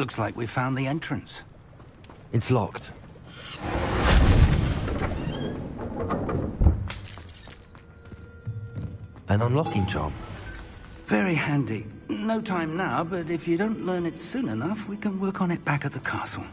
Looks like we found the entrance. It's locked. An unlocking charm. Very handy. No time now, but if you don't learn it soon enough, we can work on it back at the castle.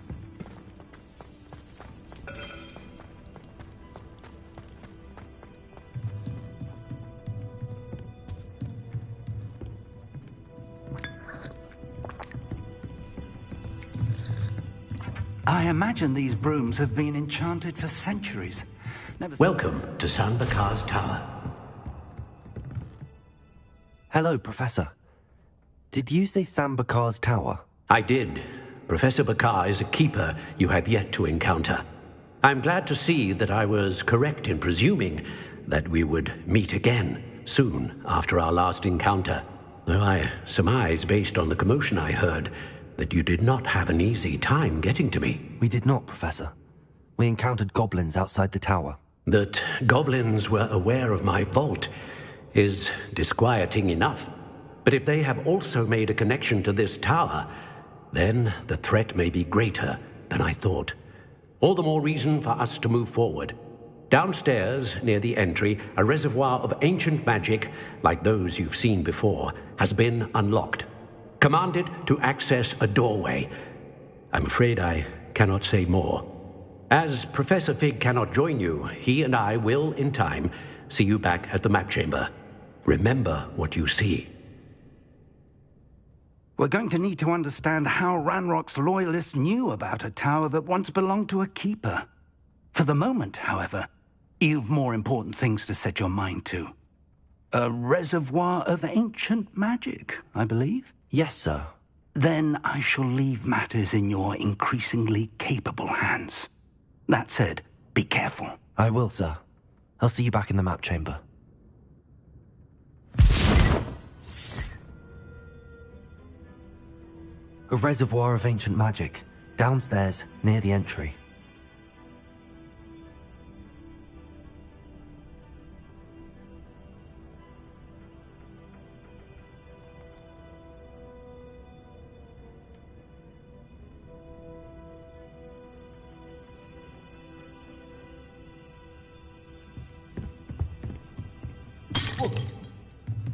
I imagine these brooms have been enchanted for centuries. Welcome to San Bakar's tower. Hello, Professor. Did you say San Bakar's tower? I did. Professor Bakar is a keeper you have yet to encounter. I'm glad to see that I was correct in presuming that we would meet again soon after our last encounter. Though I surmise, based on the commotion I heard, that you did not have an easy time getting to me. We did not, Professor. We encountered goblins outside the tower. That goblins were aware of my vault is disquieting enough. But if they have also made a connection to this tower, then the threat may be greater than I thought. All the more reason for us to move forward. Downstairs, near the entry, a reservoir of ancient magic, like those you've seen before, has been unlocked. Commanded to access a doorway. I'm afraid I cannot say more. As Professor Fig cannot join you, he and I will, in time, see you back at the map chamber. Remember what you see. We're going to need to understand how Ranrock's loyalists knew about a tower that once belonged to a keeper. For the moment, however, you've more important things to set your mind to. A reservoir of ancient magic, I believe? Yes, sir. Then I shall leave matters in your increasingly capable hands. That said, be careful. I will, sir. I'll see you back in the map chamber. A reservoir of ancient magic, downstairs, near the entry.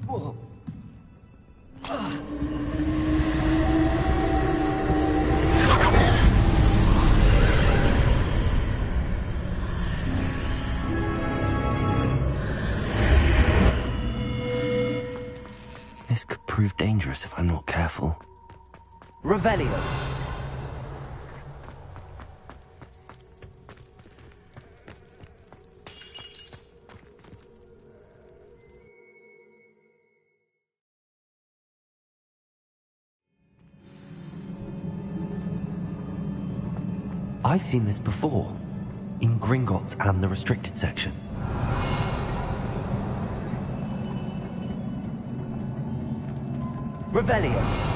Whoa. This could prove dangerous if I'm not careful. Revelio! I've seen this before, in Gringotts and the restricted section. Revelio!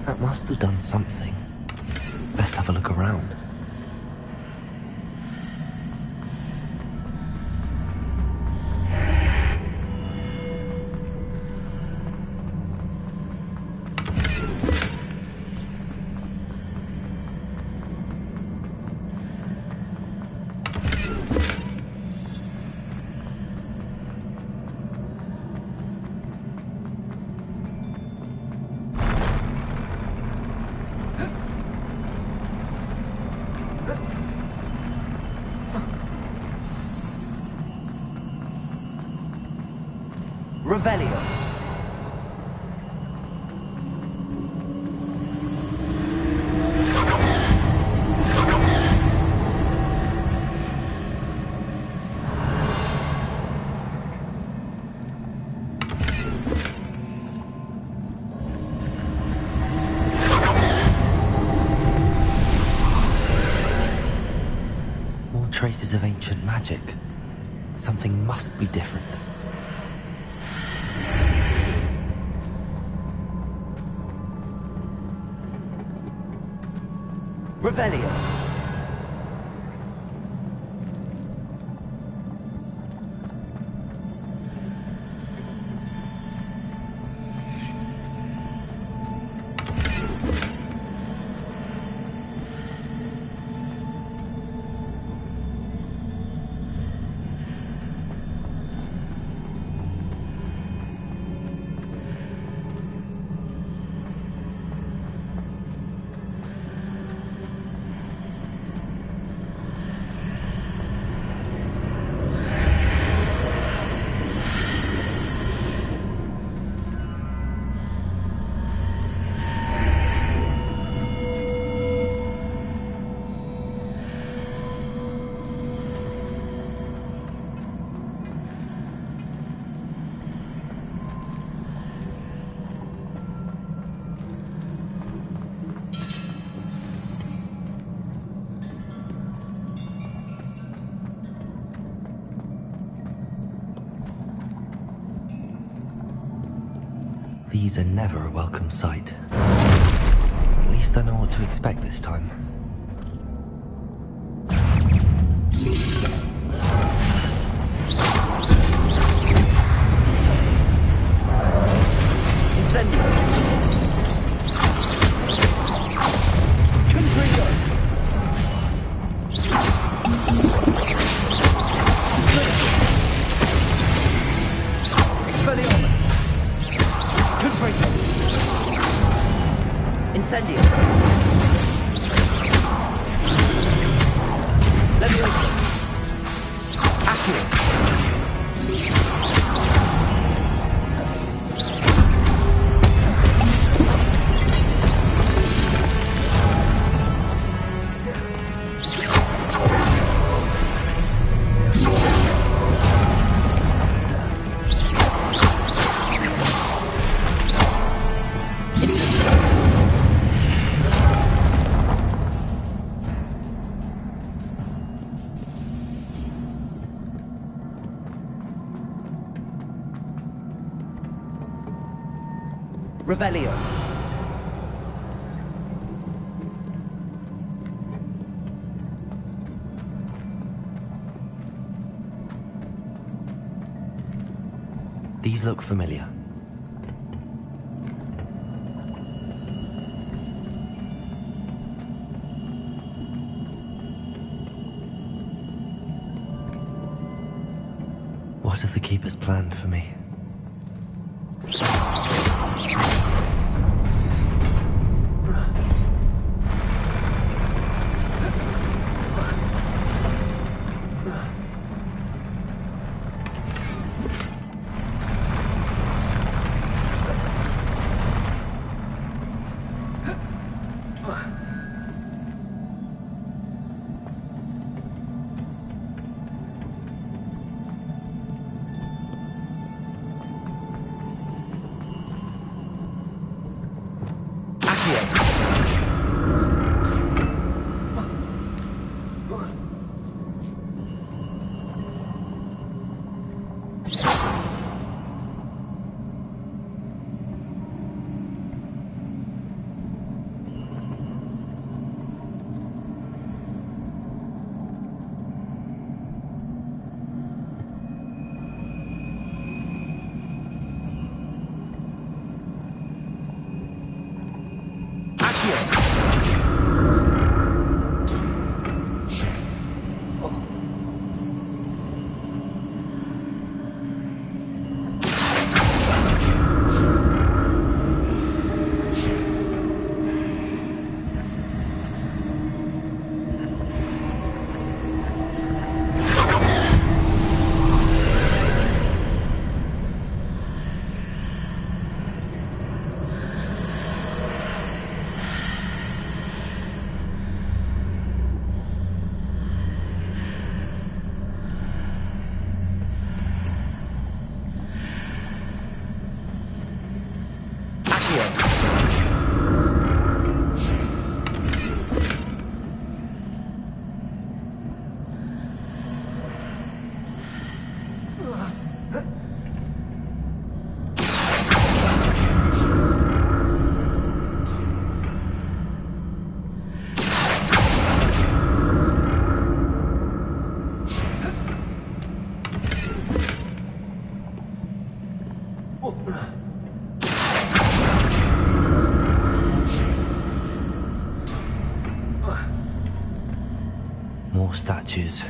That must have done something. Best have a look around. Revelio. traces of ancient magic. Something must be different. Revelio. These are never a welcome sight. At least I know what to expect this time. Incendio! Confringo! Expelliarmus! Confringo! Incendio! Leviosa! Accio! Revelio. These look familiar. What have the Keepers planned for me? more statues.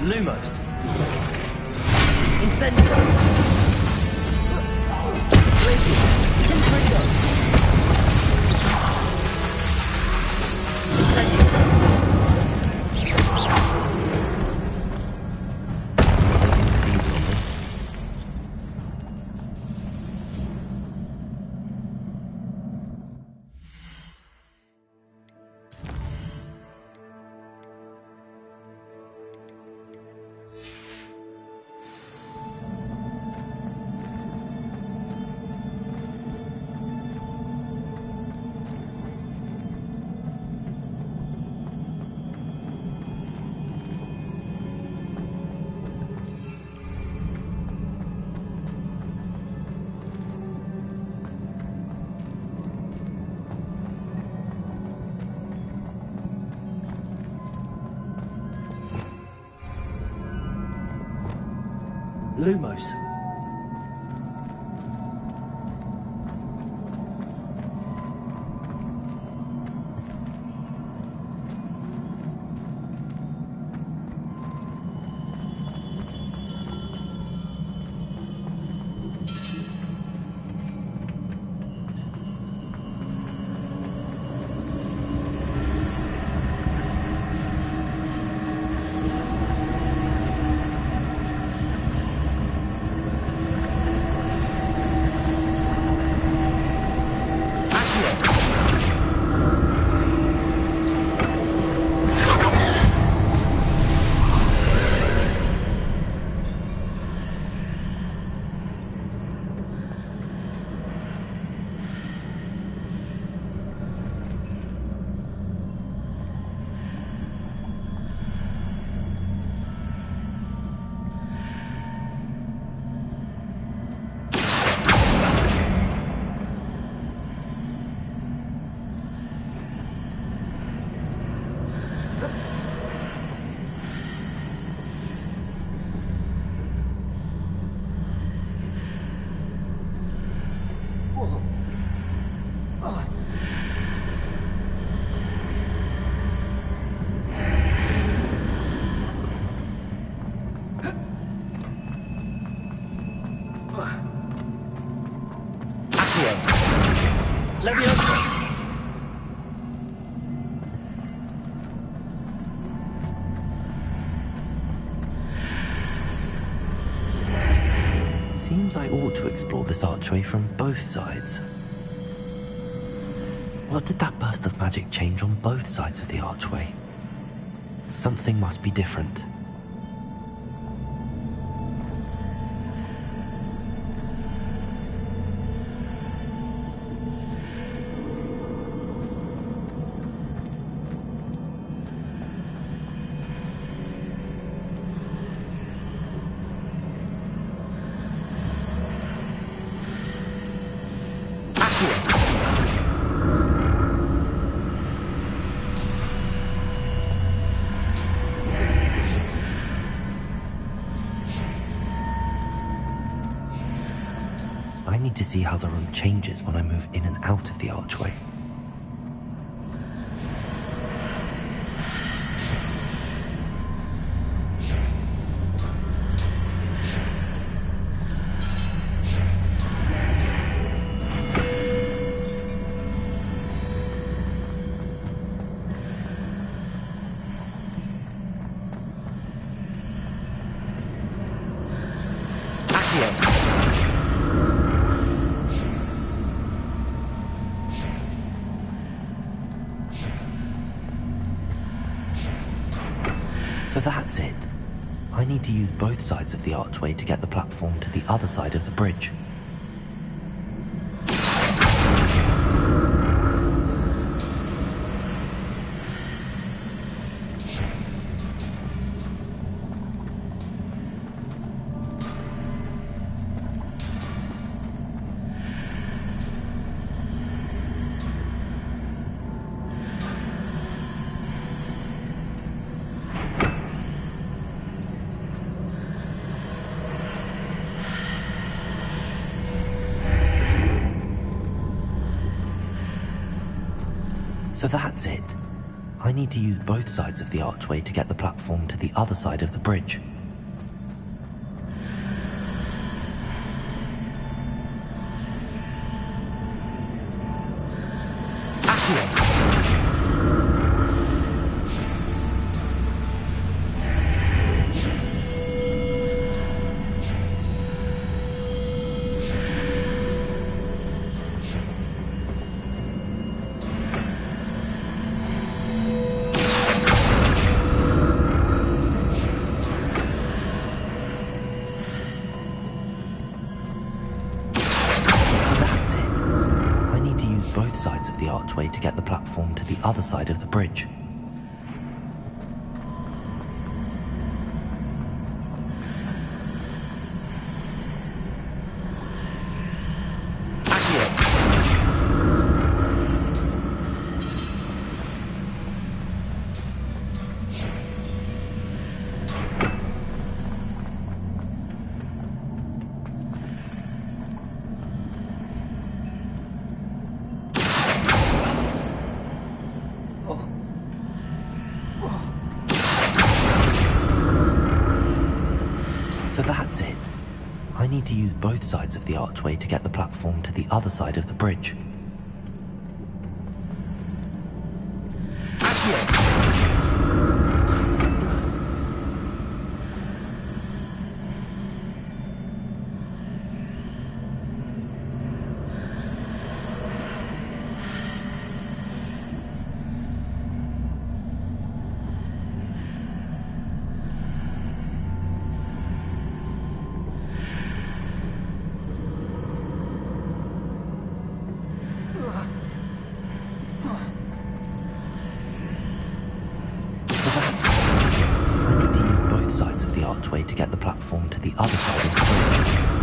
Lumos. Incendio. Glacier. Incendio. Incendio. Taking this easy on me. Lumos. Leviosa. Seems I ought to explore this archway from both sides. What did that burst of magic change on both sides of the archway? Something must be different. I need to see how the room changes when I move in and out of the archway. So that's it. I need to use both sides of the archway to get the platform to the other side of the bridge. So that's it. I need to use both sides of the archway to get the platform to the other side of the bridge. Both sides of the archway to get the platform to the other side of the bridge. So that's it. I need to use both sides of the archway to get the platform to the other side of the bridge. Sides of the archway to get the platform to the other side of the bridge.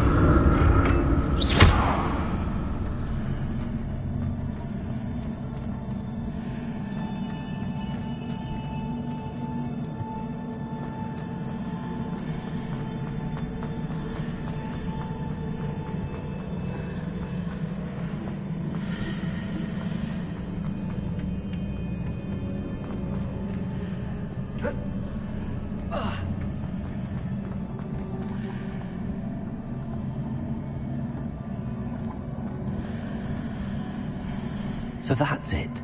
So that's it.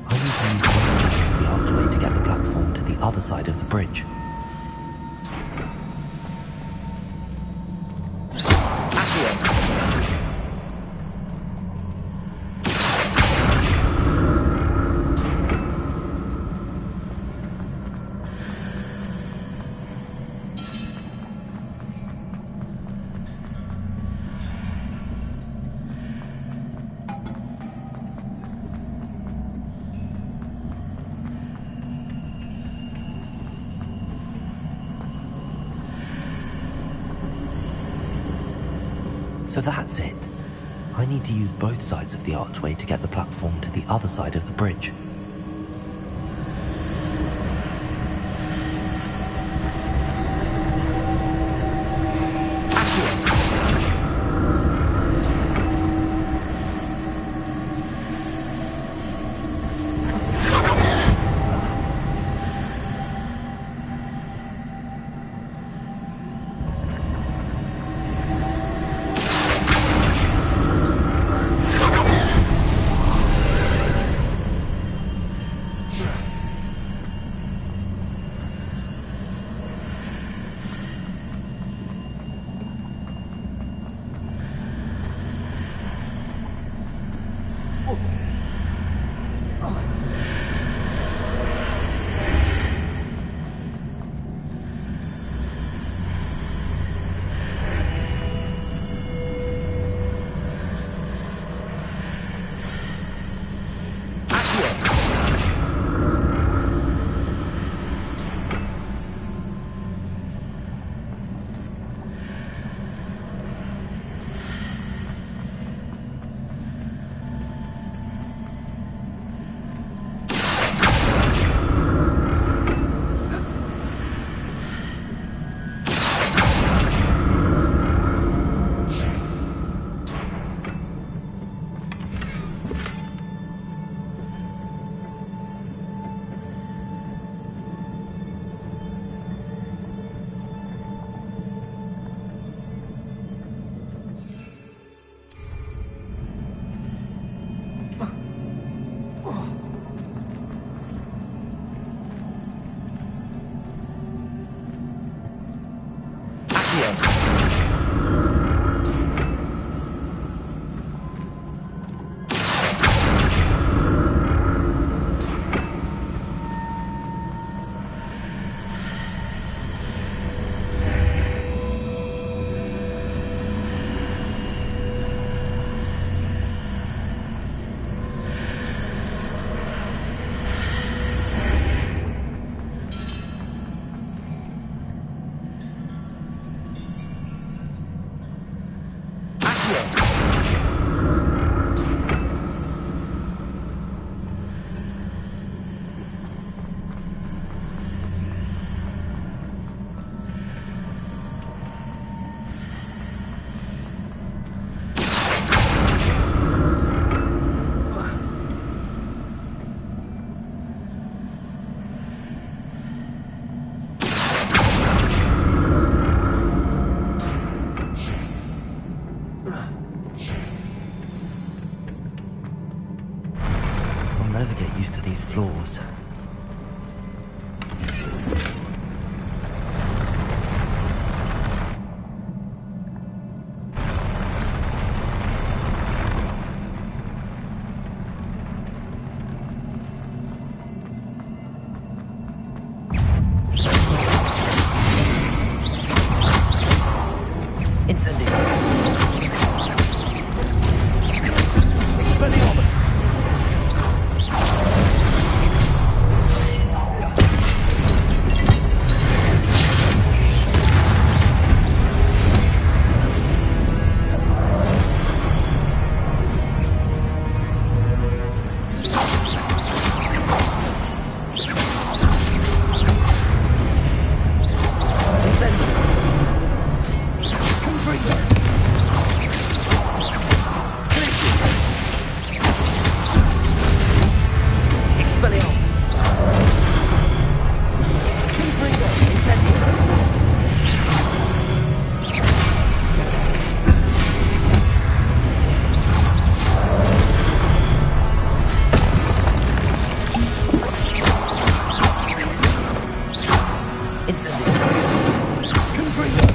I need to use both sides of the archway to get the platform to the other side of the bridge. So that's it. I need to use both sides of the archway to get the platform to the other side of the bridge. Incendio. Confringo.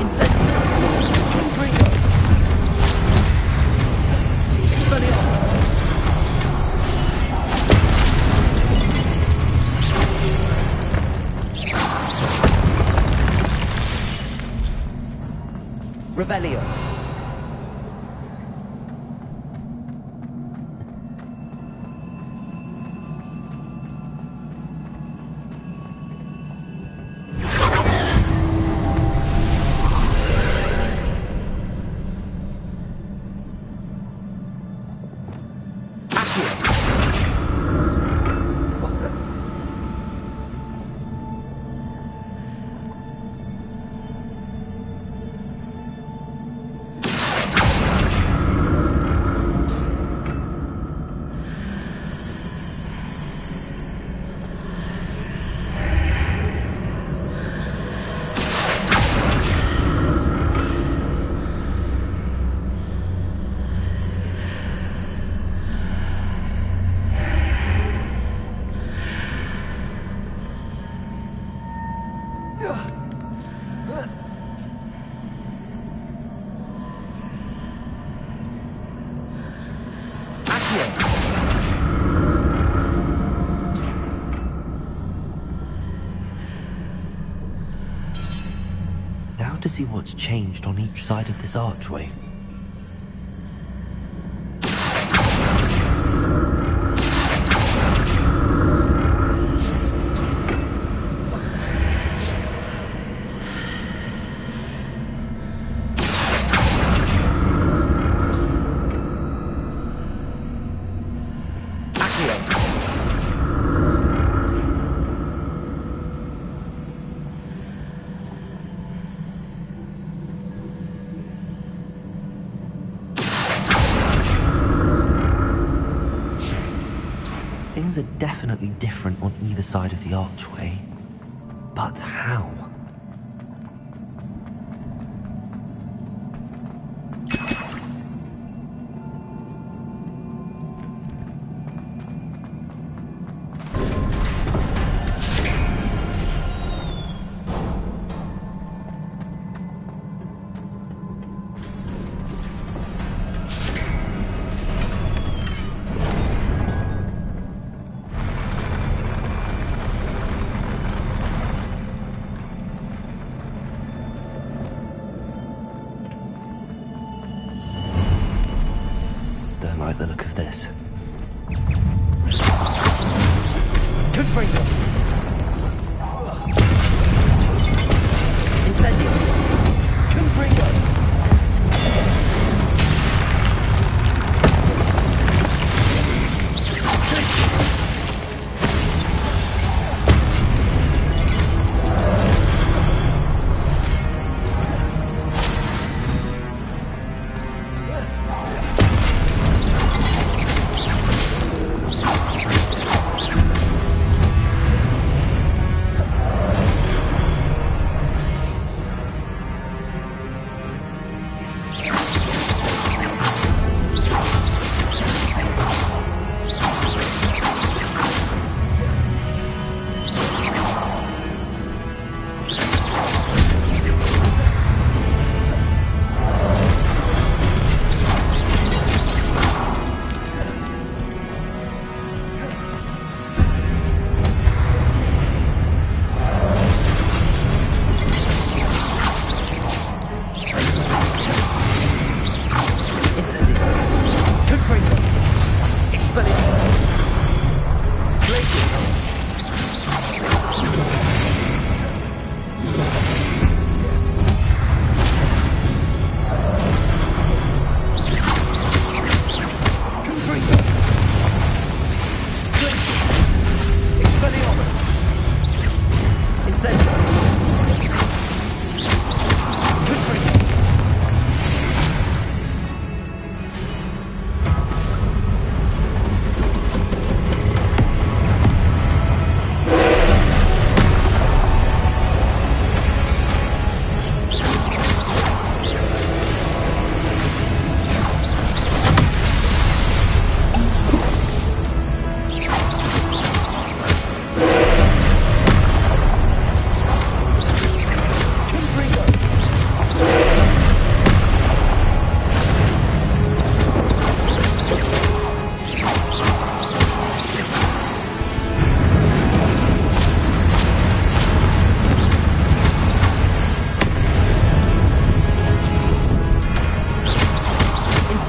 Incendio. Confringo. Expelliarmus. Revelio. Now to see what's changed on each side of this archway. Things are definitely different on either side of the archway. But how? Don't like the look of this. Confringo. Incendio. Confringo.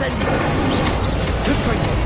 Incendio! Confringo!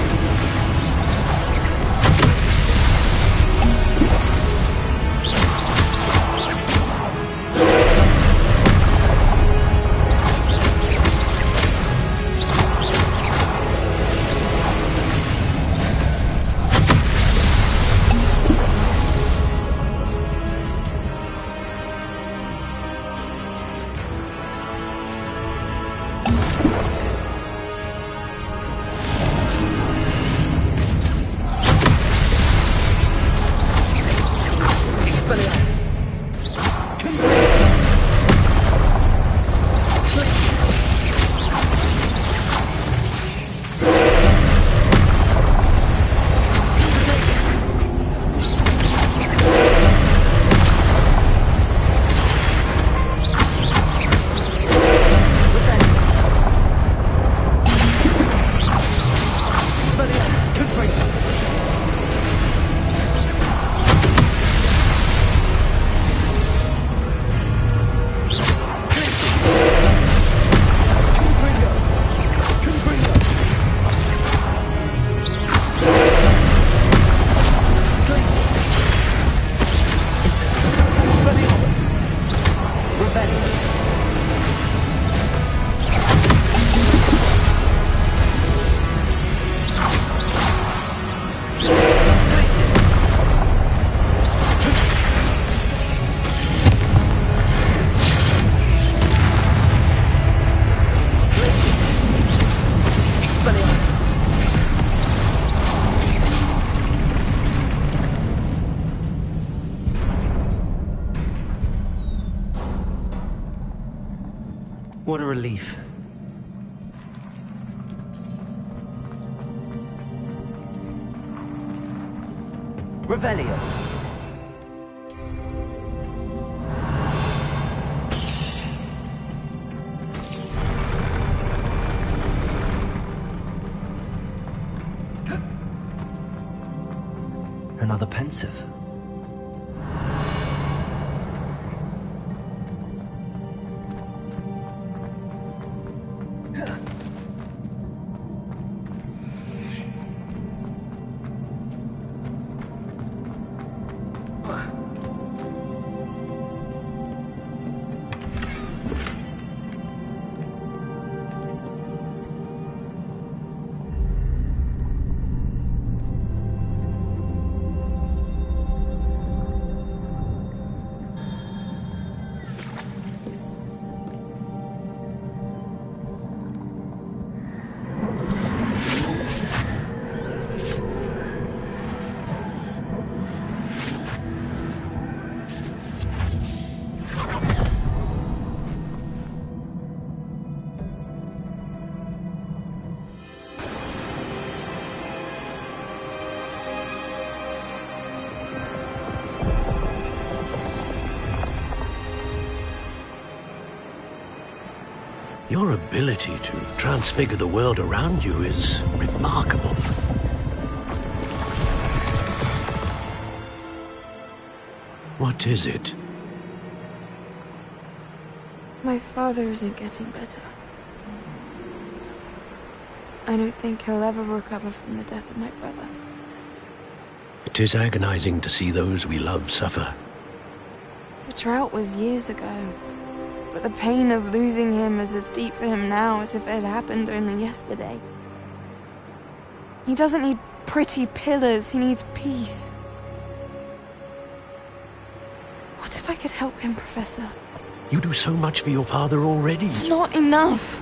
What a relief. Revelio. Another pensive. Your ability to transfigure the world around you is remarkable. What is it? My father isn't getting better. I don't think he'll ever recover from the death of my brother. It is agonizing to see those we love suffer. The drought was years ago, but the pain of losing him is as deep for him now as if it had happened only yesterday. He doesn't need pretty pillars, he needs peace. What if I could help him, Professor? You do so much for your father already. It's not enough.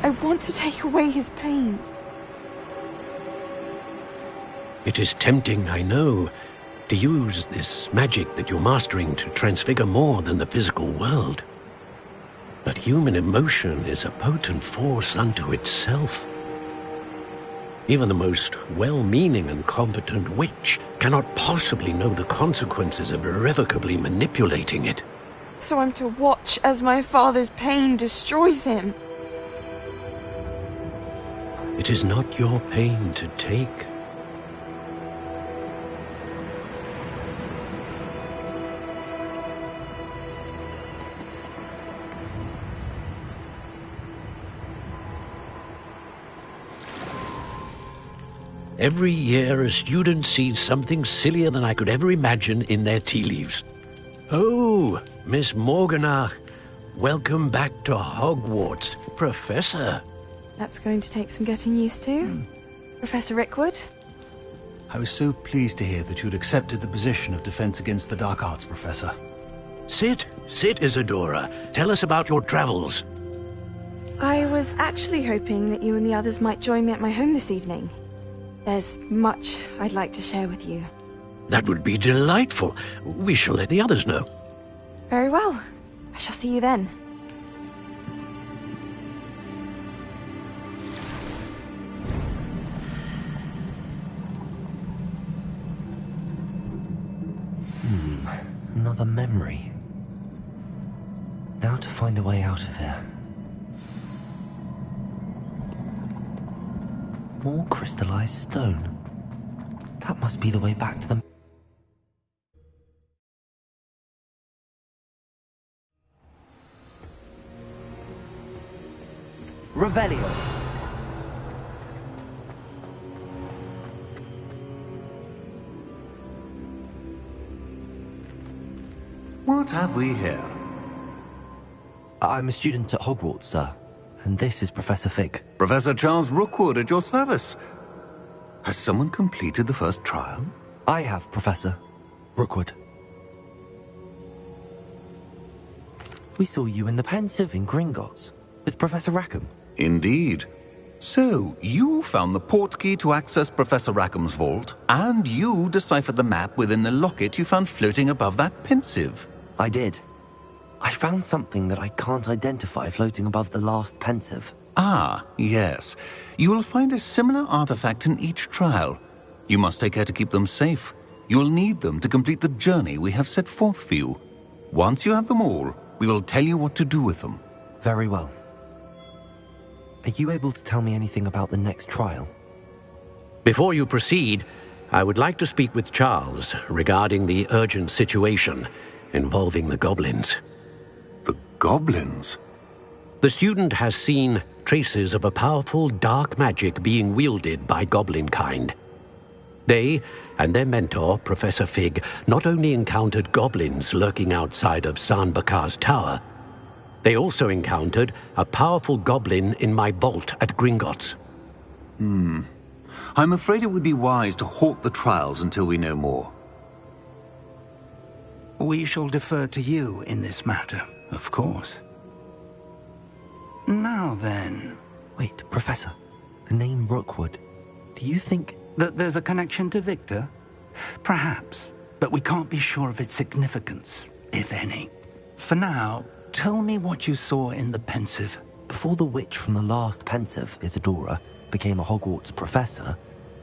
I want to take away his pain. It is tempting, I know, to use this magic that you're mastering to transfigure more than the physical world. But human emotion is a potent force unto itself. Even the most well-meaning and competent witch cannot possibly know the consequences of irrevocably manipulating it. So I'm to watch as my father's pain destroys him. It is not your pain to take. Every year a student sees something sillier than I could ever imagine in their tea leaves. Oh, Miss Morganach, welcome back to Hogwarts, Professor. That's going to take some getting used to. Professor Rickwood? I was so pleased to hear that you'd accepted the position of Defense Against the Dark Arts, Professor. Sit, Isadora. Tell us about your travels. I was actually hoping that you and the others might join me at my home this evening. There's much I'd like to share with you. That would be delightful. We shall let the others know. Very well. I shall see you then. Another memory. Now to find a way out of here. More crystallized stone. That must be the way back to the... Revelio. What have we here? I'm a student at Hogwarts, sir. And this is Professor Fig. Professor Charles Rookwood at your service. Has someone completed the first trial? I have, Professor Rookwood. We saw you in the Pensive in Gringotts with Professor Rackham. Indeed. So, you found the portkey to access Professor Rackham's vault, and you deciphered the map within the locket you found floating above that Pensive. I did. I found something that I can't identify floating above the last Pensive. Ah, yes. You will find a similar artifact in each trial. You must take care to keep them safe. You will need them to complete the journey we have set forth for you. Once you have them all, we will tell you what to do with them. Very well. Are you able to tell me anything about the next trial? Before you proceed, I would like to speak with Charles regarding the urgent situation involving the goblins. The goblins? The student has seen traces of a powerful dark magic being wielded by goblin kind. They and their mentor, Professor Fig, not only encountered goblins lurking outside of San Bakar's tower, they also encountered a powerful goblin in my vault at Gringotts. I'm afraid it would be wise to halt the trials until we know more. We shall defer to you in this matter, of course. Now then... Wait, Professor. The name Rookwood. Do you think... that there's a connection to Victor? Perhaps, but we can't be sure of its significance, if any. For now, tell me what you saw in the Pensive. Before the witch from the last Pensive, Isadora, became a Hogwarts professor,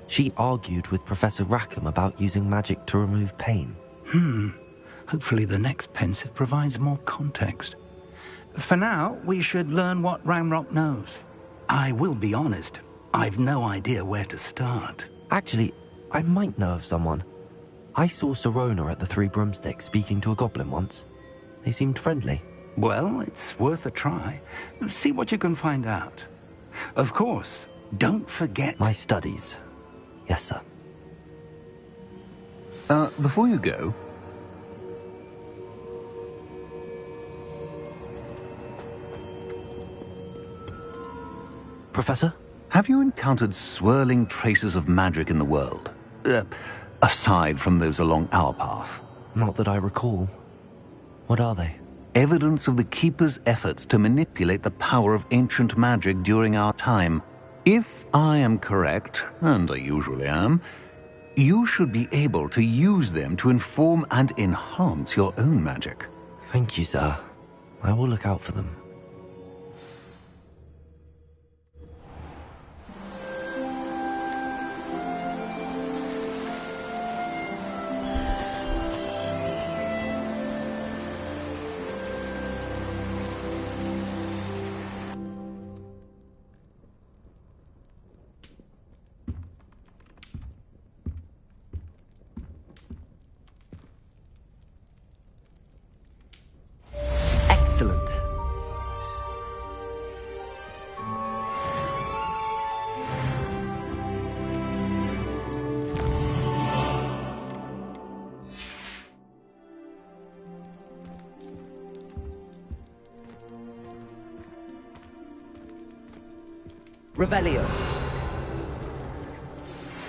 she argued with Professor Rackham about using magic to remove pain. Hopefully the next Pensive provides more context. For now, we should learn what Ranrock knows. I will be honest, I've no idea where to start. Actually, I might know of someone. I saw Sirona at the Three Broomsticks speaking to a goblin once. They seemed friendly. Well, it's worth a try. See what you can find out. Of course, don't forget... My studies. Yes, sir. Before you go... Professor? Have you encountered swirling traces of magic in the world? Aside from those along our path? Not that I recall. What are they? Evidence of the Keeper's efforts to manipulate the power of ancient magic during our time. If I am correct, and I usually am, you should be able to use them to inform and enhance your own magic. Thank you, sir. I will look out for them. Excellent. Revelio.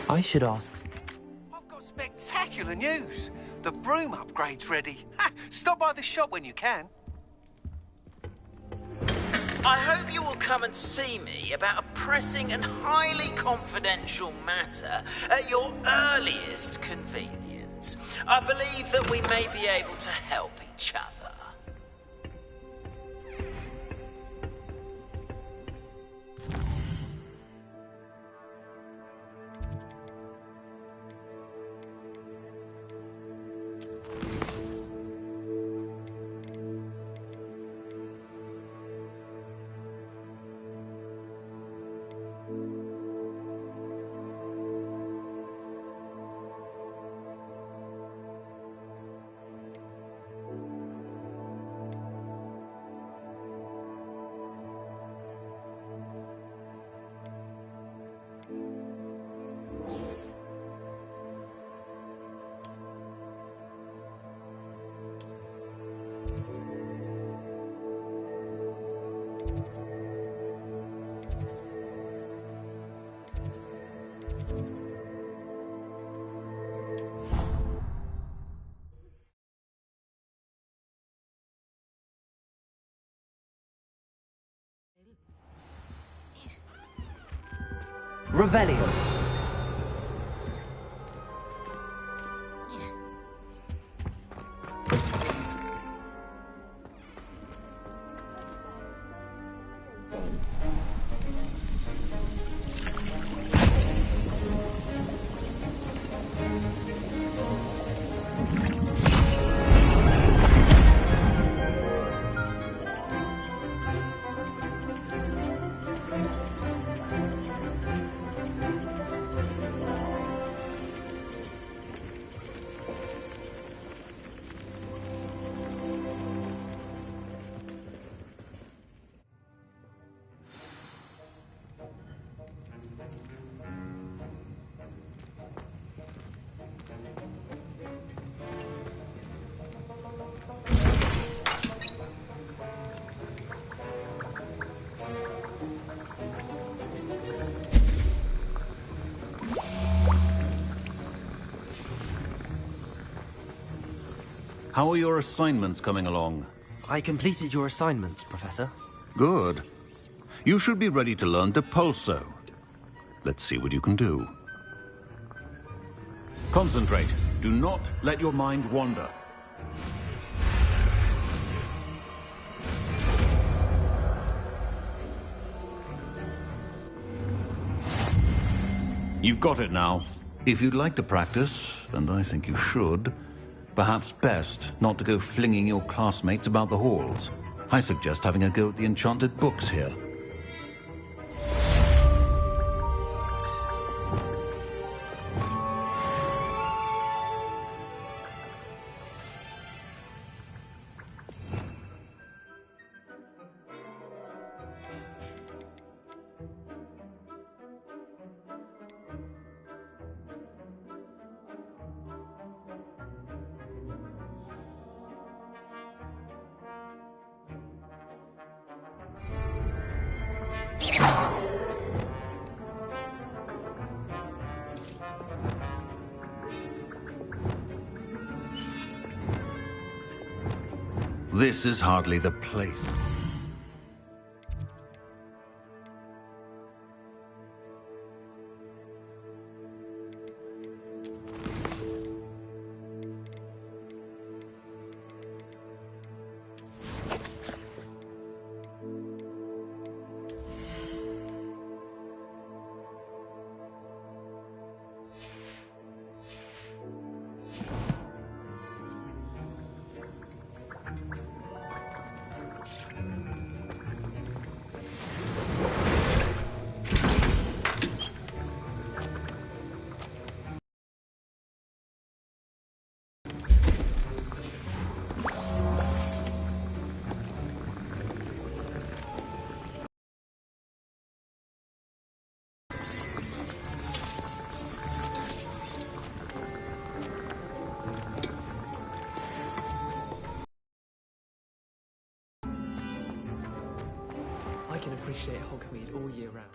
I should ask. I've got spectacular news. The broom upgrade's ready. Ha! Stop by the shop when you can. I hope you will come and see me about a pressing and highly confidential matter at your earliest convenience. I believe that we may be able to help each other. Revelio. How are your assignments coming along? I completed your assignments, Professor. Good. You should be ready to learn Depulso. Let's see what you can do. Concentrate. Do not let your mind wander. You've got it now. If you'd like to practice, and I think you should, perhaps best not to go flinging your classmates about the halls. I suggest having a go at the enchanted books here. This is hardly the place. appreciate Hogsmeade all year round.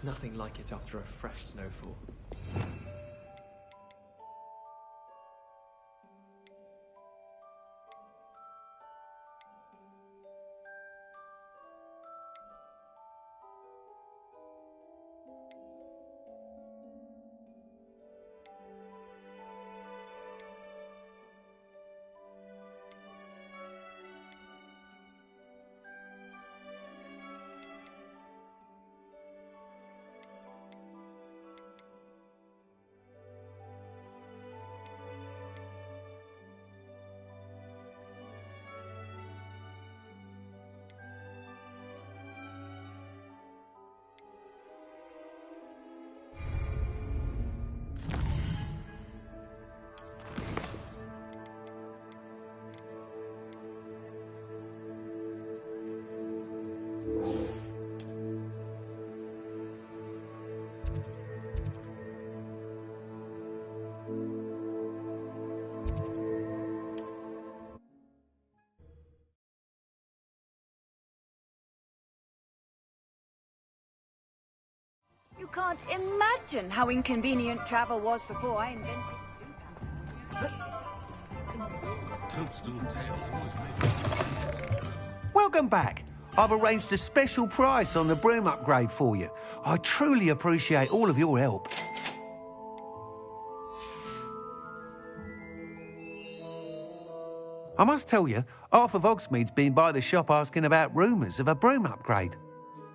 Nothing like it after a fresh snowfall. You can't imagine how inconvenient travel was before I invented Welcome back. I've arranged a special price on the broom upgrade for you. I truly appreciate all of your help. I must tell you, half of Hogsmeade's been by the shop asking about rumours of a broom upgrade.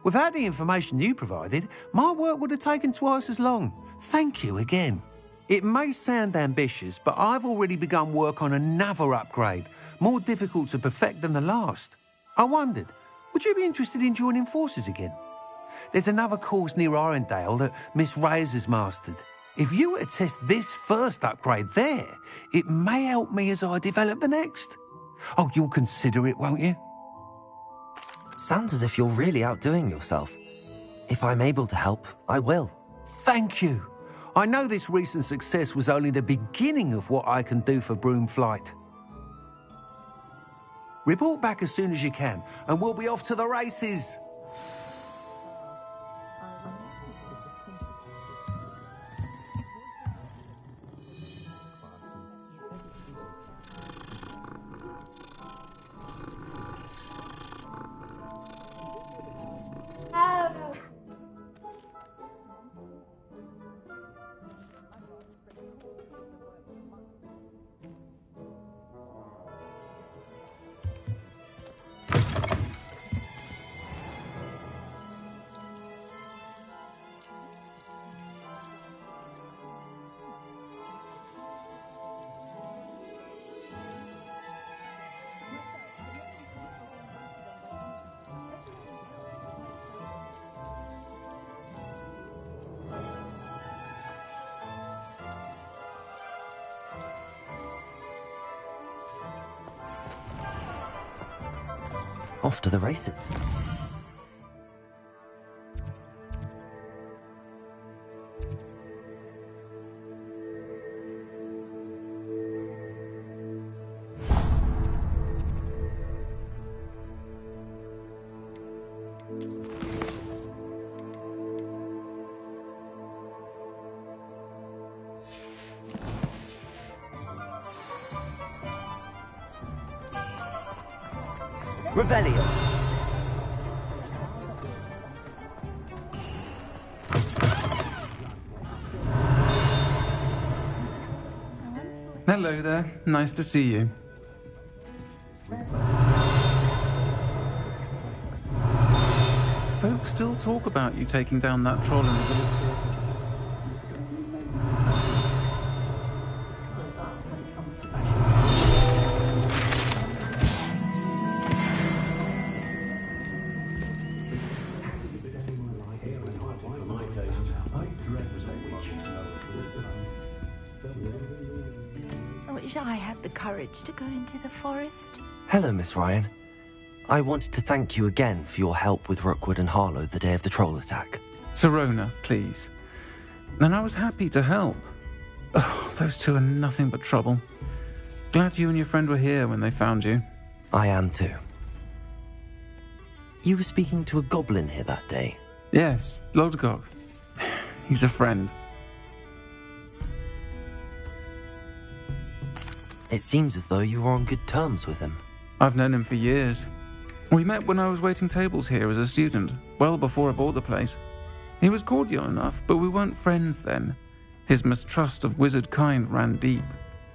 Without the information you provided, my work would have taken twice as long. Thank you again. It may sound ambitious, but I've already begun work on another upgrade, more difficult to perfect than the last. I wondered, would you be interested in joining forces again? There's another course near Arendelle that Miss Reyes has mastered. If you were to test this first upgrade there, it may help me as I develop the next. Oh, you'll consider it, won't you? Sounds as if you're really outdoing yourself. If I'm able to help, I will. Thank you. I know this recent success was only the beginning of what I can do for Broomflight. Report back as soon as you can, and we'll be off to the races. Off to the races. Revelio. Hello there. Nice to see you. Folks still talk about you taking down that troll in the village. I wish I had the courage to go into the forest. Hello, Miss Ryan. I wanted to thank you again for your help with Rookwood and Harlow the day of the troll attack. Sirona, please. And I was happy to help. Oh, those two are nothing but trouble. Glad you and your friend were here when they found you. I am too. You were speaking to a goblin here that day? Yes, Lodgok. He's a friend. It seems as though you were on good terms with him. I've known him for years. We met when I was waiting tables here as a student, well before I bought the place. He was cordial enough, but we weren't friends then. His mistrust of wizard kind ran deep.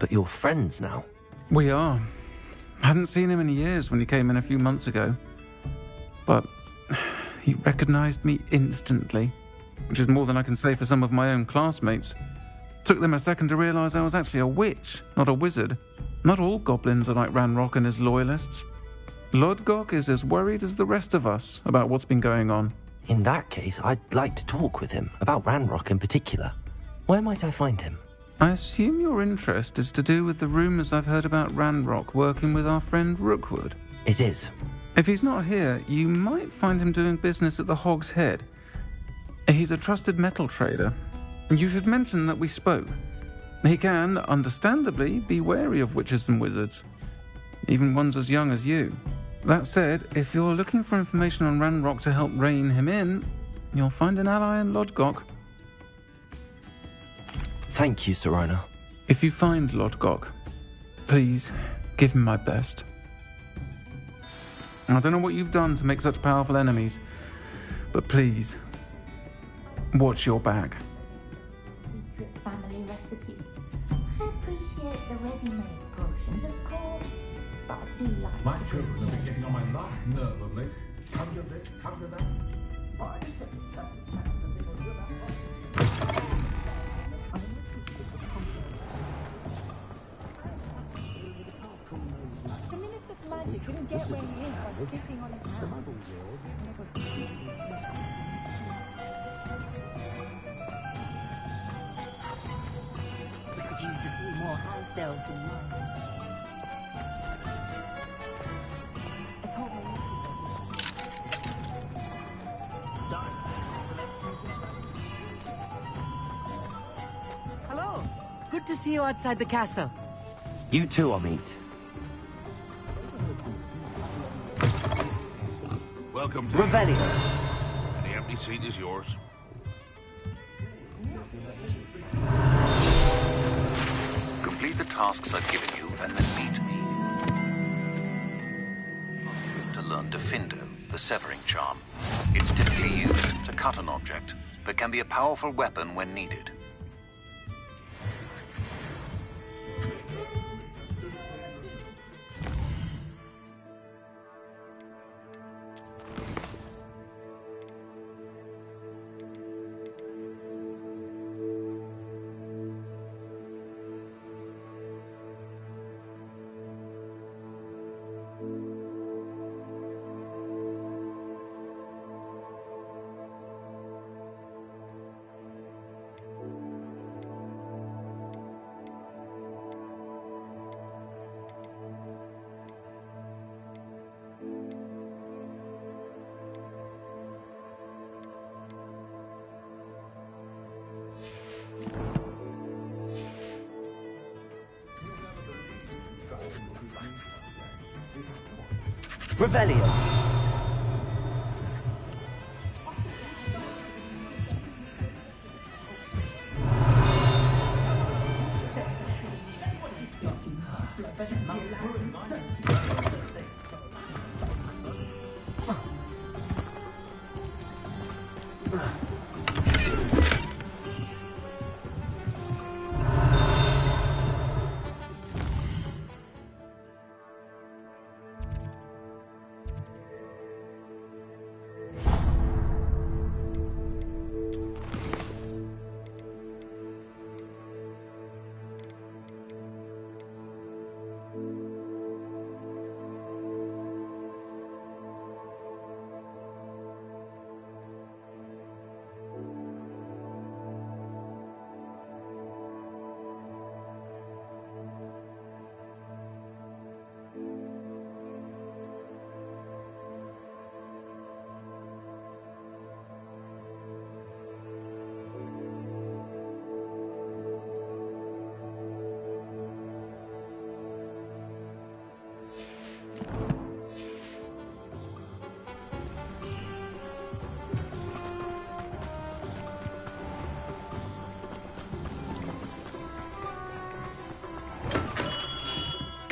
But you're friends now? We are. Hadn't seen him in years when he came in a few months ago. But he recognized me instantly, which is more than I can say for some of my own classmates. Took them a second to realize I was actually a witch, not a wizard. Not all goblins are like Ranrock and his loyalists. Lodgok is as worried as the rest of us about what's been going on. In that case, I'd like to talk with him, about Ranrock in particular. Where might I find him? I assume your interest is to do with the rumors I've heard about Ranrock working with our friend Rookwood. It is. If he's not here, you might find him doing business at the Hog's Head. He's a trusted metal trader. You should mention that we spoke. He can, understandably, be wary of witches and wizards, even ones as young as you. That said, if you're looking for information on Ranrock to help rein him in, you'll find an ally in Lodgok. Thank you, Sirona. If you find Lodgok, please give him my best. I don't know what you've done to make such powerful enemies, but please, watch your back. Family recipes. I appreciate the ready-made potions, of course, but I do like my children have been getting on my last nerve of late. Come to this, come to that. The Minister for Magic didn't get where he is by skipping on his hand. We could use a few more house elves in mine. Hello. Good to see you outside the castle. You too, Amit. Welcome to Revelio. Any empty seat is yours. Complete the tasks I've given you and then meet me. To learn Defindo, the severing charm. It's typically used to cut an object, but can be a powerful weapon when needed. Revelio.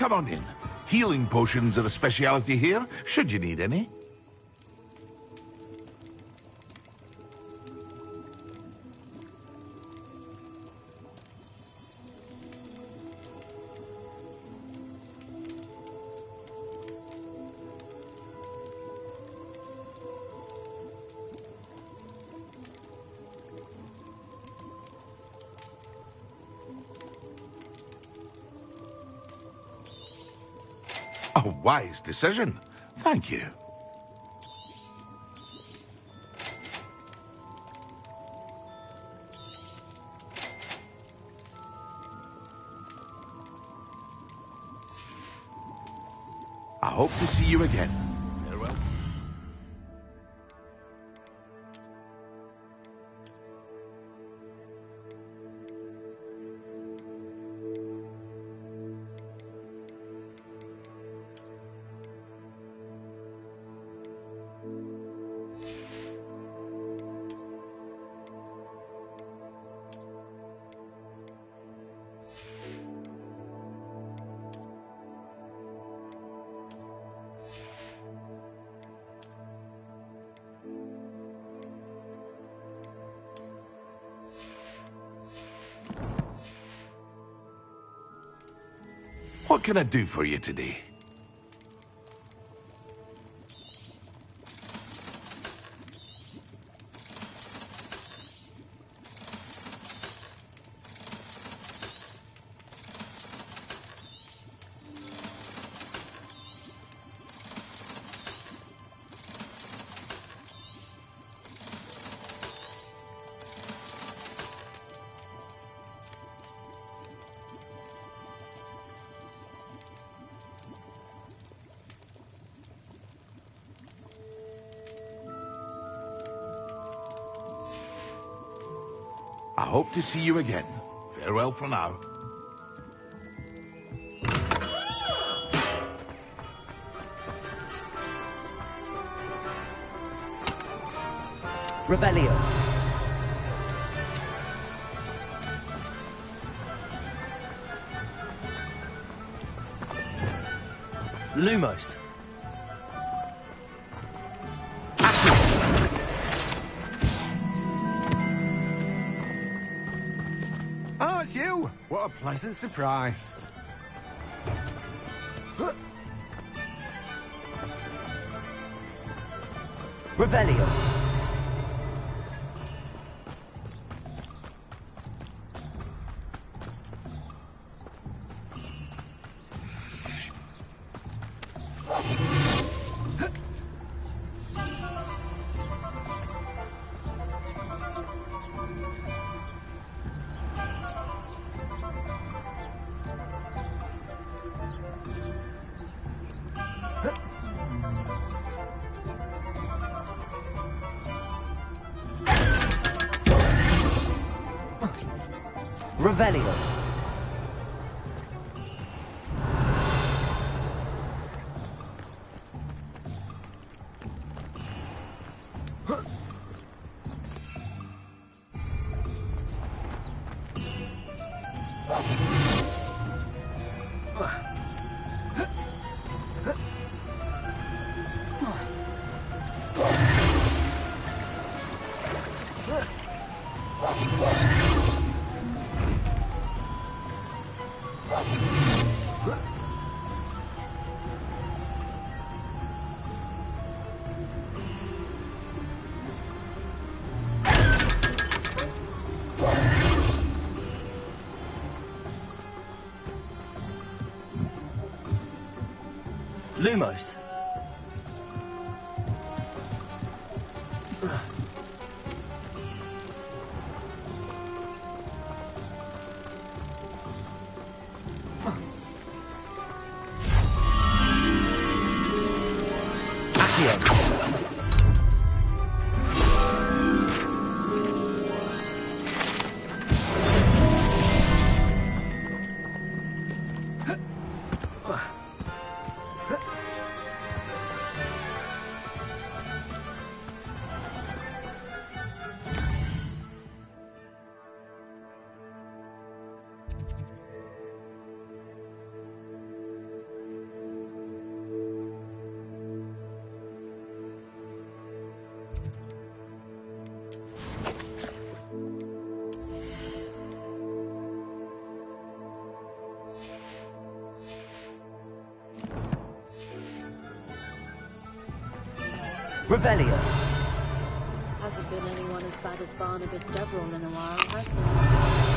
Come on in. Healing potions are a speciality here, should you need any. A wise decision. Thank you. I hope to see you again. Farewell. What can I do for you today? I hope to see you again. Farewell for now. Revelio. Lumos. Oh, it's you! What a pleasant surprise. Revelio. Revelio. Lumos. Revelio. Hasn't been anyone as bad as Barnabas Deverell in a while, has there?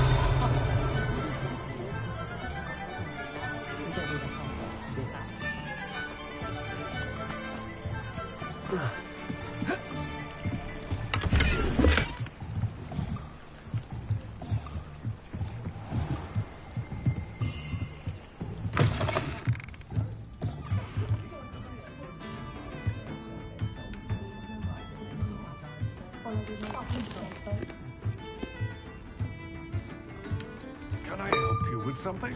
Can I help you with something?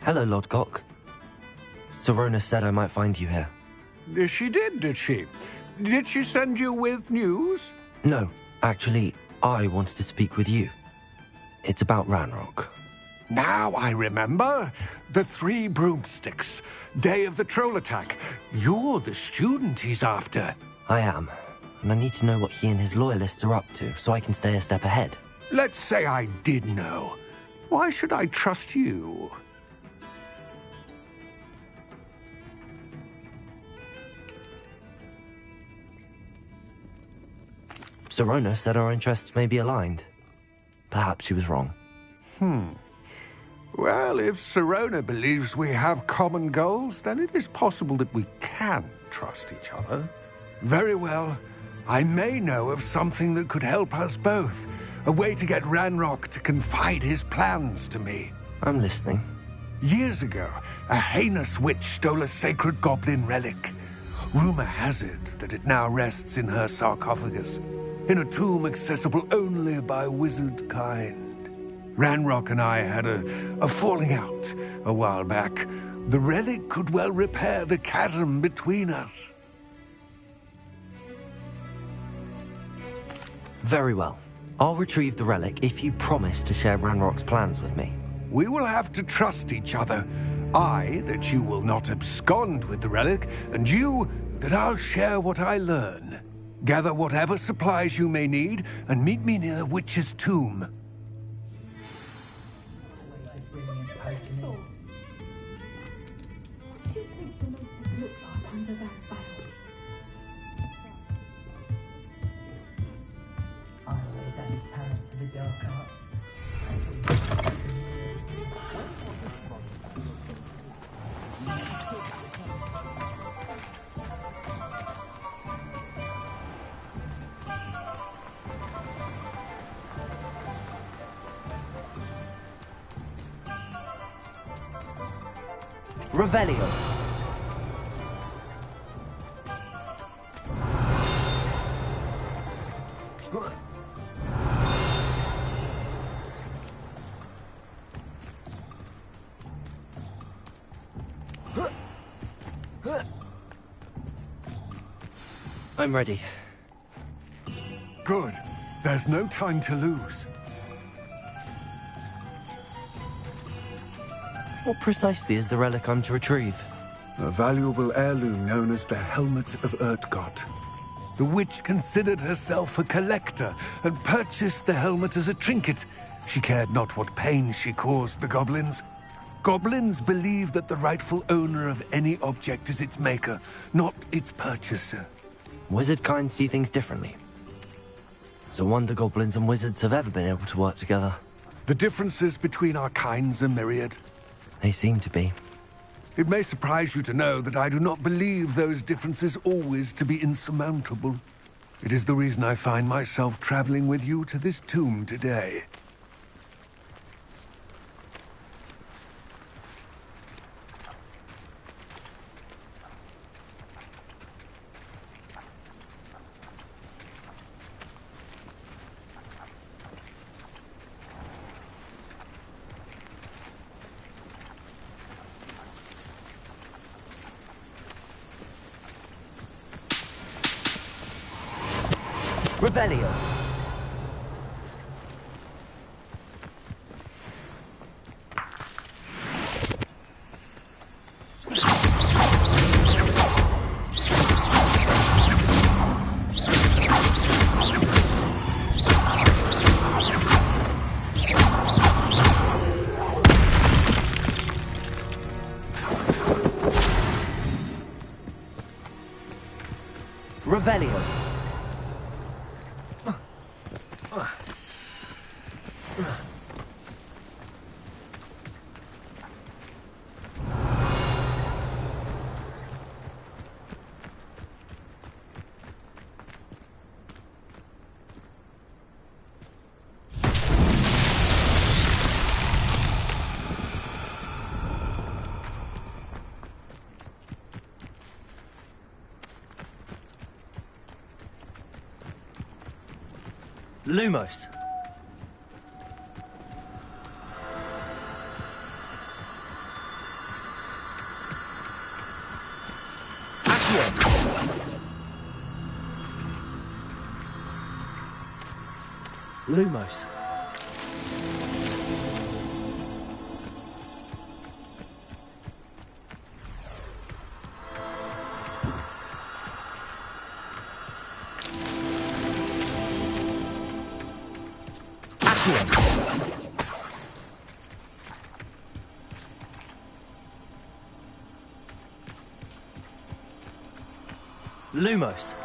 Hello, Lodgok. Sorona said I might find you here. She did, did she? Did she send you with news? No, actually, I wanted to speak with you. It's about Ranrock. Now I remember. The 3 broomsticks. Day of the troll attack. You're the student he's after. I am, and I need to know what he and his loyalists are up to so I can stay a step ahead. Let's say I did know. Why should I trust you? Sorona said our interests may be aligned. Perhaps she was wrong. Well, if Sorona believes we have common goals, then it is possible that we can trust each other. Very well. I may know of something that could help us both. A way to get Ranrock to confide his plans to me. I'm listening. Years ago, a heinous witch stole a sacred goblin relic. Rumor has it that it now rests in her sarcophagus, in a tomb accessible only by wizard kind. Ranrock and I had a falling out a while back. The relic could well repair the chasm between us. Very well. I'll retrieve the relic if you promise to share Ranrock's plans with me. We will have to trust each other. I, that you will not abscond with the relic, and you, that I'll share what I learn. Gather whatever supplies you may need, and meet me near the witch's tomb. Revelio. I'm ready. Good. There's no time to lose. What precisely is the relic I'm to retrieve? A valuable heirloom known as the Helmet of Urtgott. The witch considered herself a collector and purchased the helmet as a trinket. She cared not what pain she caused the goblins. Goblins believe that the rightful owner of any object is its maker, not its purchaser. Wizard kind see things differently. It's a wonder goblins and wizards have ever been able to work together. The differences between our kinds are myriad. They seem to be. It may surprise you to know that I do not believe those differences always to be insurmountable. It is the reason I find myself traveling with you to this tomb today. Revelio. Revelio. Lumos. Lumos. Lumos.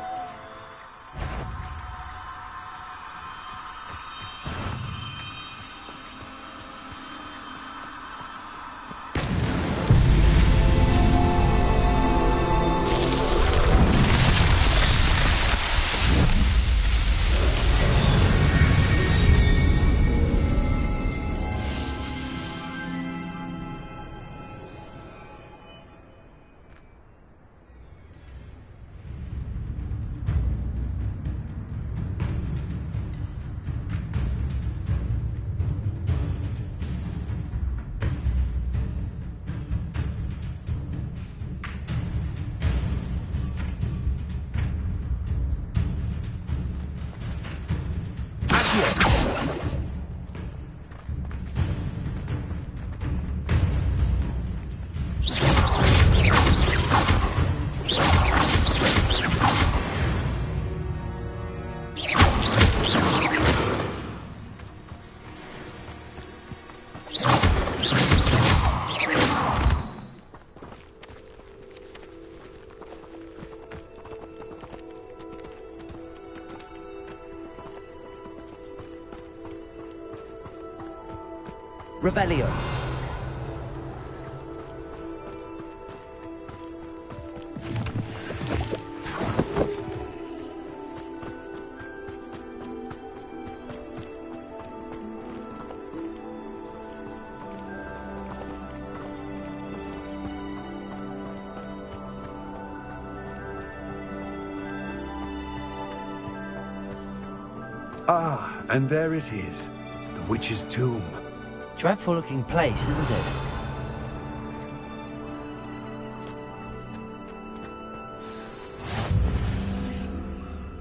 Revelio. Ah, and there it is. The witch's tomb. Dreadful looking place, isn't it?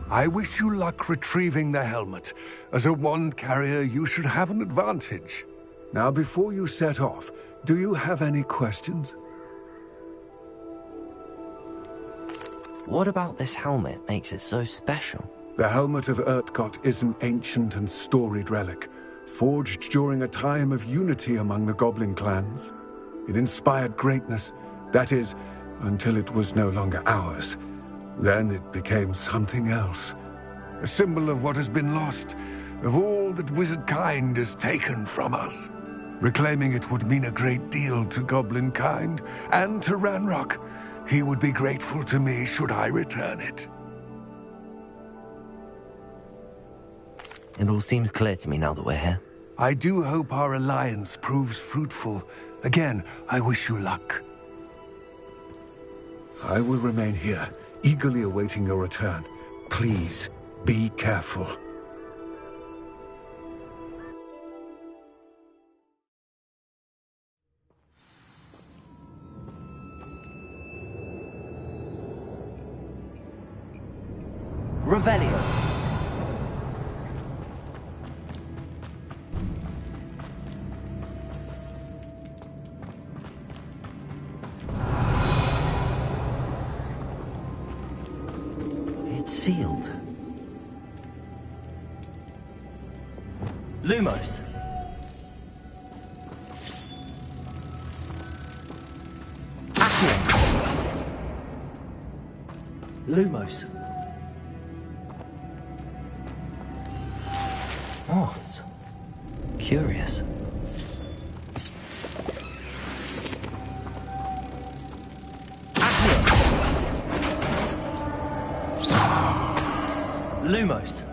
I wish you luck retrieving the helmet. As a wand carrier, you should have an advantage. Now, before you set off, Do you have any questions? What about this helmet makes it so special? The helmet of Urtkot is an ancient and storied relic, forged during a time of unity among the goblin clans. It inspired greatness, that is, until it was no longer ours. Then it became something else. A symbol of what has been lost, of all that wizard kind is taken from us. Reclaiming it would mean a great deal to goblin kind, and to Ranrock. He would be grateful to me should I return it. It all seems clear to me now that we're here. I do hope our alliance proves fruitful. Again, I wish you luck. I will remain here, eagerly awaiting your return. Please, be careful. Revelio. It's sealed. Lumos. Lumos. Moths. Curious. Lumos.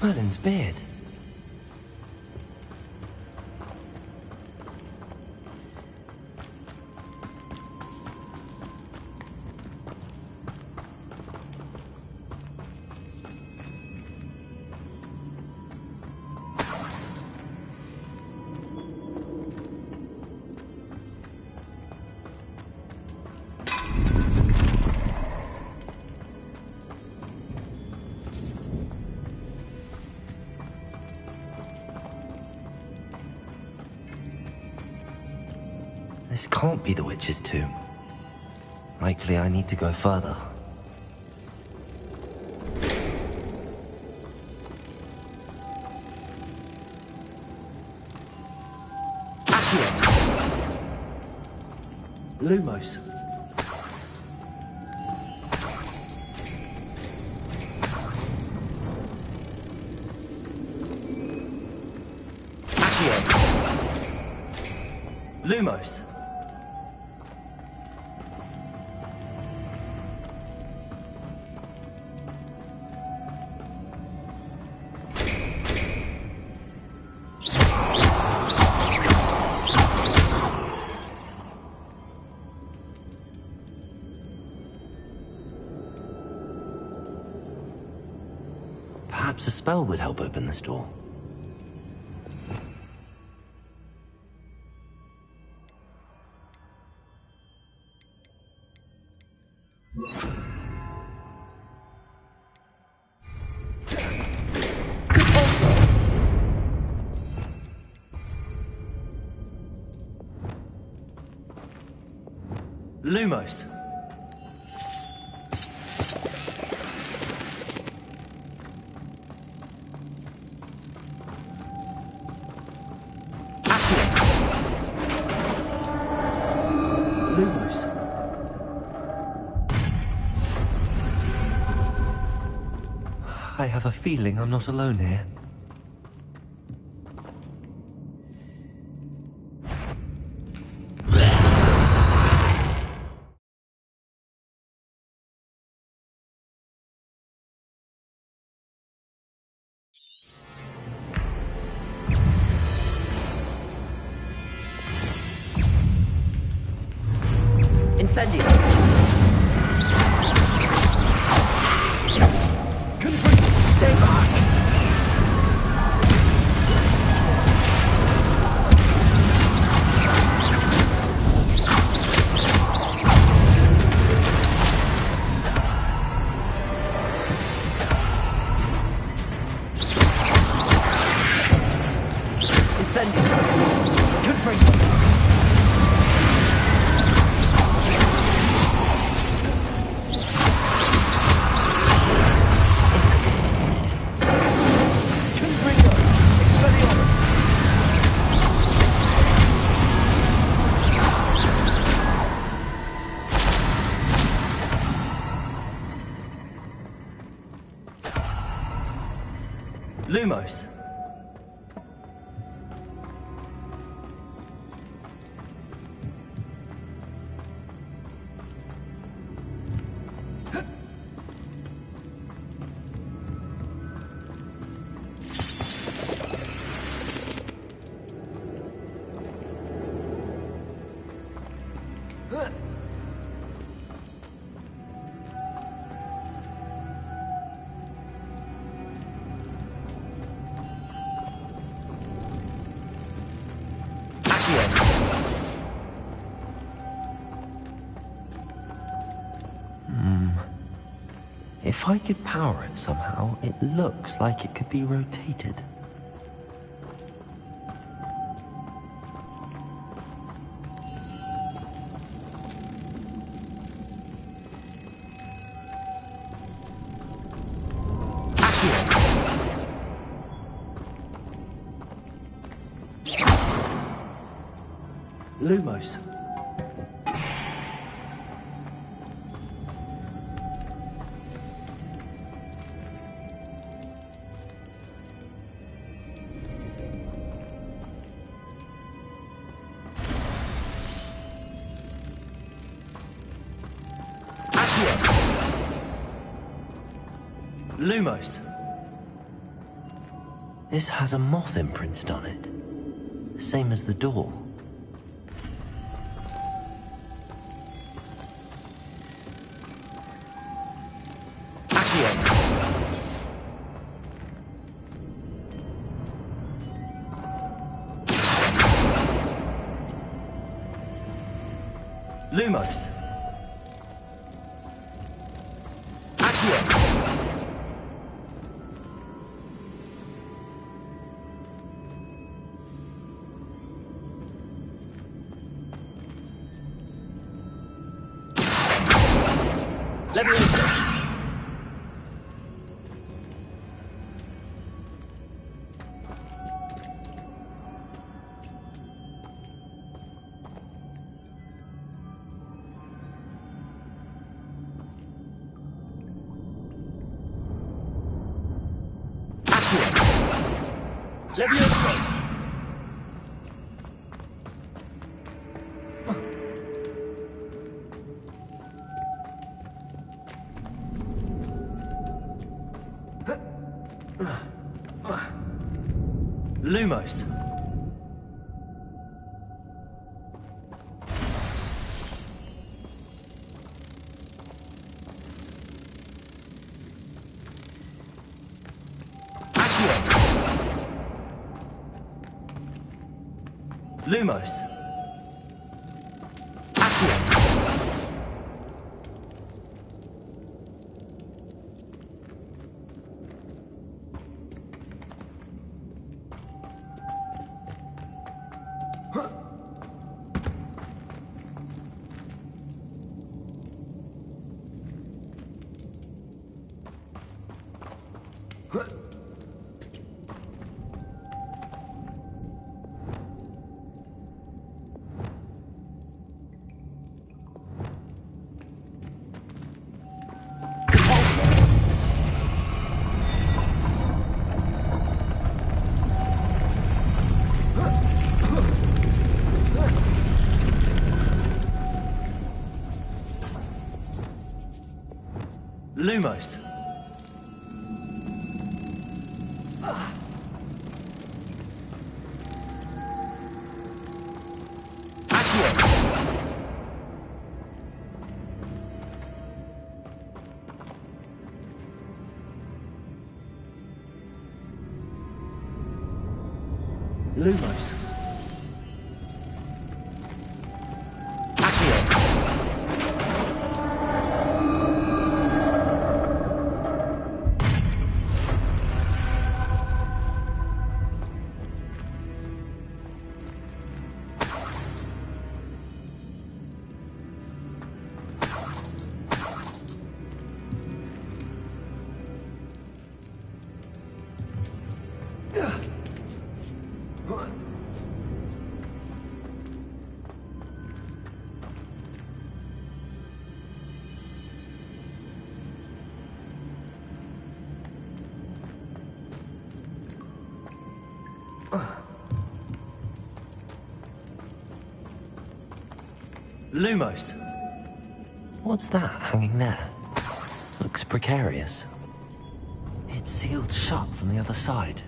Merlin's beard. This can't be the witch's tomb. Likely I need to go further. Lumos. Lumos. Perhaps a spell would help open this door. Lumos. Lumos. I have a feeling I'm not alone here. Incendio. Stay back! Lumos. If I could power it somehow, it looks like it could be rotated. Lumos. Lumos. This has a moth imprinted on it. Same as the door. Lumos. Lumos. Lumos. Lumos. Lumos. Lumos. What's that hanging there? Looks precarious. It's sealed shut from the other side.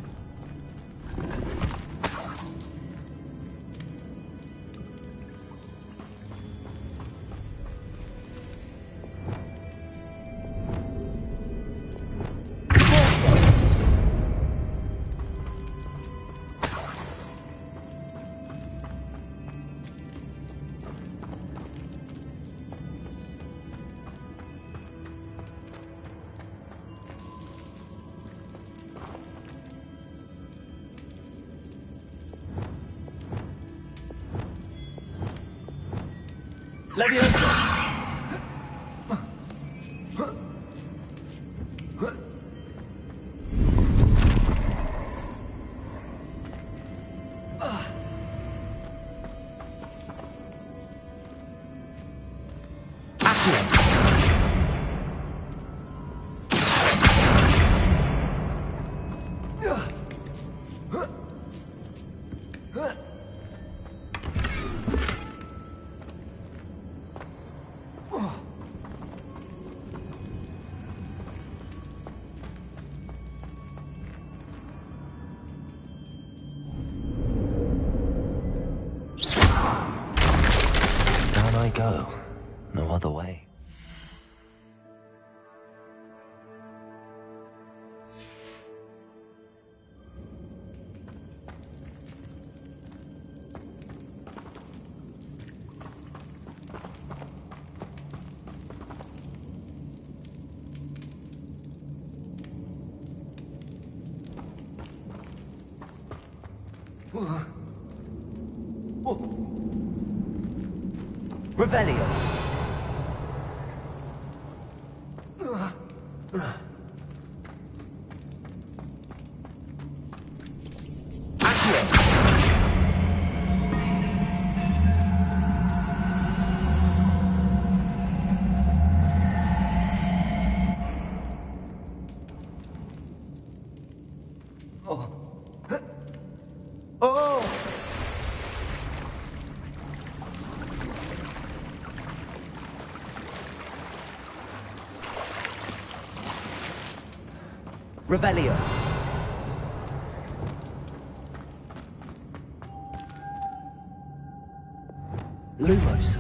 Leviosa! Down I go. No other way. Revelio. Revelio. Lumos.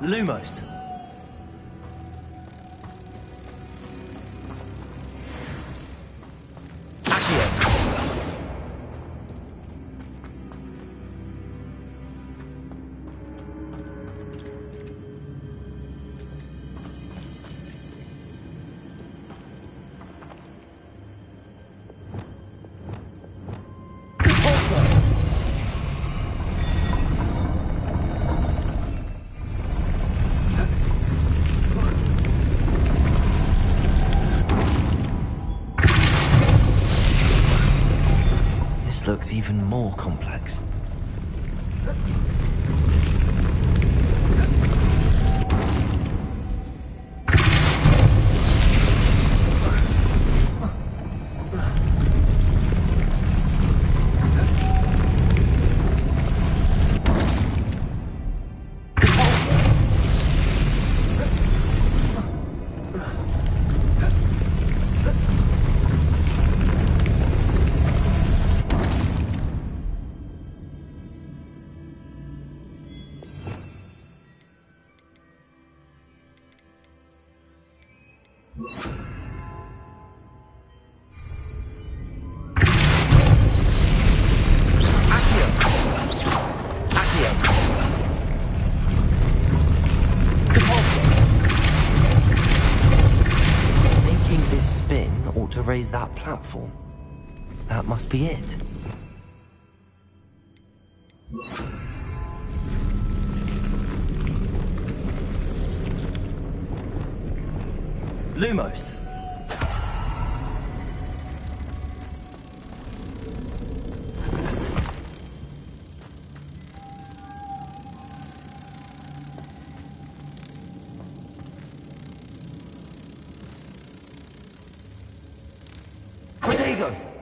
Lumos. looks even more complex. To raise that platform. That must be it. Lumos. Protego!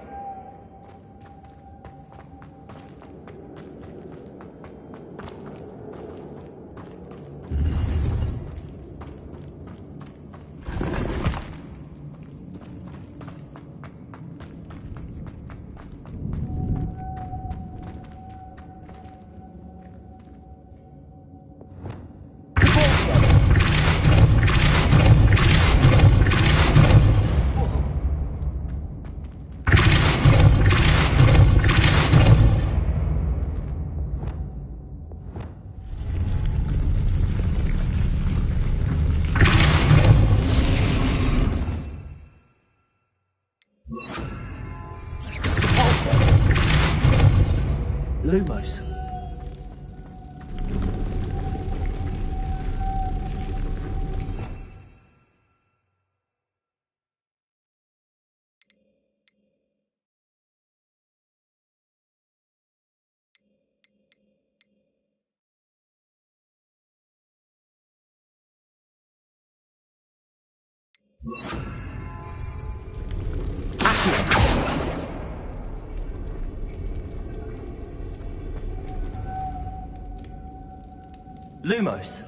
Lumos. Lumos.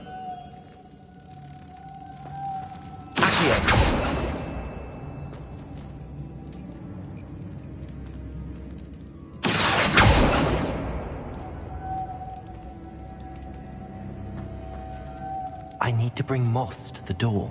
I need to bring moths to the door.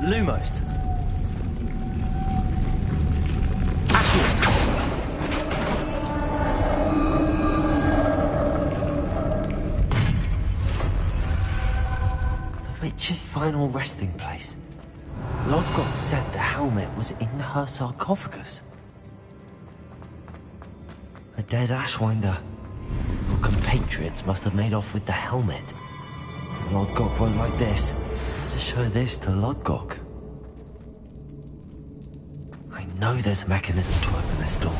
Lumos. The witch's final resting place. Lodgok said the helmet was in her sarcophagus. A dead Ashwinder. Your compatriots must have made off with the helmet. Lodgok won't like this. To show this to Lodgok. I know there's a mechanism to open this door.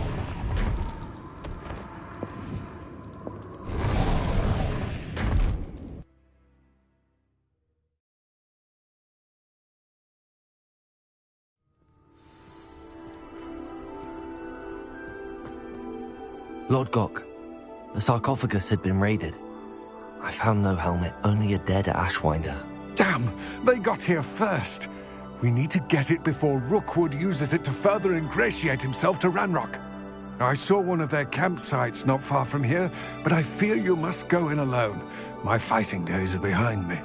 Lodgok, the sarcophagus had been raided. I found no helmet, only a dead Ashwinder. Damn! They got here first. We need to get it before Rookwood uses it to further ingratiate himself to Ranrock. I saw one of their campsites not far from here, but I fear you must go in alone. My fighting days are behind me.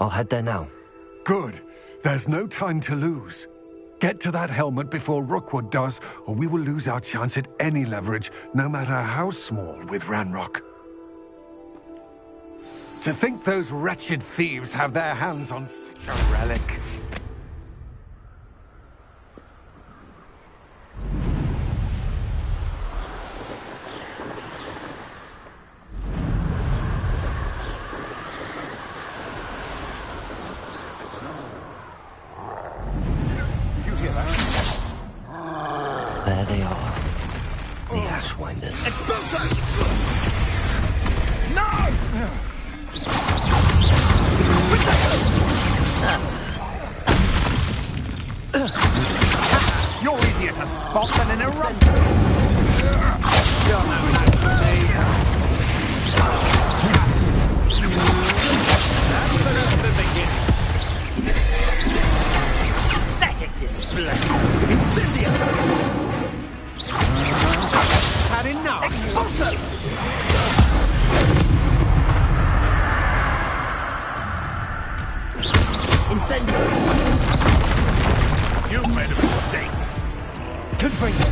I'll head there now. Good. There's no time to lose. Get to that helmet before Rookwood does, or we will lose our chance at any leverage, no matter how small, with Ranrock. To think those wretched thieves have their hands on such a relic. There they are. The Ashwinders. Expulsor! You're easier to spot than an eruptor. You're no match for me. That's the beginning. Pathetic display. Incendio! Had enough. Expulsor! Incendio! You've made a mistake. Confringo.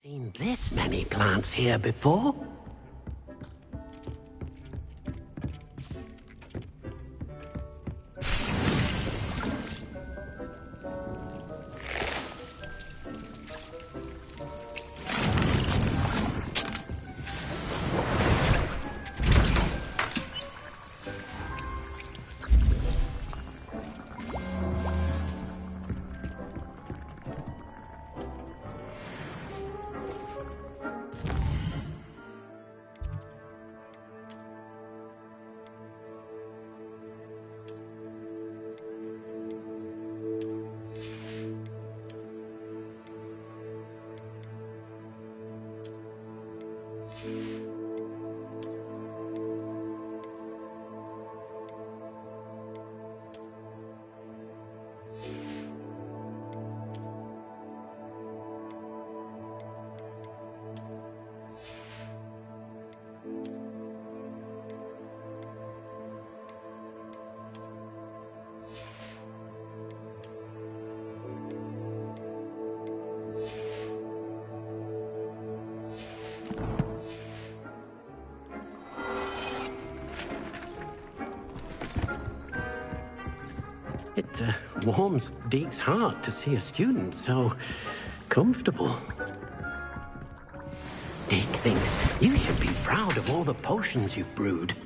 Seen this many plants here before? It warms Deke's heart to see a student so comfortable. Deke thinks you should be proud of all the potions you've brewed.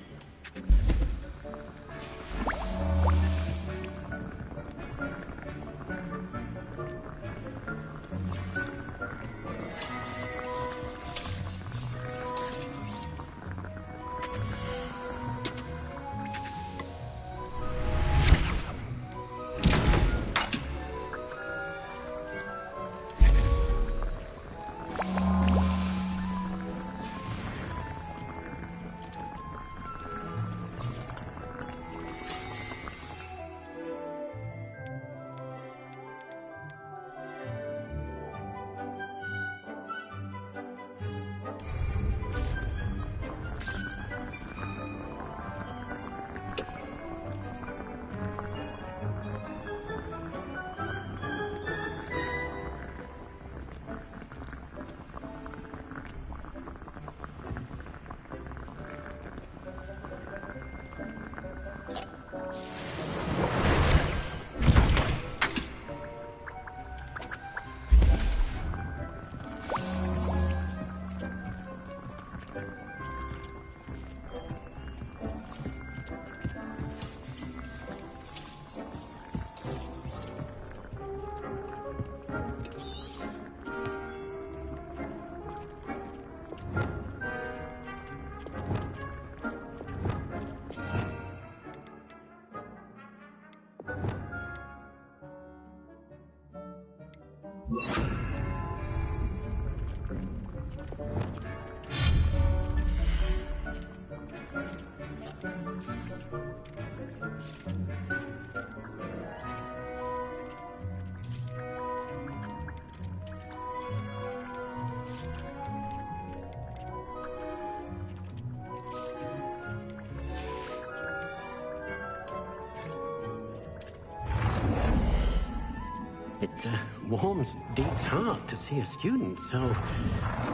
It warms Deke's heart to see a student so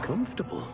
comfortable.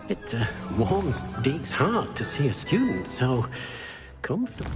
It warms Deke's heart to see a student so comfortable.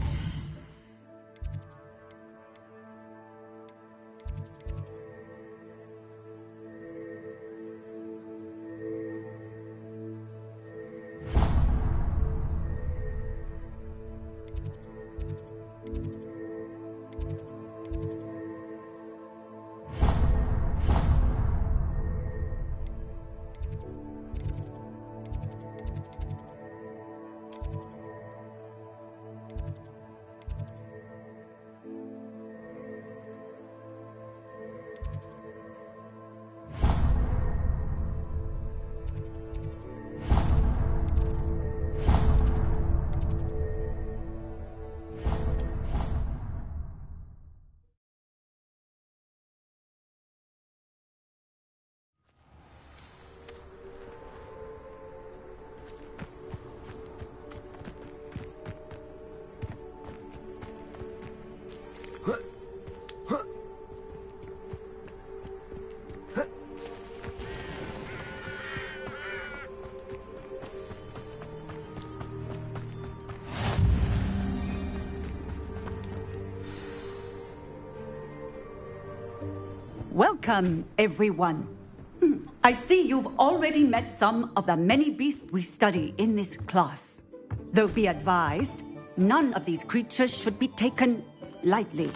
Welcome, everyone. I see you've already met some of the many beasts we study in this class. Though be advised, none of these creatures should be taken lightly.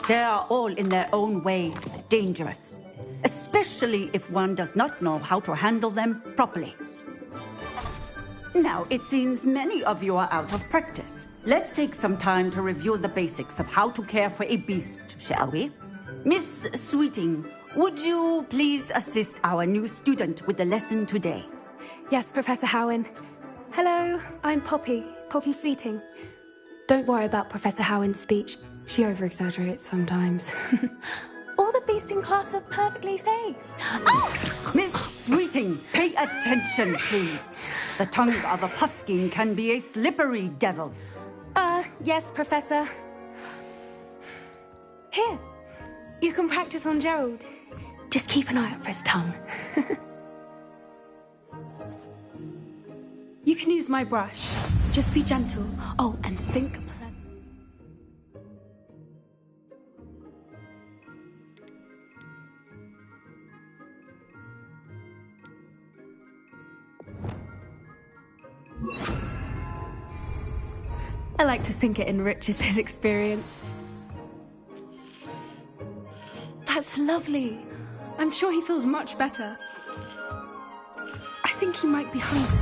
They are all in their own way dangerous, especially if one does not know how to handle them properly. Now, it seems many of you are out of practice. Let's take some time to review the basics of how to care for a beast, shall we? Miss Sweeting, would you please assist our new student with the lesson today? Yes, Professor Howen. Hello, I'm Poppy Sweeting. Don't worry about Professor Howen's speech. She over-exaggerates sometimes. All the beasts in class are perfectly safe. Oh! Miss Sweeting, pay attention, please. The tongue of a puffskein can be a slippery devil. Yes, Professor. Here, you can practice on Gerald. Just keep an eye out for his tongue. You can use my brush. Just be gentle. Oh, and think pleasant. I like to think it enriches his experience. That's lovely. I'm sure he feels much better. I think he might be hungry.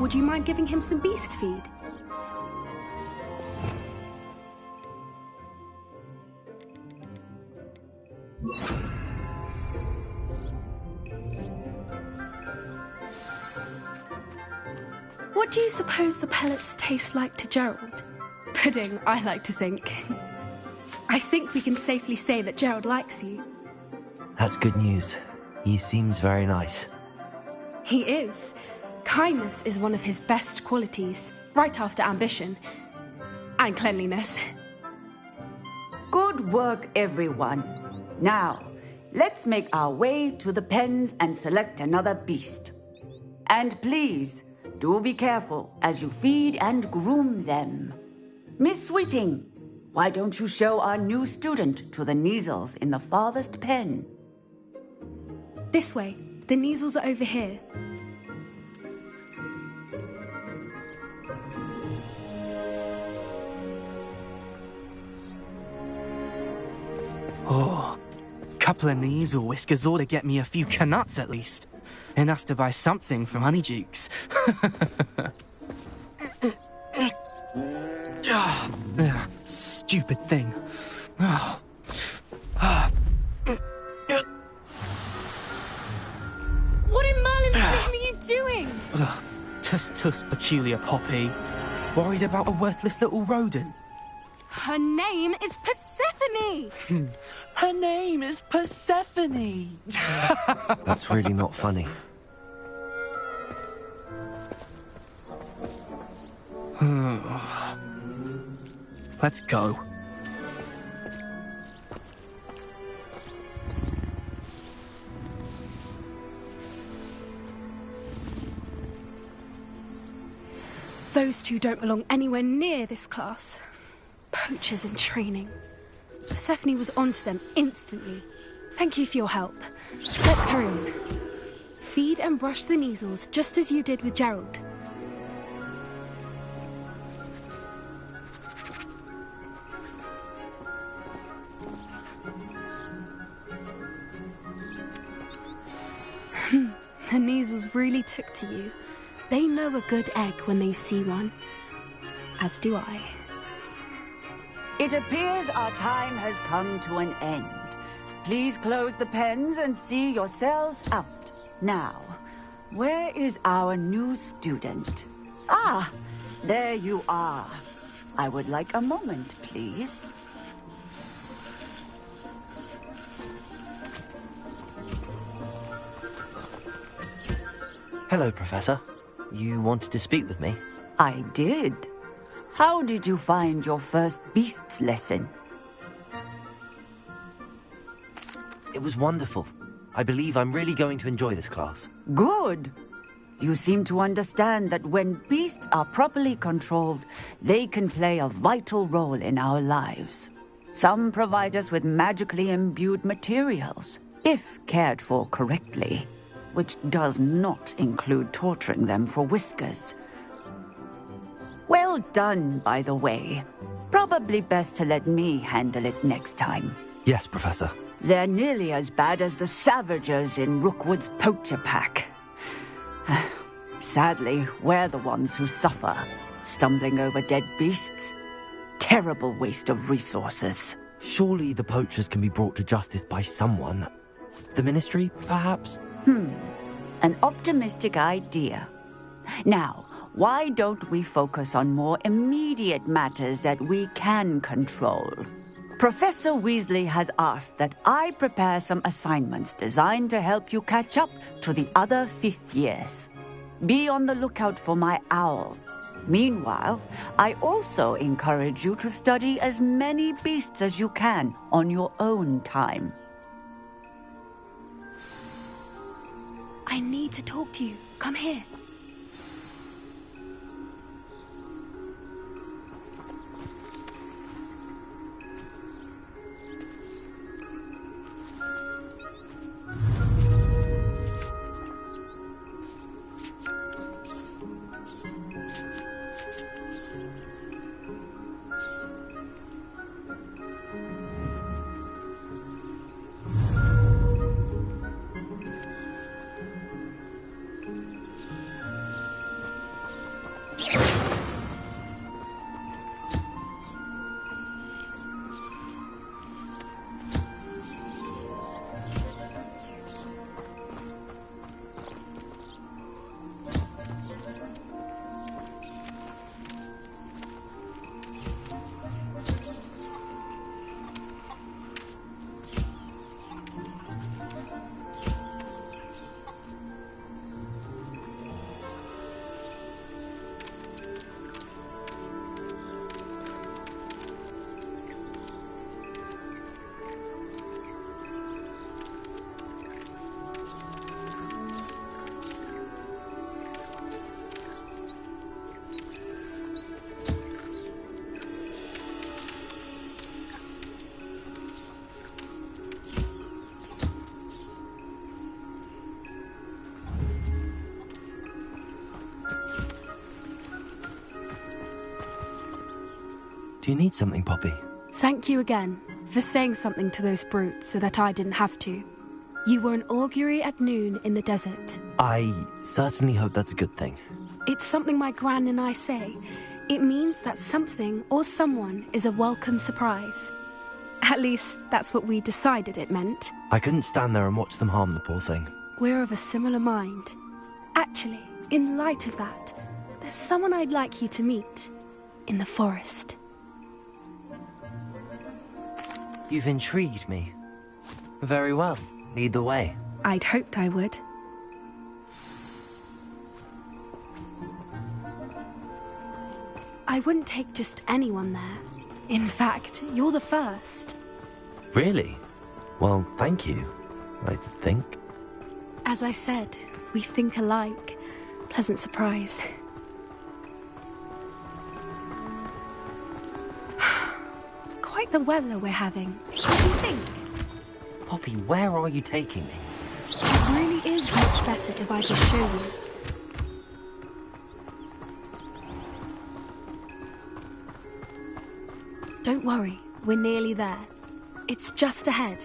Would you mind giving him some beast feed? What do you suppose the pellets taste like to Gerald? Pudding, I like to think. I think we can safely say that Gerald likes you. That's good news. He seems very nice. He is. Kindness is one of his best qualities, right after ambition. And cleanliness. Good work, everyone. Now, let's make our way to the pens and select another beast. And please, do be careful as you feed and groom them. Miss Sweeting, why don't you show our new student to the Neasels in the farthest pen? This way. The Neasels are over here. Oh, couple of Neasel whiskers ought to get me a few canuts at least. Enough to buy something from Honeydukes. Stupid thing. What in Merlin's name are you doing? Tuss, peculiar Poppy. Worried about a worthless little rodent. Her name is Persephone! Her name is Persephone! That's really not funny. Let's go. Those two don't belong anywhere near this class. Poachers in training. Persephone was onto them instantly. Thank you for your help. Let's carry on. Feed and brush the Neasels just as you did with Gerald. The Neasels really took to you. They know a good egg when they see one. As do I. It appears our time has come to an end. Please close the pens and see yourselves out. Now, where is our new student? Ah, there you are. I would like a moment, please. Hello, Professor. You wanted to speak with me? I did. How did you find your first beasts lesson? It was wonderful. I believe I'm really going to enjoy this class. Good. You seem to understand that when beasts are properly controlled, they can play a vital role in our lives. Some provide us with magically imbued materials, if cared for correctly, which does not include torturing them for whiskers. Well done, by the way. Probably best to let me handle it next time. Yes, Professor. They're nearly as bad as the Savagers in Rookwood's poacher pack. Sadly, we're the ones who suffer, stumbling over dead beasts. Terrible waste of resources. Surely the poachers can be brought to justice by someone. The Ministry, perhaps? An optimistic idea. Now, why don't we focus on more immediate matters that we can control? Professor Weasley has asked that I prepare some assignments designed to help you catch up to the other fifth years. Be on the lookout for my owl. Meanwhile, I also encourage you to study as many beasts as you can on your own time. I need to talk to you. Come here. Do you need something, Poppy? Thank you again for saying something to those brutes so that I didn't have to. You were an augury at noon in the desert. I certainly hope that's a good thing. It's something my gran and I say. It means that something or someone is a welcome surprise. At least, that's what we decided it meant. I couldn't stand there and watch them harm the poor thing. We're of a similar mind. Actually, in light of that, there's someone I'd like you to meet. In the forest. You've intrigued me. Very well. Lead the way. I'd hoped I would. I wouldn't take just anyone there. In fact, you're the first. Really? Well, thank you, I think. As I said, we think alike. Pleasant surprise. Quite the weather we're having. What do you think? Poppy, where are you taking me? It really is much better if I just show you. Don't worry, we're nearly there. It's just ahead.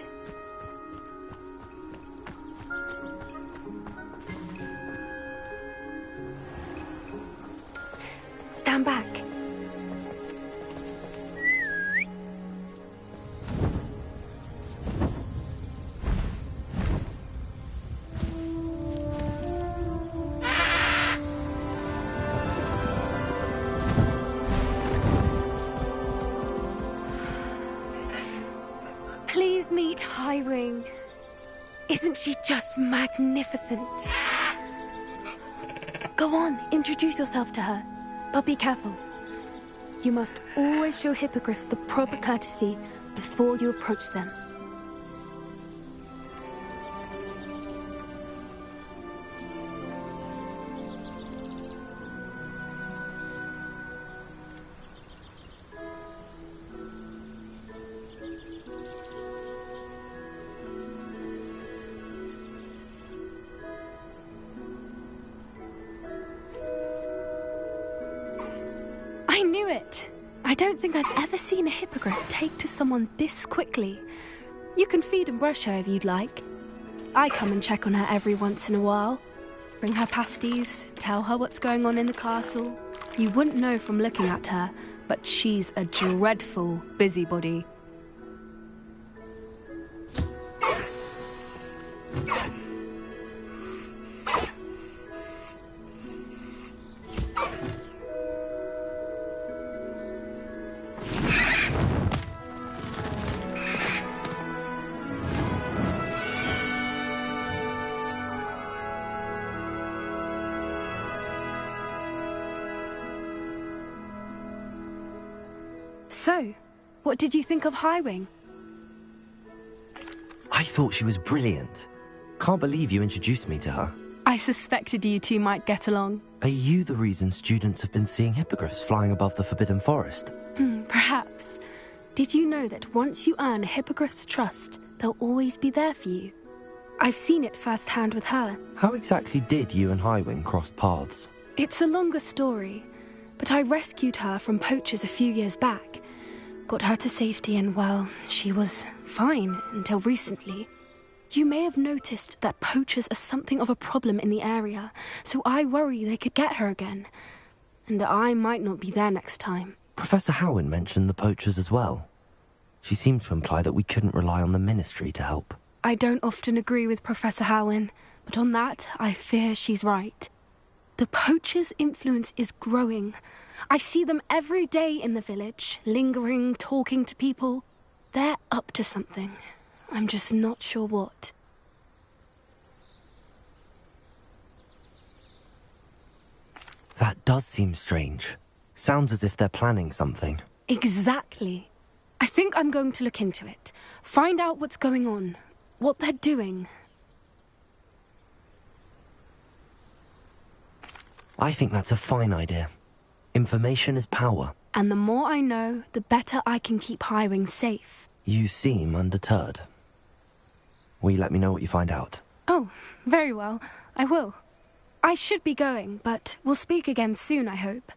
Stand back. Please meet Highwing. Isn't she just magnificent? Go on, introduce yourself to her. But be careful. You must always show hippogriffs the proper courtesy before you approach them. I don't think I've ever seen a hippogriff take to someone this quickly. You can feed and brush her if you'd like. I come and check on her every once in a while. Bring her pasties, tell her what's going on in the castle. You wouldn't know from looking at her, but she's a dreadful busybody. So, what did you think of Highwing? I thought she was brilliant. Can't believe you introduced me to her. I suspected you two might get along. Are you the reason students have been seeing hippogriffs flying above the Forbidden Forest? Perhaps. Did you know that once you earn a hippogriff's trust, they'll always be there for you? I've seen it firsthand with her. How exactly did you and Highwing cross paths? It's a longer story, but I rescued her from poachers a few years back. Got her to safety and, well, she was fine until recently. You may have noticed that poachers are something of a problem in the area, so I worry they could get her again. And I might not be there next time. Professor Howin mentioned the poachers as well. She seemed to imply that we couldn't rely on the Ministry to help. I don't often agree with Professor Howin, but on that, I fear she's right. The poachers' influence is growing. I see them every day in the village, lingering, talking to people. They're up to something. I'm just not sure what. That does seem strange. Sounds as if they're planning something. Exactly. I think I'm going to look into it. Find out what's going on, what they're doing. I think that's a fine idea. Information is power. And the more I know, the better I can keep Highwing safe. You seem undeterred. Will you let me know what you find out? Oh, very well. I will. I should be going, but we'll speak again soon, I hope.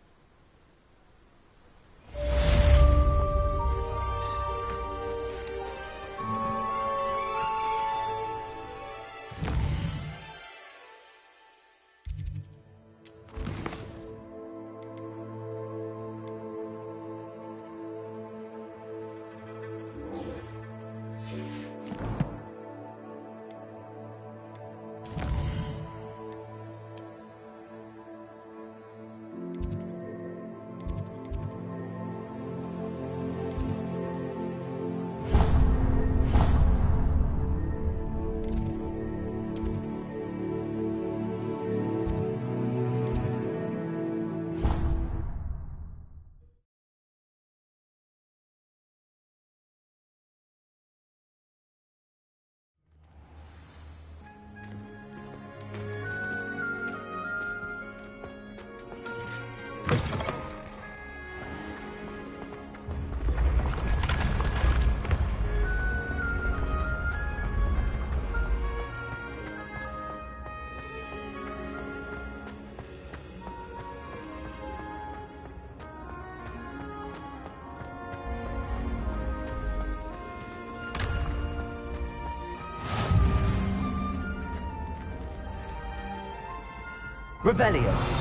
Revelio.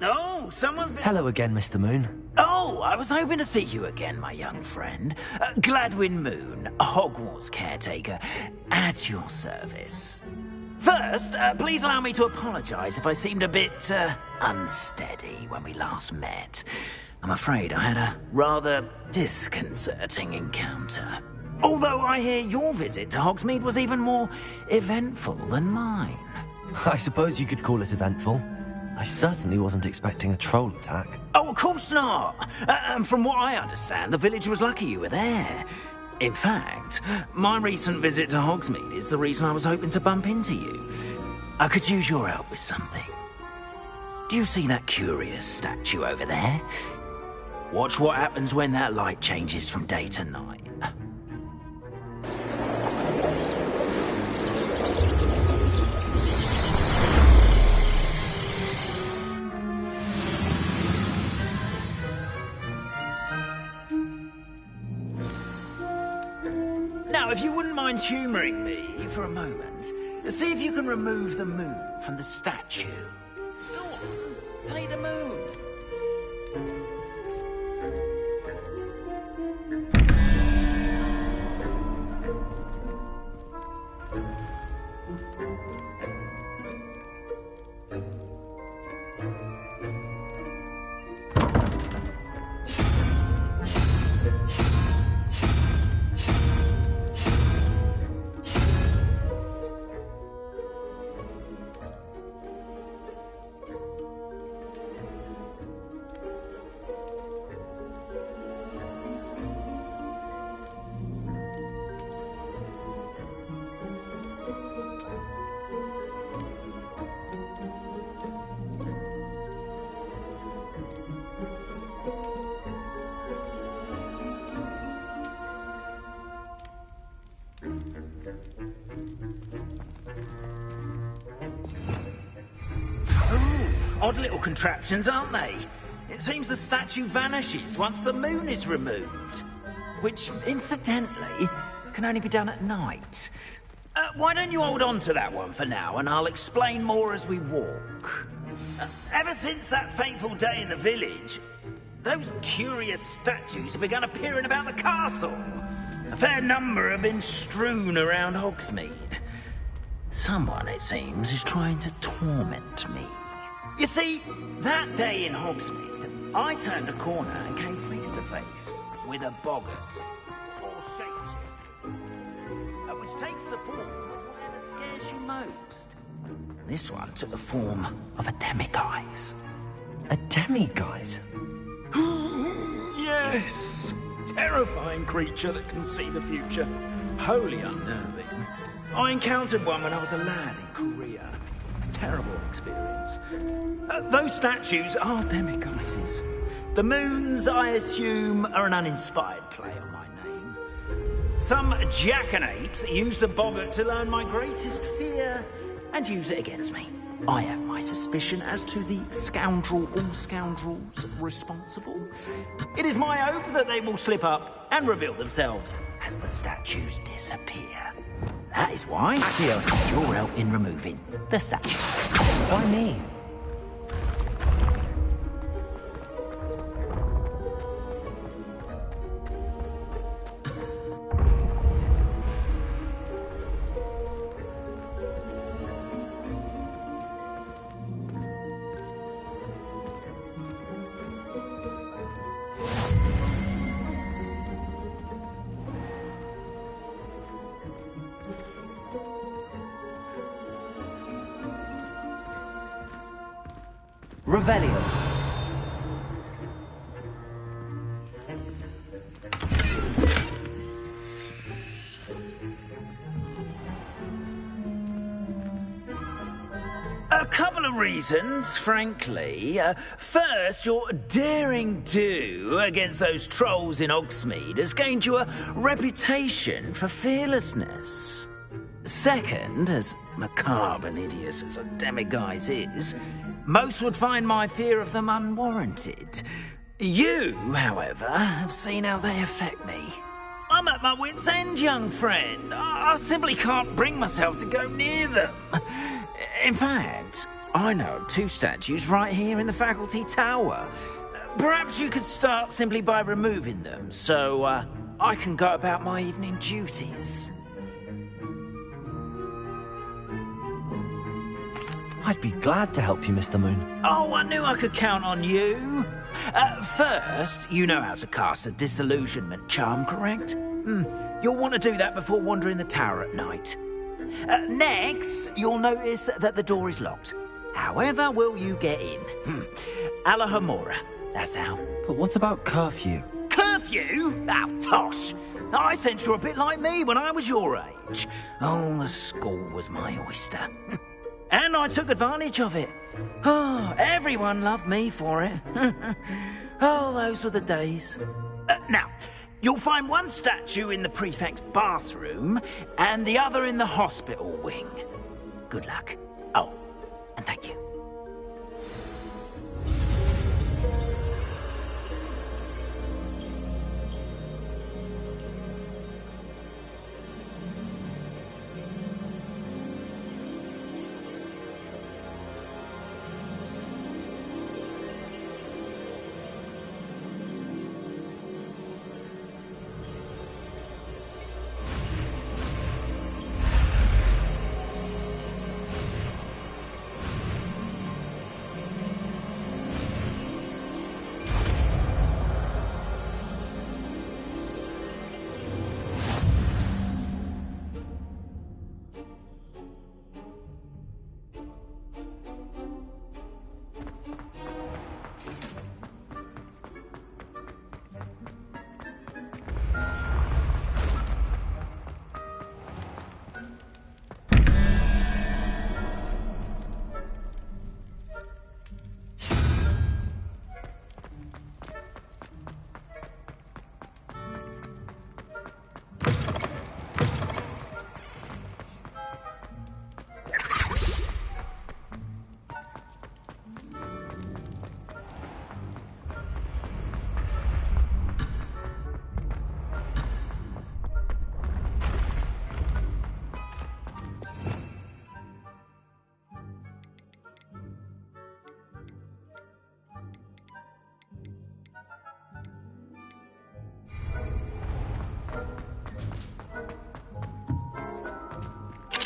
Oh, someone's been... Hello again, Mr. Moon. Oh, I was hoping to see you again, my young friend. Gladwin Moon, Hogwarts caretaker, at your service. First, please allow me to apologise if I seemed a bit unsteady when we last met. I'm afraid I had a rather disconcerting encounter. Although I hear your visit to Hogsmeade was even more eventful than mine. I suppose you could call it eventful. I certainly wasn't expecting a troll attack. Oh, of course not. And from what I understand, the village was lucky you were there. In fact, my recent visit to Hogsmeade is the reason I was hoping to bump into you. I could use your help with something. Do you see that curious statue over there? Watch what happens when that light changes from day to night. Now, if you wouldn't mind humouring me for a moment, see if you can remove the moon from the statue. Go on, take the moon. Odd little contraptions, aren't they? It seems the statue vanishes once the moon is removed. Which, incidentally, can only be done at night. Why don't you hold on to that one for now, and I'll explain more as we walk. Ever since that fateful day in the village, those curious statues have begun appearing about the castle. A fair number have been strewn around Hogsmeade. Someone, it seems, is trying to torment me. You see, that day in Hogsmeade, I turned a corner and came face to face with a boggart, or shapeshift, which takes the form of whatever scares you most. This one took the form of a demiguise. A demiguise? Yes! Terrifying creature that can see the future. Wholly unnerving. I encountered one when I was a lad in Korea. Terrible experience. Those statues are demiguises. The moons, I assume, are an uninspired play on my name. Some jackanapes used a boggart to learn my greatest fear and use it against me. I have my suspicion as to the scoundrel or scoundrels responsible. It is my hope that they will slip up and reveal themselves as the statues disappear. That is why Akio needs your help in removing the statue. Why me? Revelio. A couple of reasons, frankly. First, your daring do against those trolls in Hogsmeade has gained you a reputation for fearlessness. Second, as macabre and hideous as a demiguise is, most would find my fear of them unwarranted. You, however, have seen how they affect me. I'm at my wit's end, young friend. I simply can't bring myself to go near them. In fact, I know of two statues right here in the faculty tower. Perhaps you could start simply by removing them, so I can go about my evening duties. I'd be glad to help you, Mr. Moon. Oh, I knew I could count on you. First, you know how to cast a disillusionment charm, correct? You'll want to do that before wandering the tower at night. Next, you'll notice that the door is locked. However will you get in? Alahomora, that's how. But what about curfew? Curfew? Oh, tosh. I sense you're a bit like me when I was your age. Oh, the school was my oyster. And I took advantage of it. Oh, everyone loved me for it. Oh, those were the days. Now, you'll find one statue in the prefect's bathroom and the other in the hospital wing. Good luck. Oh, and thank you.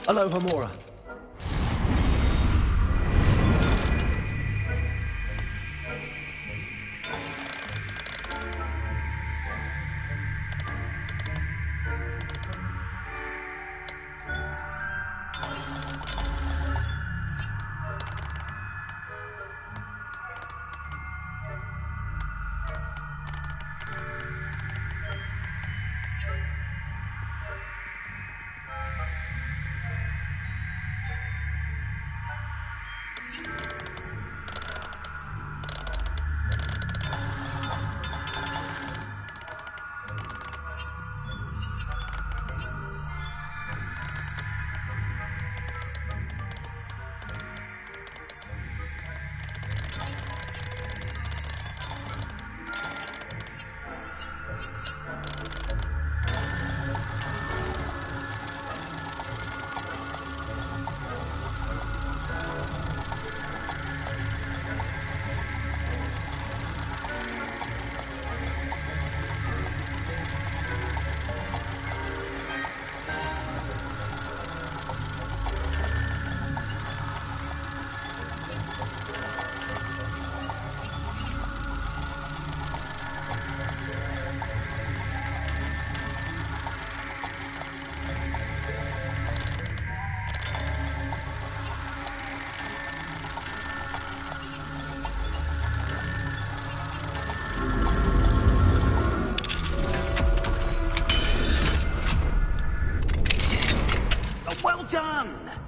Alahomora.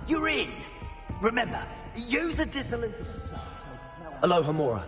You're in. Remember, use a disillusion. Alahomora.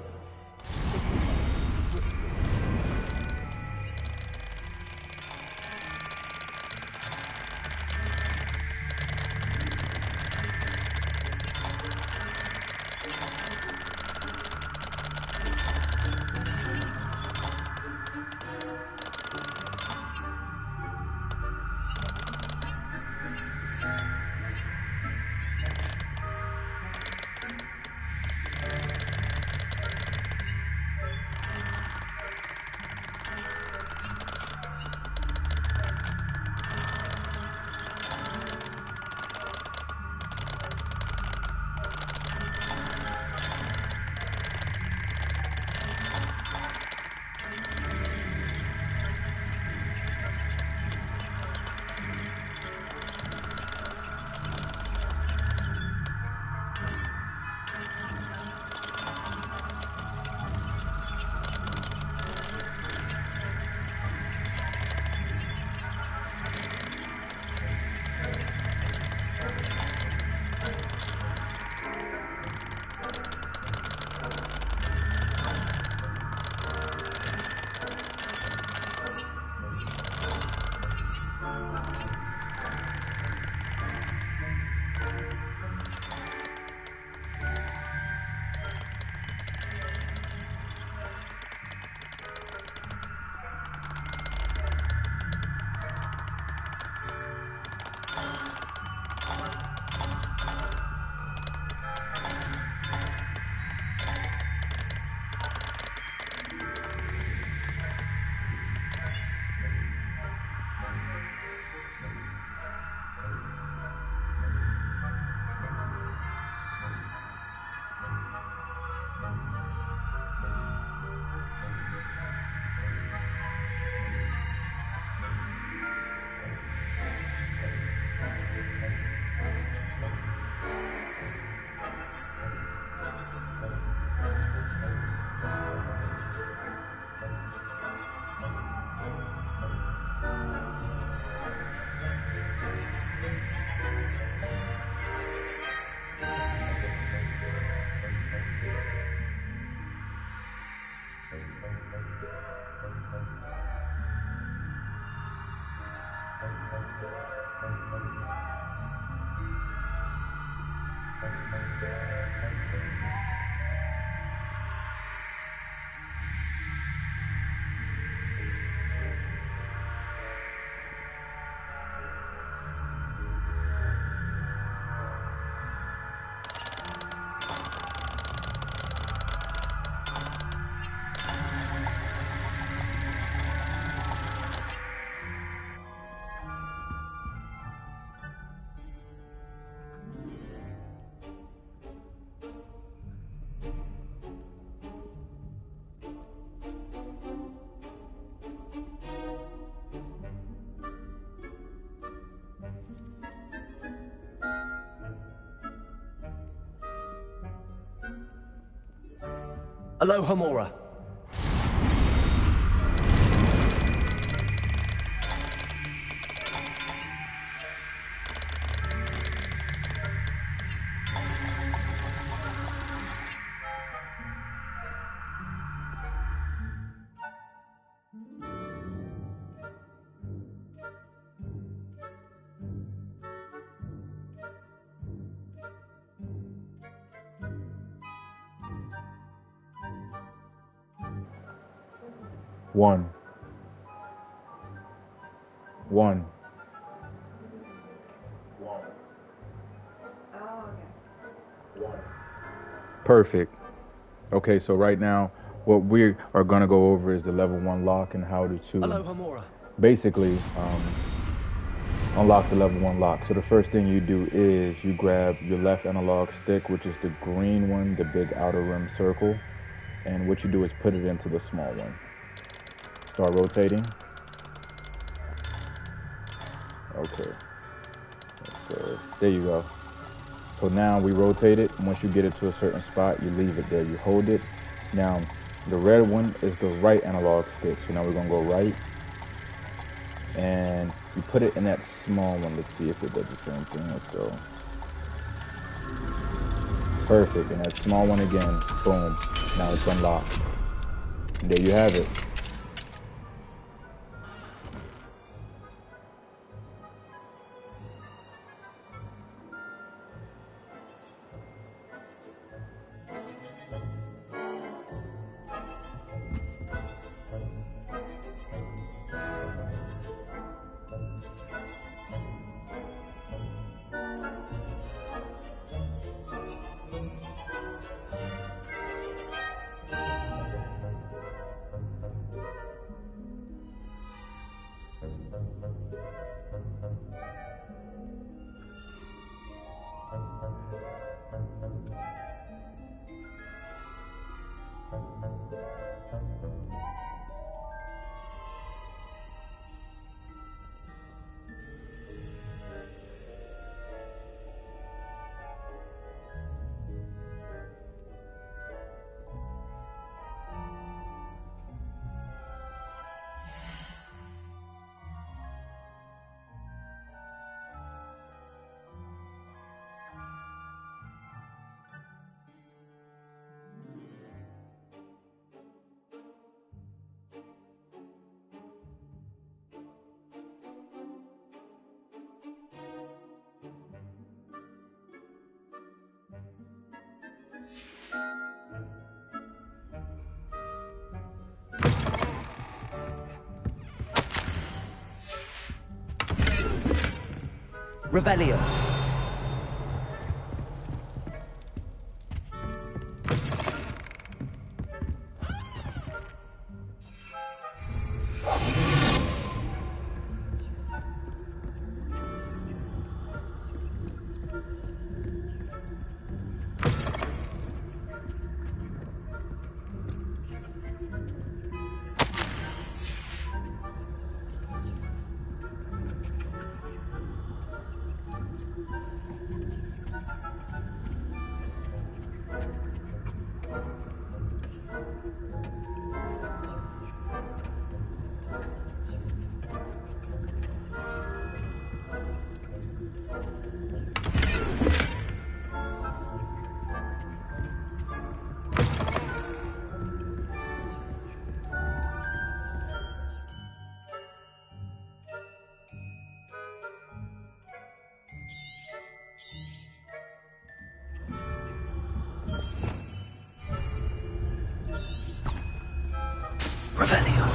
Aloha Mora. One. Perfect. Okay, so right now, what we are going to go over is the level 1 lock and how to basically unlock the level 1 lock. So the first thing you do is you grab your left analog stick, which is the green one, the big outer rim circle, and what you do is put it into the small one. Start rotating. Okay. So there you go. So now we rotate it. Once you get it to a certain spot, you leave it there. You hold it. Now, the red one is the right analog stick. So now we're going to go right. And you put it in that small one. Let's see if it does the same thing. Let's go. Perfect. And that small one again. Boom. Now it's unlocked. And there you have it. Revelio. Revelio.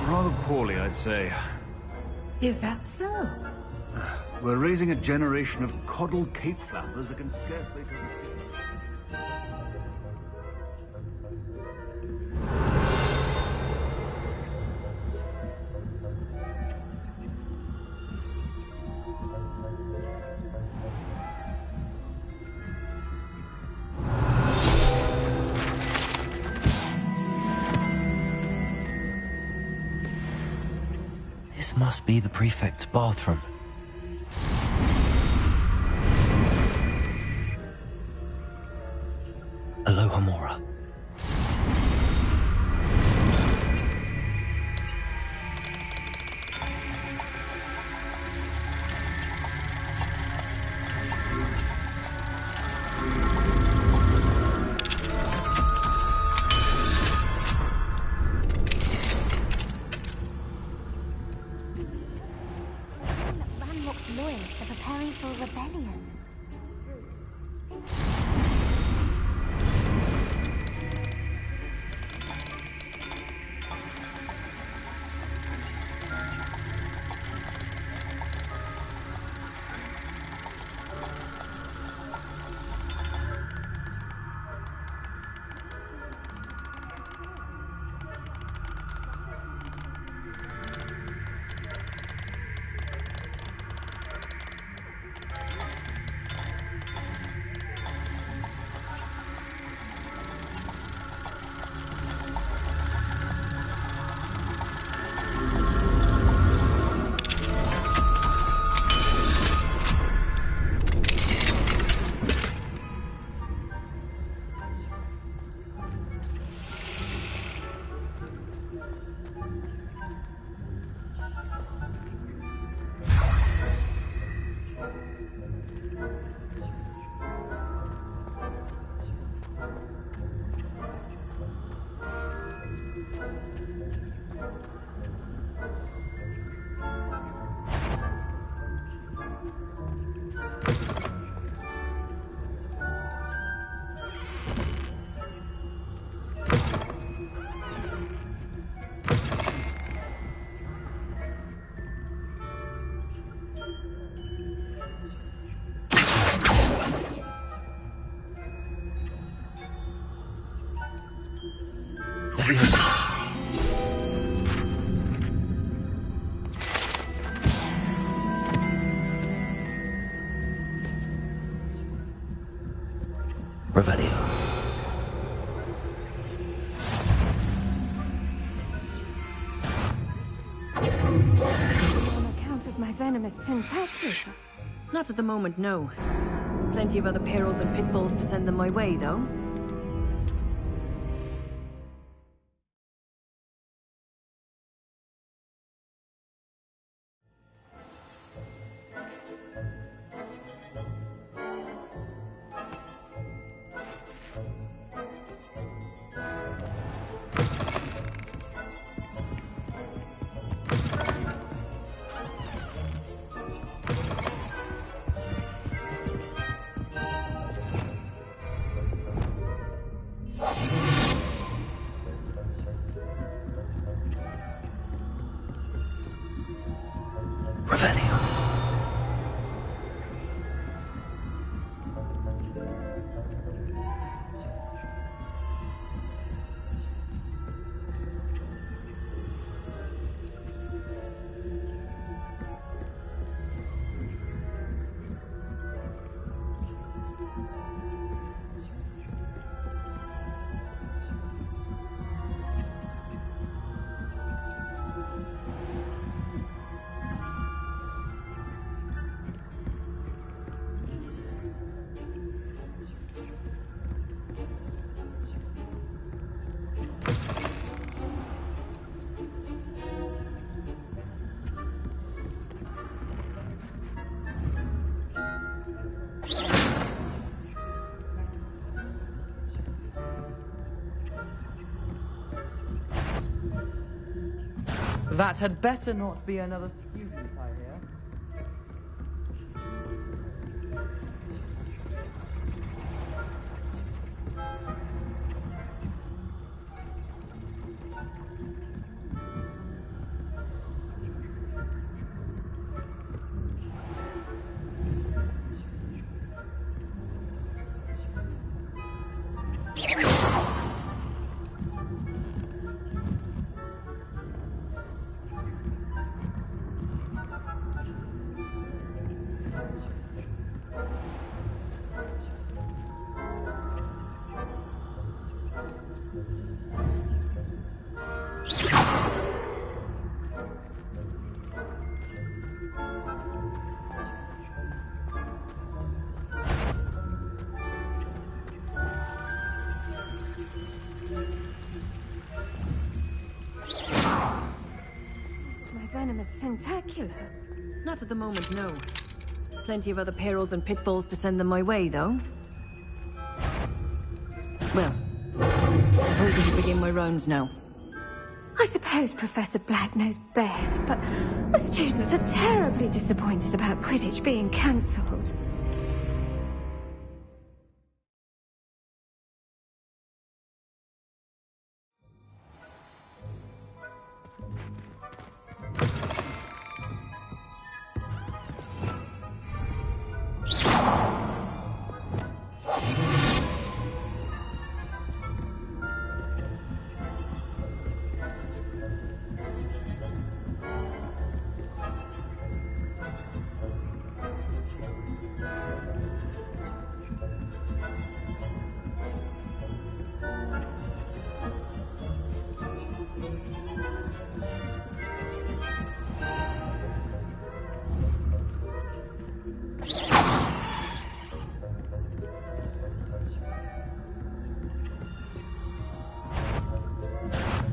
Rather poorly, I'd say. Is that so? We're raising a generation of coddled cape flappers that can scarcely... This must be the prefect's bathroom. Aloha Mora. Ranrock's lawyers are preparing for a rebellion. Revelio. On account of my venomous tentacles? Not at the moment, no. Plenty of other perils and pitfalls to send them my way, though. Revelio. That had better not be another student, I hear. Venomous tentacular? Not at the moment, no. Plenty of other perils and pitfalls to send them my way, though. Well, suppose I can begin my rounds now. I suppose Professor Black knows best, but the students are terribly disappointed about Quidditch being cancelled.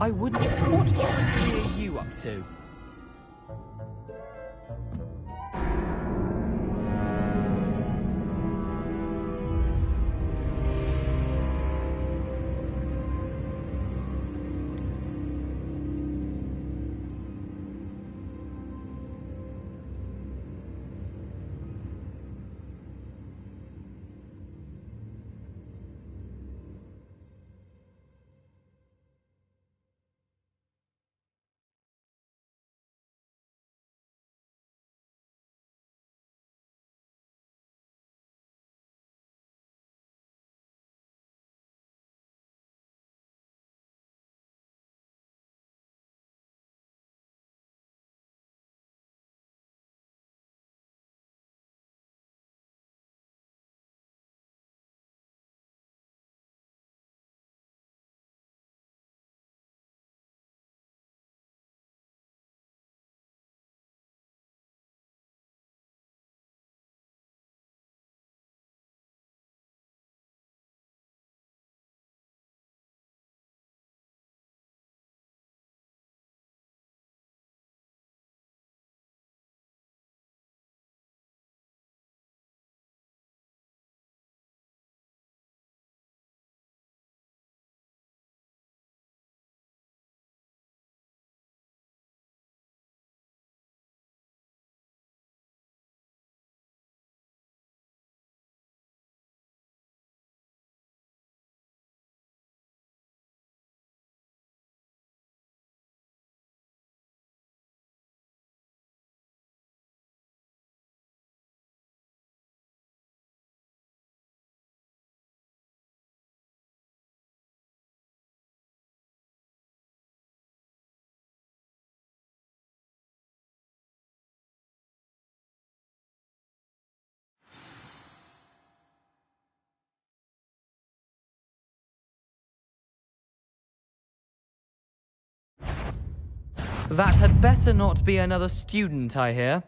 I wouldn't. What are you up to? That had better not be another student, I hear.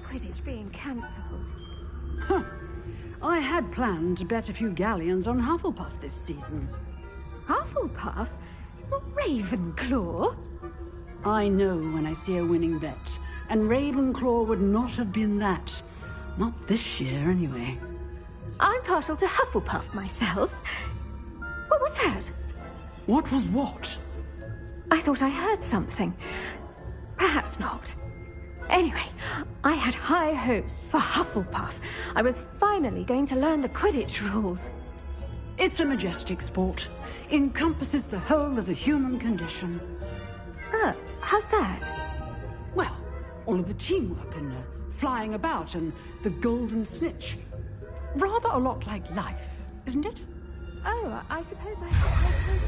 Quidditch being cancelled. Huh. I had planned to bet a few galleons on Hufflepuff this season. Hufflepuff? Not Ravenclaw? I know when I see a winning bet, and Ravenclaw would not have been that. Not this year, anyway. I'm partial to Hufflepuff myself. What was that? What was what? I thought I heard something. Perhaps not. Anyway, I had high hopes for Hufflepuff. I was finally going to learn the Quidditch rules. It's a majestic sport. Encompasses the whole of the human condition. How's that? Well, all of the teamwork and flying about and the golden snitch. Rather a lot like life, isn't it? Oh, I suppose I...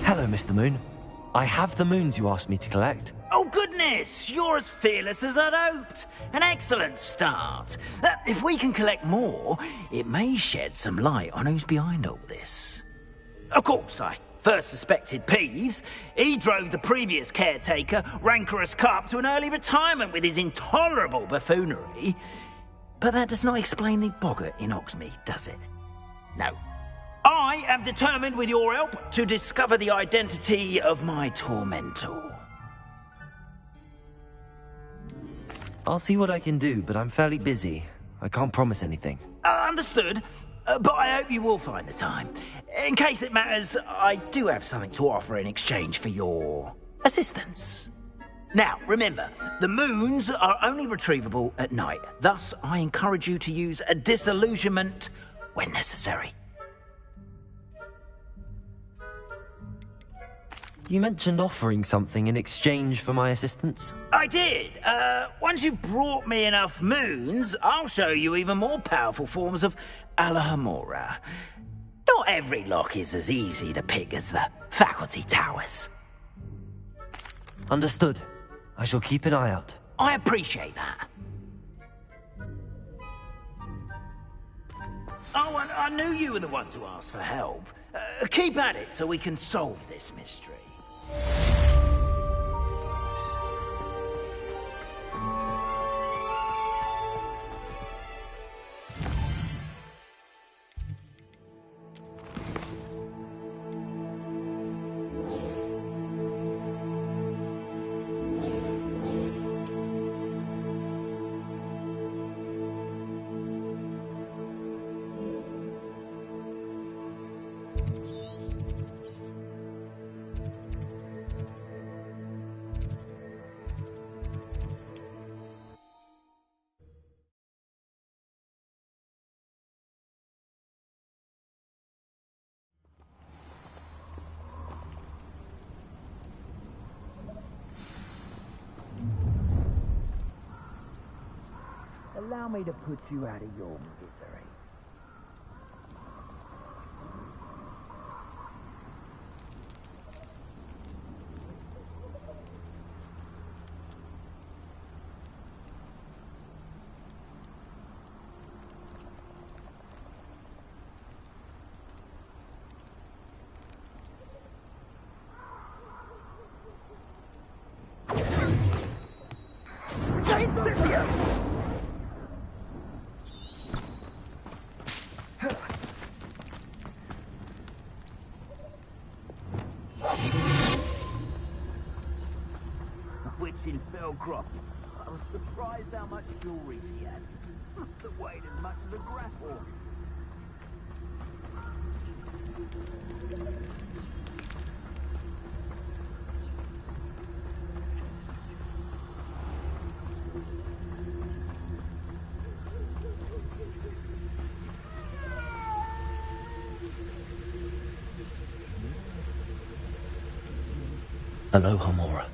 Hello, Mr. Moon. I have the moons you asked me to collect. Oh, goodness! You're as fearless as I'd hoped. An excellent start. If we can collect more, it may shed some light on who's behind all this. Of course, I first suspected Peeves. He drove the previous caretaker, Rancorous Carp, to an early retirement with his intolerable buffoonery. But that does not explain the boggart in Hogsmeade, does it? No. I am determined, with your help, to discover the identity of my tormentor. I'll see what I can do, but I'm fairly busy. I can't promise anything. Understood, but I hope you will find the time. In case it matters, I do have something to offer in exchange for your assistance. Now, remember, the moons are only retrievable at night. Thus, I encourage you to use a disillusionment when necessary. You mentioned offering something in exchange for my assistance? I did. Once you've brought me enough moons, I'll show you even more powerful forms of Alohomora. Not every lock is as easy to pick as the faculty towers. Understood. I shall keep an eye out. I appreciate that. Oh, and I knew you were the one to ask for help. Keep at it so we can solve this mystery. Allow me to put you out of your misery. In Felcroft. I was surprised how much jewelry she had. That weighed as much as a grapple. Alohomora.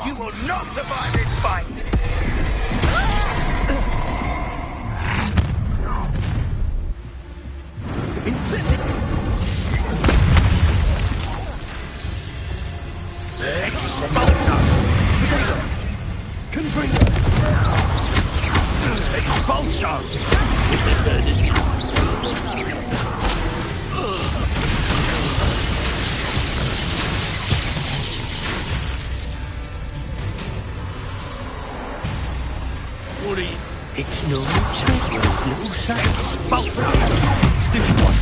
You will not survive this fight! It's no joke, those little saints. Stupid one.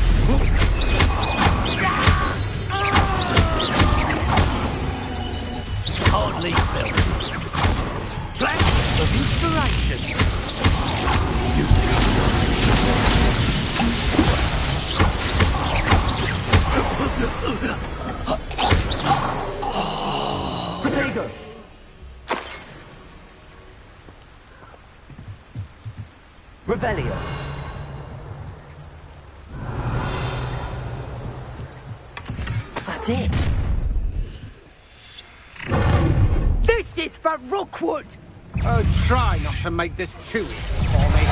Hardly felt. Flash of inspiration. Protego! Revelio. That's it. This is for Rookwood! Try not to make this too easy for me.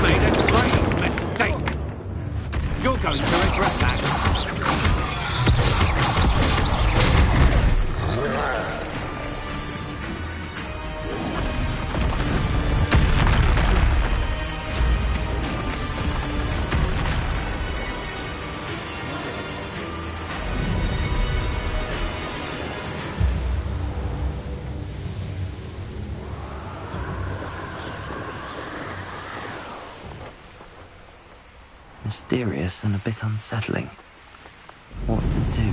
Made a great mistake. You're going to regret that. Mysterious and a bit unsettling. What to do?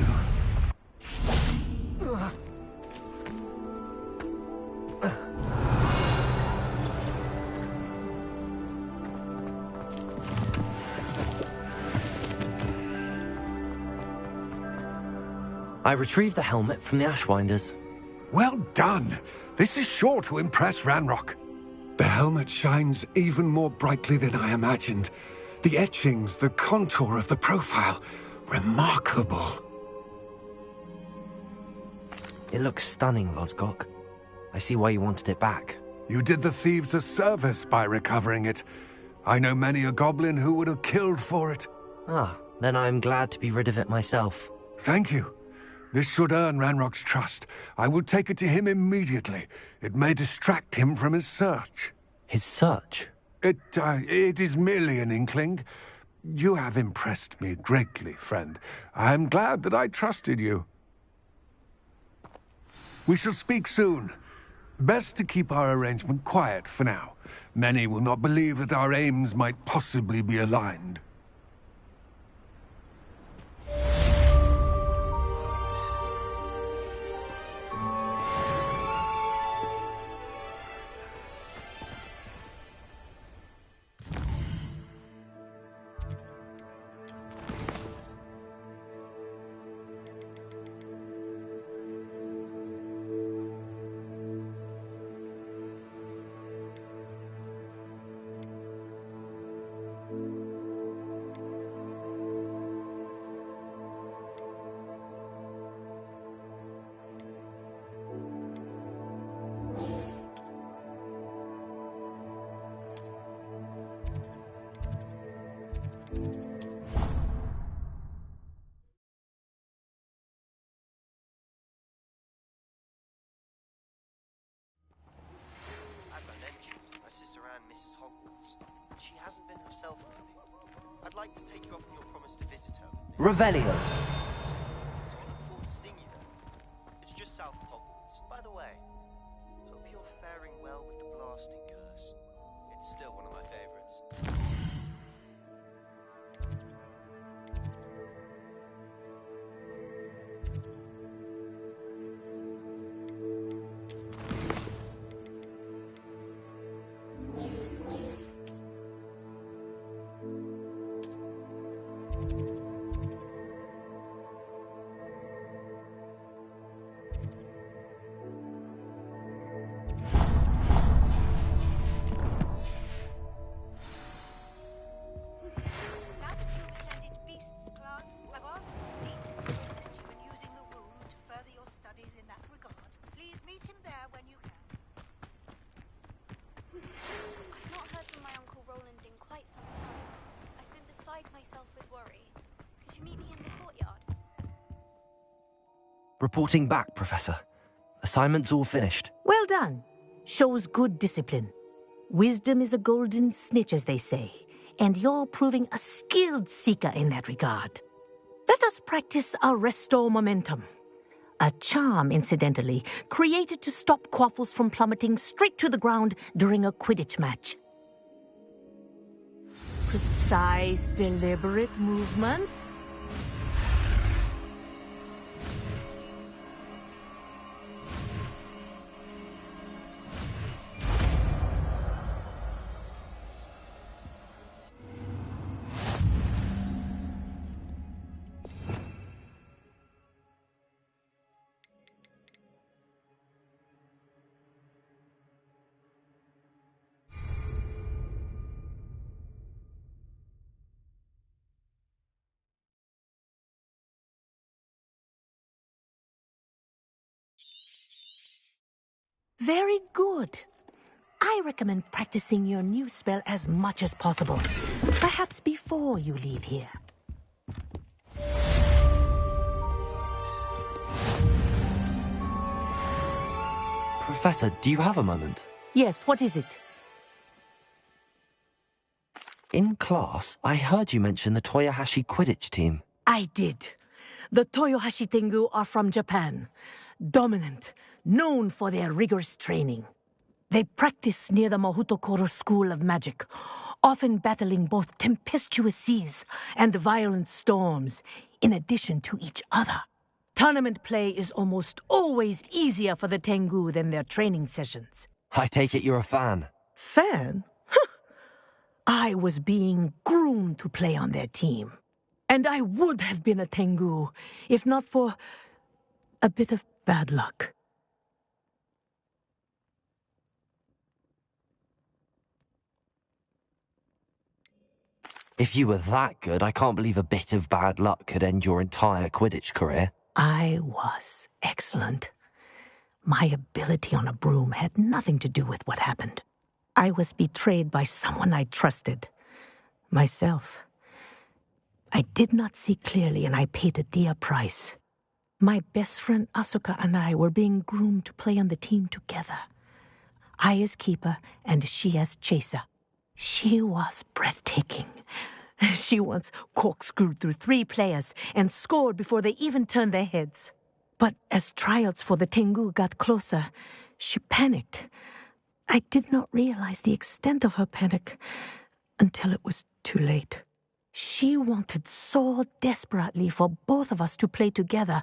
I retrieved the helmet from the Ashwinders. Well done. This is sure to impress Ranrock. The helmet shines even more brightly than I imagined. The etchings, the contour of the profile. Remarkable. It looks stunning, Lodgok. I see why you wanted it back. You did the thieves a service by recovering it. I know many a goblin who would have killed for it. Ah, then I am glad to be rid of it myself. Thank you. This should earn Ranrock's trust. I will take it to him immediately. It may distract him from his search. His search? It is merely an inkling. You have impressed me greatly, friend. I am glad that I trusted you. We shall speak soon. Best to keep our arrangement quiet for now. Many will not believe that our aims might possibly be aligned. As I mentioned, my sister Anne misses Hogwarts. She hasn't been herself lately. I'd like to take you up on your promise to visit her with me. Revelio. So I look forward to seeing you there. It's just south of Hogwarts. By the way, hope you're faring well with the blasting curse. It's still one of my favorites. Reporting back, Professor. Assignment's all finished. Well done. Shows good discipline. Wisdom is a golden snitch, as they say, and you're proving a skilled seeker in that regard. Let us practice our restore momentum. A charm, incidentally, created to stop quaffles from plummeting straight to the ground during a Quidditch match. Precise, deliberate movements. Very good. I recommend practicing your new spell as much as possible. Perhaps before you leave here. Professor, do you have a moment? Yes, what is it? In class, I heard you mention the Toyohashi Quidditch team. I did. The Toyohashi Tengu are from Japan. Dominant, known for their rigorous training. They practice near the Mahutokoro School of Magic, often battling both tempestuous seas and violent storms, in addition to each other. Tournament play is almost always easier for the Tengu than their training sessions. I take it you're a fan. Fan? I was being groomed to play on their team. And I would have been a Tengu, if not for a bit of bad luck. If you were that good, I can't believe a bit of bad luck could end your entire Quidditch career. I was excellent. My ability on a broom had nothing to do with what happened. I was betrayed by someone I trusted. Myself. I did not see clearly, and I paid a dear price. My best friend Asuka and I were being groomed to play on the team together. I as keeper, and she as chaser. She was breathtaking. She once corkscrewed through 3 players and scored before they even turned their heads. But as tryouts for the Tengu got closer, she panicked. I did not realize the extent of her panic until it was too late. She wanted so desperately for both of us to play together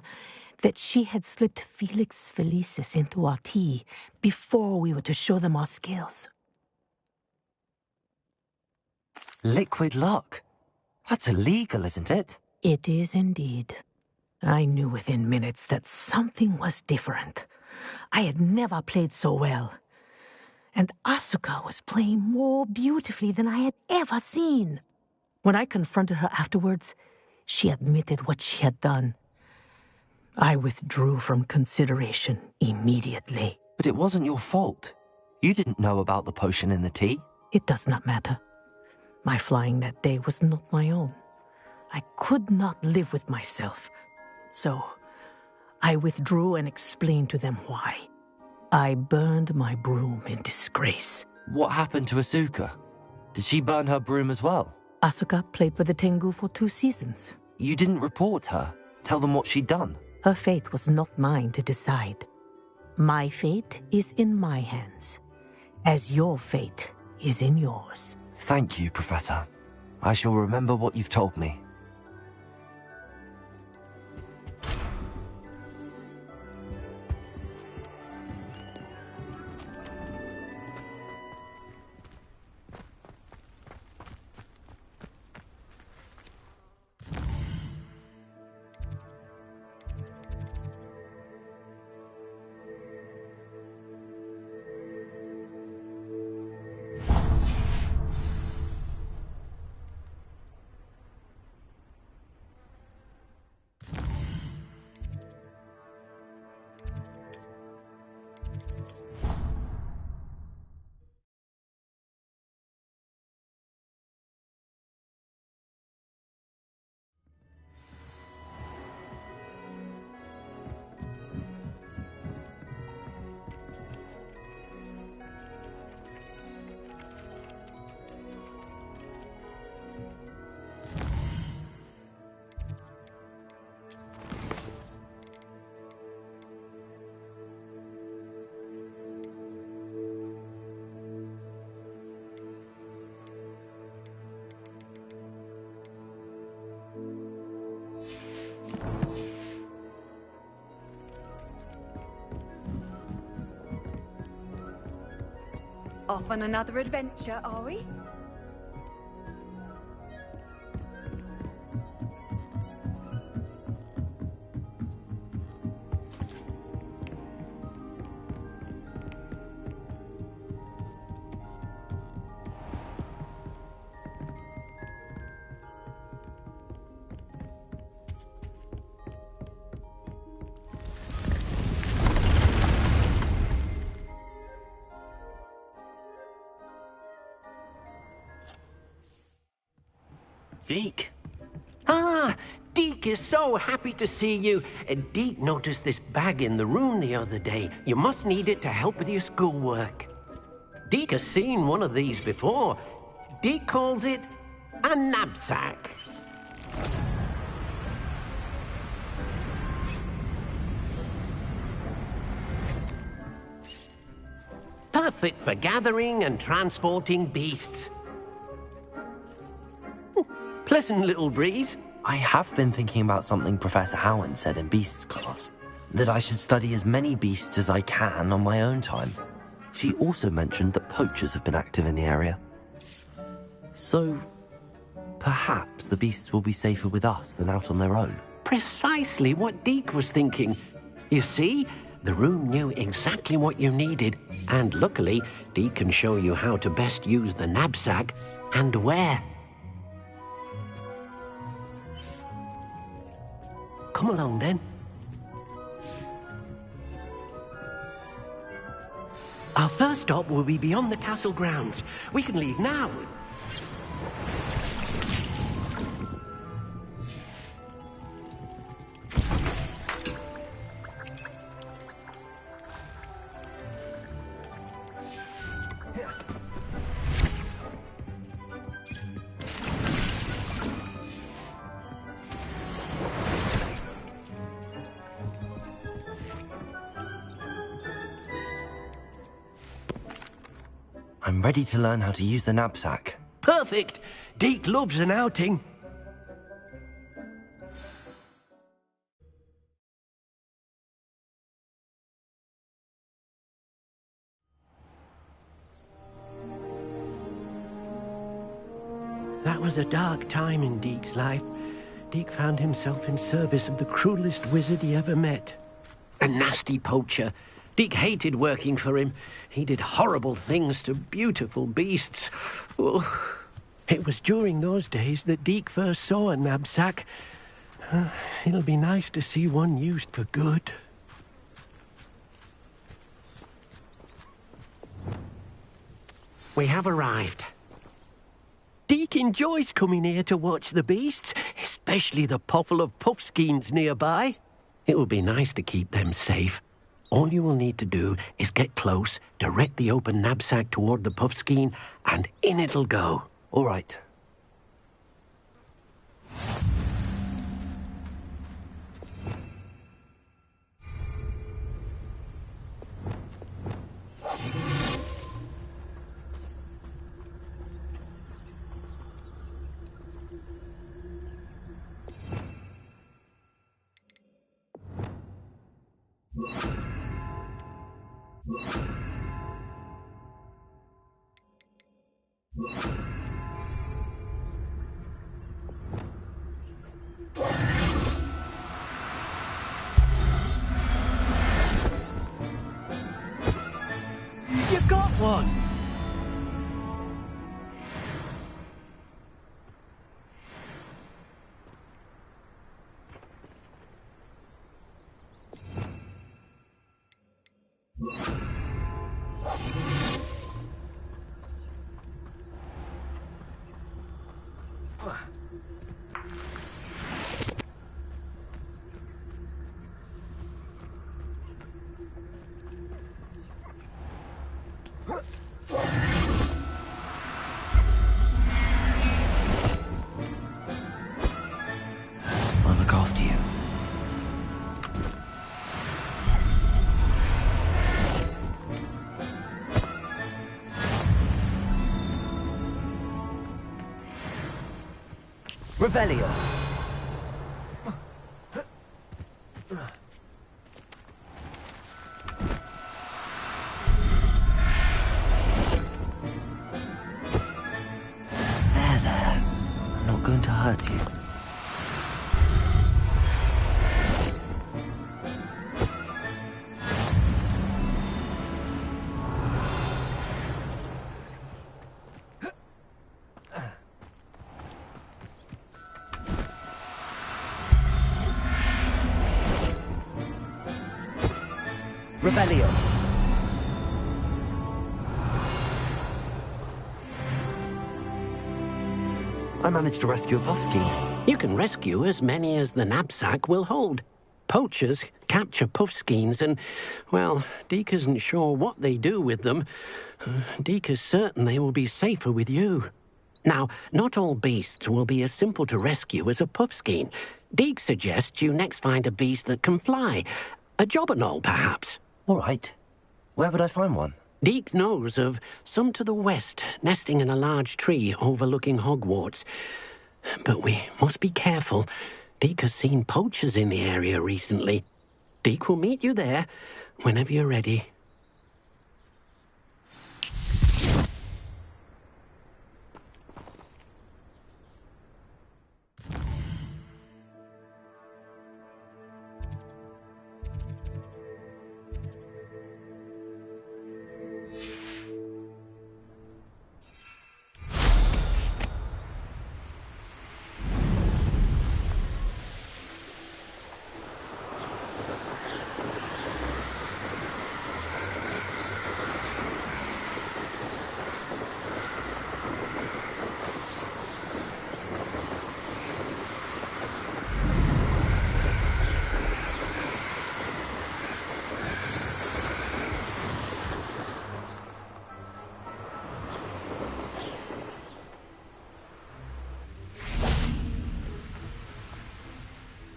that she had slipped Felix Felicis into our tea before we were to show them our skills. Liquid luck? That's illegal, isn't it? It is indeed. I knew within minutes that something was different. I had never played so well. And Asuka was playing more beautifully than I had ever seen. When I confronted her afterwards, she admitted what she had done. I withdrew from consideration immediately. But it wasn't your fault. You didn't know about the potion in the tea. It does not matter. My flying that day was not my own. I could not live with myself. So, I withdrew and explained to them why. I burned my broom in disgrace. What happened to Asuka? Did she burn her broom as well? Asuka played for the Tengu for 2 seasons. You didn't report her? Tell them what she'd done? Her fate was not mine to decide. My fate is in my hands, as your fate is in yours. Thank you, Professor. I shall remember what you've told me. Off on another adventure, are we? Deke. Ah, Deke is so happy to see you. Deke noticed this bag in the room the other day. You must need it to help with your schoolwork. Deke has seen one of these before. Deke calls it a knapsack. Perfect for gathering and transporting beasts. Pleasant little breeze. I have been thinking about something Professor Howard said in Beasts class, that I should study as many beasts as I can on my own time. She also mentioned that poachers have been active in the area. So, perhaps the beasts will be safer with us than out on their own. Precisely what Deke was thinking. You see, the room knew exactly what you needed, and luckily, Deke can show you how to best use the knapsack and where. Come along, then. Our first stop will be beyond the castle grounds. We can leave now. I'm ready to learn how to use the knapsack. Perfect! Deke loves an outing. That was a dark time in Deke's life. Deke found himself in service of the cruelest wizard he ever met. A nasty poacher. Deke hated working for him. He did horrible things to beautiful beasts. Oh. It was during those days that Deke first saw a knapsack. It'll be nice to see one used for good. We have arrived. Deke enjoys coming here to watch the beasts, especially the potful of puffskeins nearby. It will be nice to keep them safe. All you will need to do is get close, direct the open knapsack toward the puffskein, and in it'll go. All right. You got one! I'll look after you. Revelio. There. I'm not going to hurt you. Revelio. I managed to rescue a puffskein. You can rescue as many as the knapsack will hold. Poachers capture puffskeins and, well, Deke isn't sure what they do with them. Deke is certain they will be safer with you. Now, not all beasts will be as simple to rescue as a puffskein. Deke suggests you next find a beast that can fly. A jobberknoll, perhaps. All right. Where would I find one? Deke knows of some to the west, nesting in a large tree overlooking Hogwarts. But we must be careful. Deke has seen poachers in the area recently. Deke will meet you there whenever you're ready.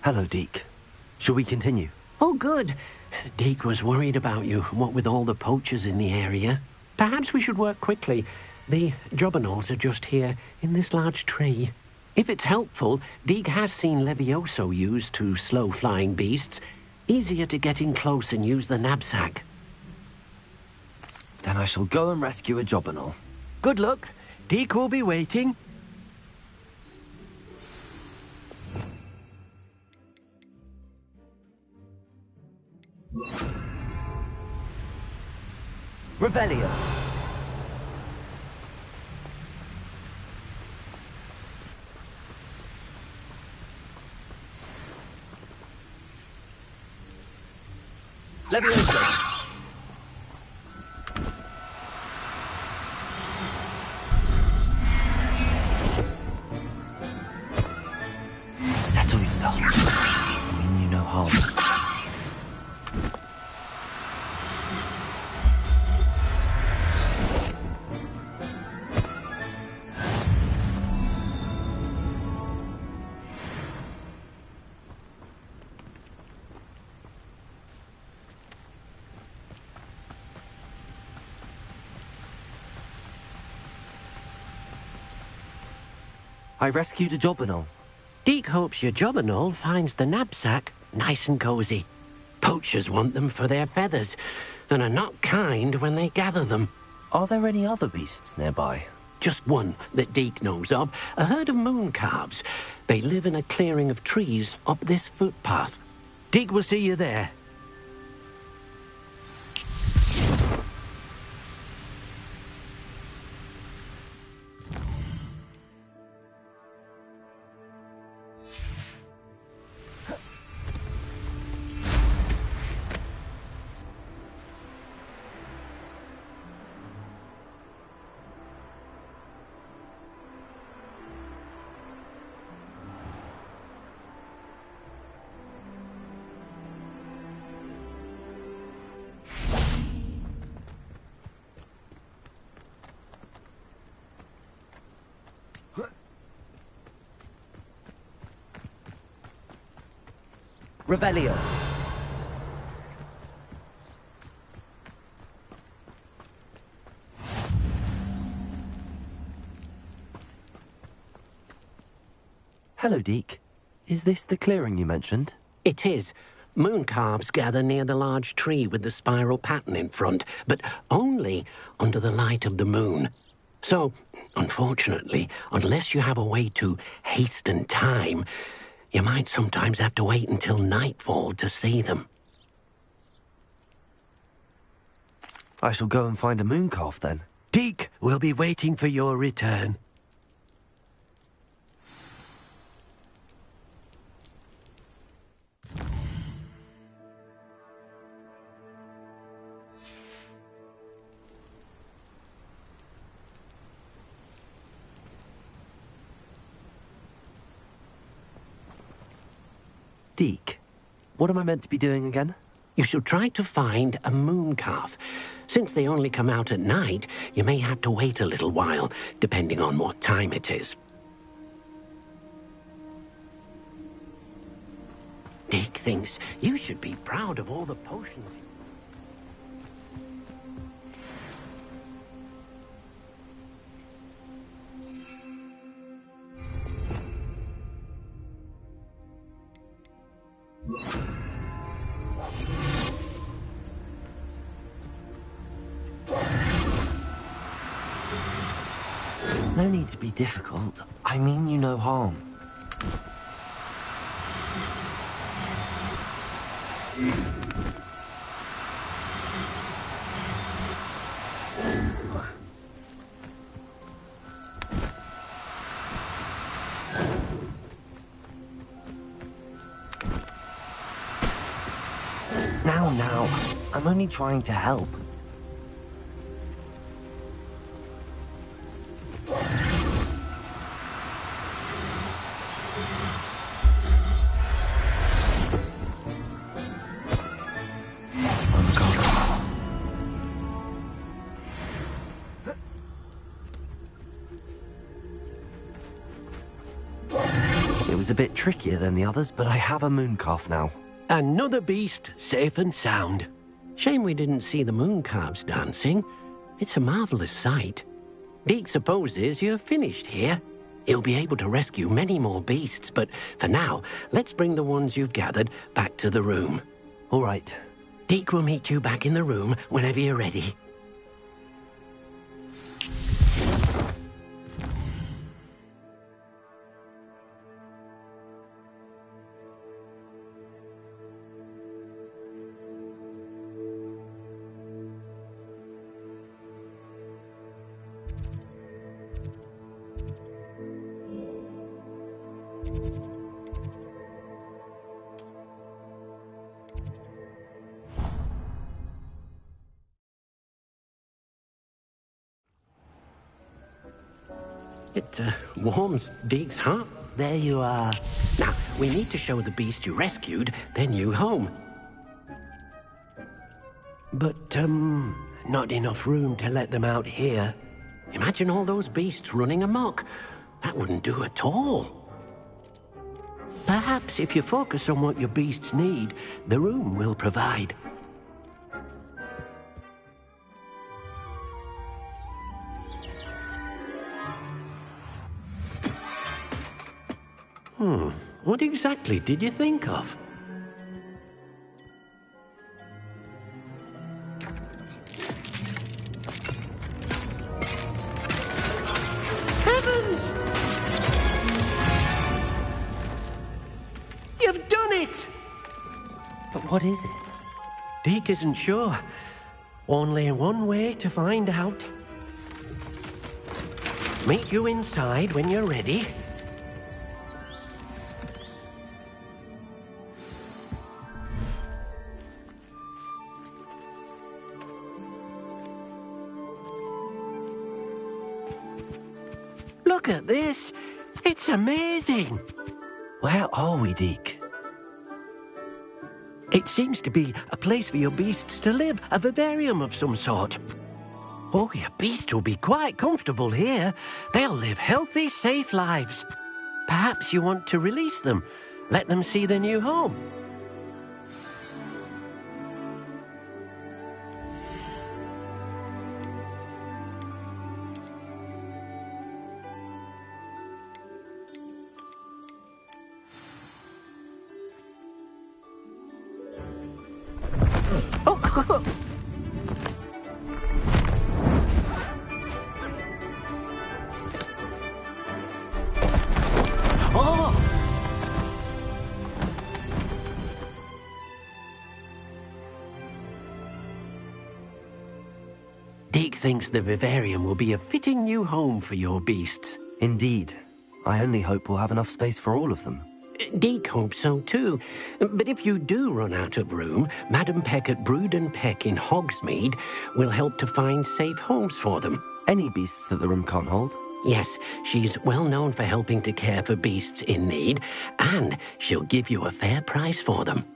Hello, Deke. Shall we continue? Oh, good. Deke was worried about you, what with all the poachers in the area. Perhaps we should work quickly. The jobberknolls are just here, in this large tree. If it's helpful, Deke has seen Levioso used to slow flying beasts. Easier to get in close and use the knapsack. Then I shall go and rescue a jobberknoll. Good luck. Deke will be waiting. Revelio. Levioso. Settle yourself. I mean you no harm. I rescued a jobberknoll. Deke hopes your jobberknoll finds the knapsack nice and cozy. Poachers want them for their feathers, and are not kind when they gather them. Are there any other beasts nearby? Just one that Deke knows of, a herd of moon calves. They live in a clearing of trees up this footpath. Deke will see you there. Revelio. Hello, Deke. Is this the clearing you mentioned? It is. Moon calves gather near the large tree with the spiral pattern in front, but only under the light of the moon. So, unfortunately, unless you have a way to hasten time, you might sometimes have to wait until nightfall to see them. I shall go and find a moon calf then. Deke will be waiting for your return. Deke, what am I meant to be doing again? You should try to find a moon calf. Since they only come out at night, you may have to wait a little while, depending on what time it is. Deke thinks you should be proud of all the potions. No need to be difficult. I mean you no harm. Now. I'm only trying to help. It was a bit trickier than the others, but I have a moon calf now. Another beast, safe and sound. Shame we didn't see the moon calves dancing. It's a marvelous sight. Deke supposes you're finished here. He'll be able to rescue many more beasts, but for now, let's bring the ones you've gathered back to the room. All right. Deke will meet you back in the room whenever you're ready. It warms Deke's heart. There you are. Now, we need to show the beast you rescued their new home. But, not enough room to let them out here. Imagine all those beasts running amok. That wouldn't do at all. Perhaps if you focus on what your beasts need, the room will provide. What exactly did you think of? Heavens! You've done it! But what is it? Deke isn't sure. Only one way to find out. Meet you inside when you're ready. Look at this. It's amazing. Where are we, Deke? It seems to be a place for your beasts to live, a vivarium of some sort. Oh, your beasts will be quite comfortable here. They'll live healthy, safe lives. Perhaps you want to release them, let them see their new home. Deke thinks the vivarium will be a fitting new home for your beasts. Indeed. I only hope we'll have enough space for all of them. Deke hopes so too. But if you do run out of room, Madam Peck at Brood and Peck in Hogsmeade will help to find safe homes for them. Any beasts that the room can't hold? Yes, she's well known for helping to care for beasts in need, and she'll give you a fair price for them.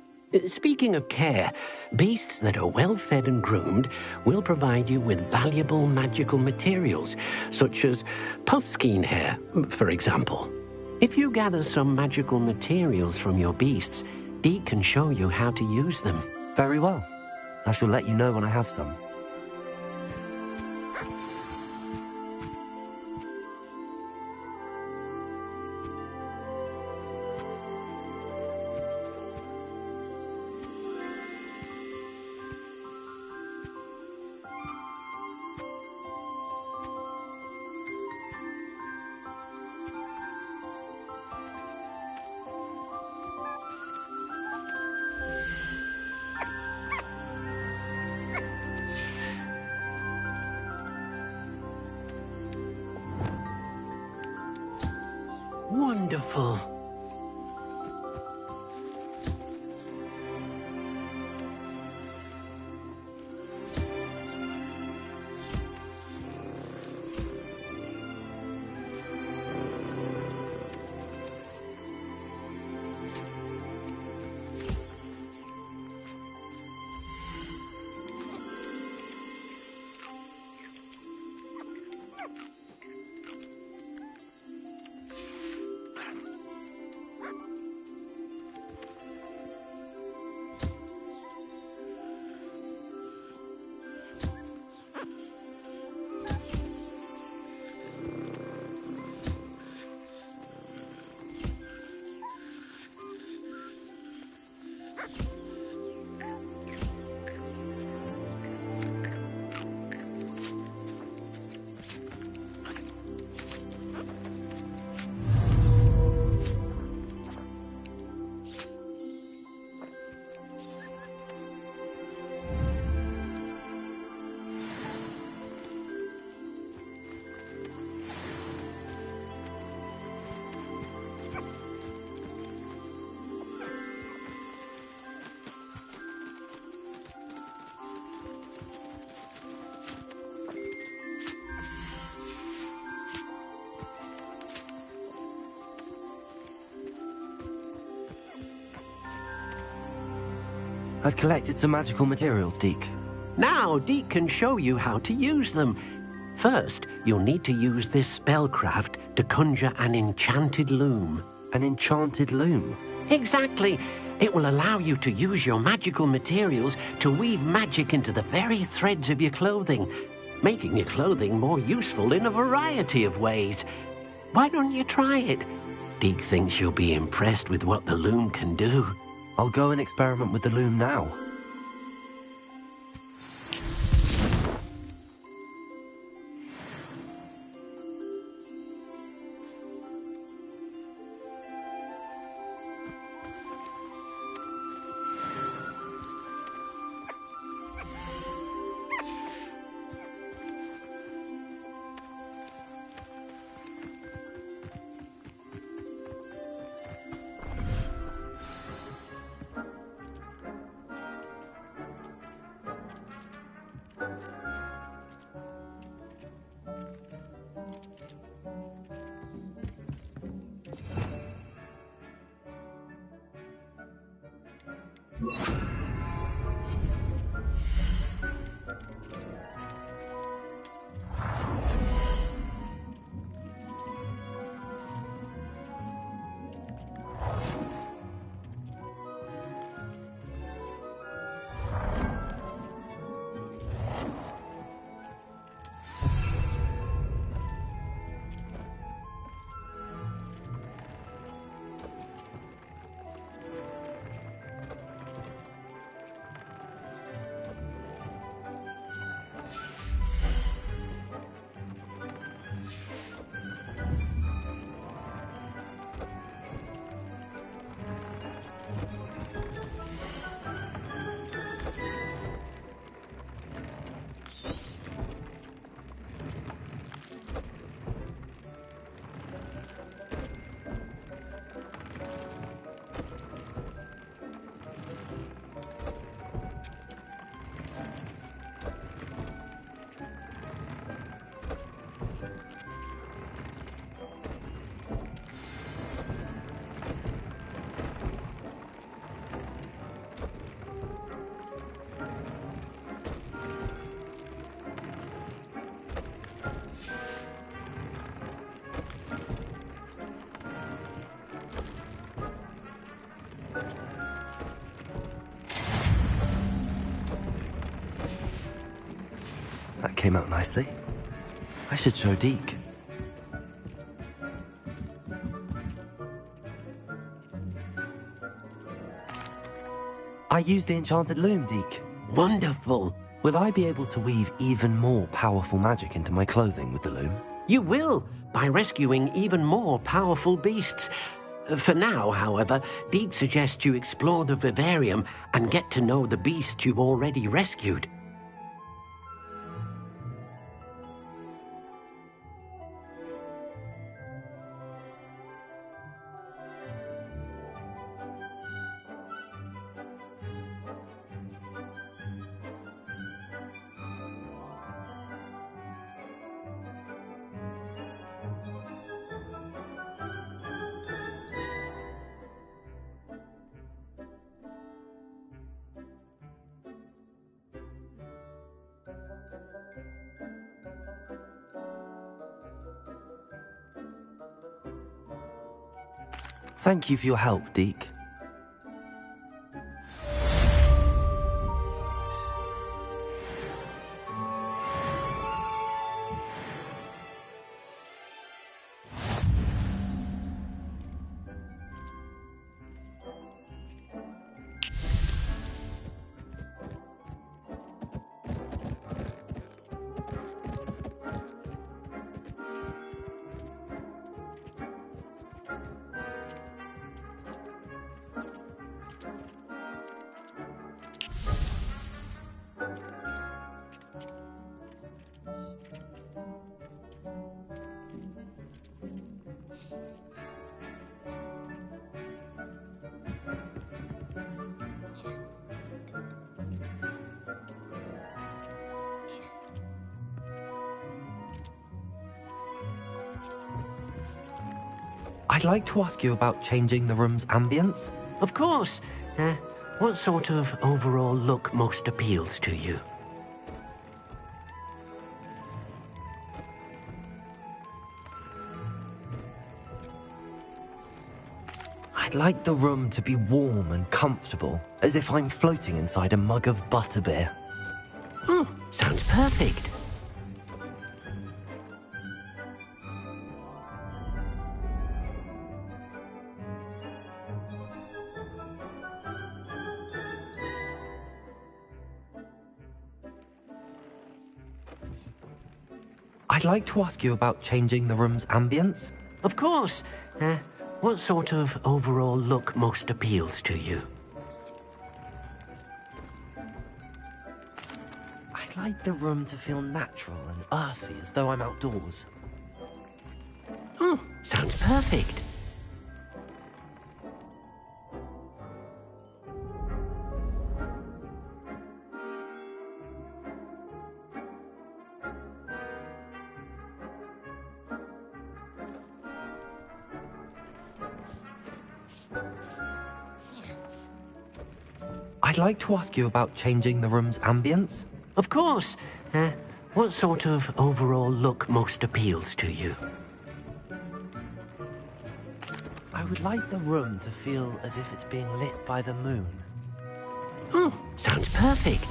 Speaking of care, beasts that are well fed and groomed will provide you with valuable magical materials, such as puffskein hair, for example. If you gather some magical materials from your beasts, Deke can show you how to use them. Very well. I shall let you know when I have some. Wonderful. I've collected some magical materials, Deke. Now, Deke can show you how to use them. First, you'll need to use this spellcraft to conjure an enchanted loom. An enchanted loom? Exactly. It will allow you to use your magical materials to weave magic into the very threads of your clothing, making your clothing more useful in a variety of ways. Why don't you try it? Deke thinks you'll be impressed with what the loom can do. I'll go and experiment with the loom now. came out nicely. I should show Deke. I used the enchanted loom, Deke. Wonderful. Will I be able to weave even more powerful magic into my clothing with the loom? You will, by rescuing even more powerful beasts. For now, however, Deke suggests you explore the vivarium and get to know the beasts you've already rescued. Thank you for your help, Deke. I'd like to ask you about changing the room's ambience. Of course. What sort of overall look most appeals to you? I'd like the room to be warm and comfortable, as if I'm floating inside a mug of butterbeer. Sounds perfect. I'd like to ask you about changing the room's ambience. Of course. What sort of overall look most appeals to you? I'd like the room to feel natural and earthy, as though I'm outdoors. Sounds perfect. I'd like to ask you about changing the room's ambience. Of course. What sort of overall look most appeals to you? I would like the room to feel as if it's being lit by the moon. Sounds perfect.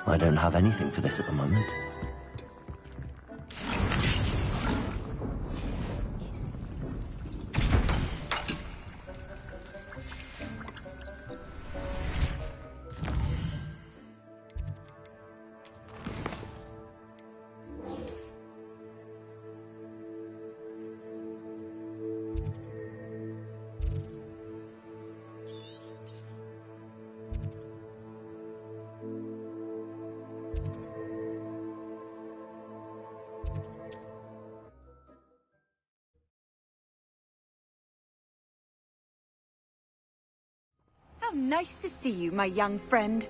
I don't have anything for this at the moment. Nice to see you, my young friend.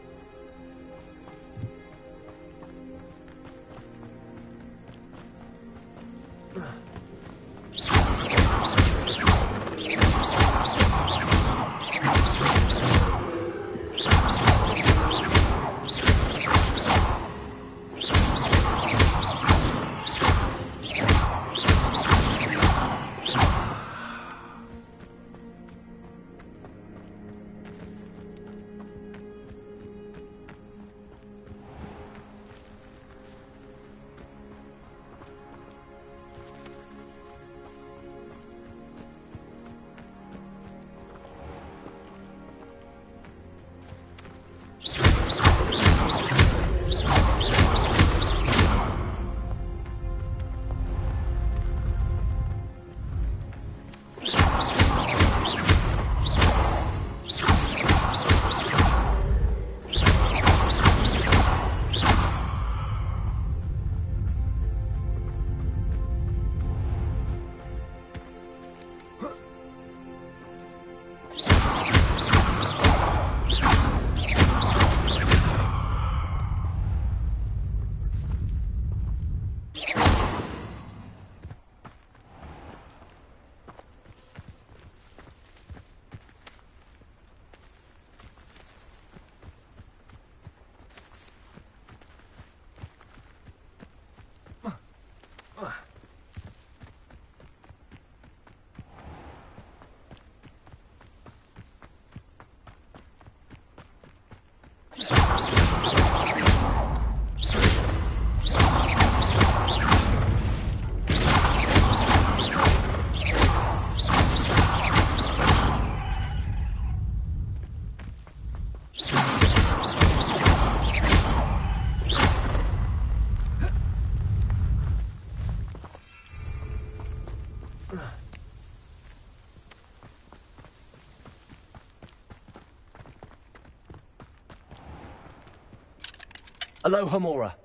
Aloha, Mora.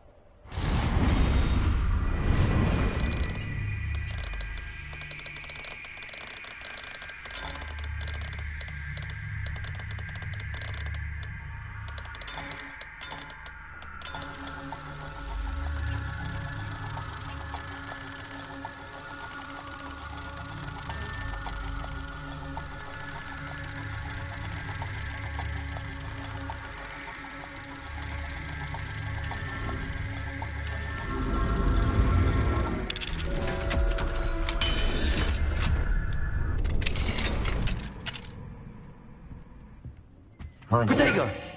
Protego!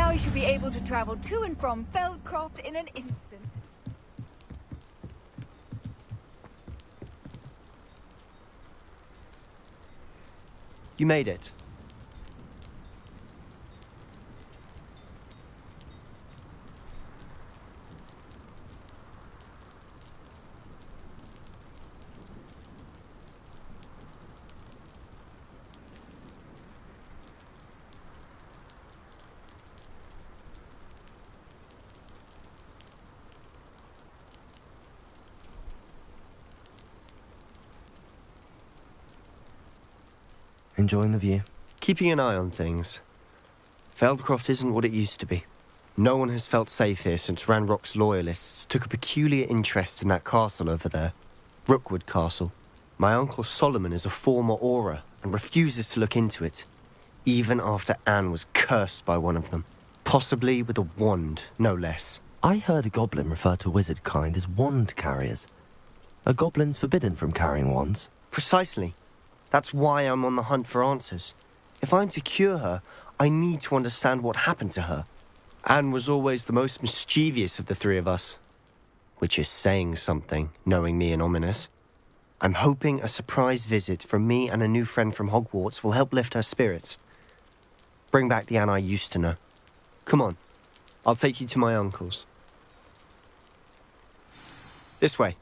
Now I should be able to travel to and from Feldcroft in an instant. You made it. Enjoying the view? Keeping an eye on things. Feldcroft isn't what it used to be. No one has felt safe here since Ranrock's loyalists took a peculiar interest in that castle over there. Rookwood Castle. My uncle Solomon is a former Auror and refuses to look into it, even after Anne was cursed by one of them. Possibly with a wand, no less. I heard a goblin refer to wizard kind as wand carriers. Are goblins forbidden from carrying wands? Precisely. That's why I'm on the hunt for answers. If I'm to cure her, I need to understand what happened to her. Anne was always the most mischievous of the three of us. Which is saying something, knowing me and Ominous. I'm hoping a surprise visit from me and a new friend from Hogwarts will help lift her spirits. Bring back the Anne I used to know. Come on, I'll take you to my uncle's. This way.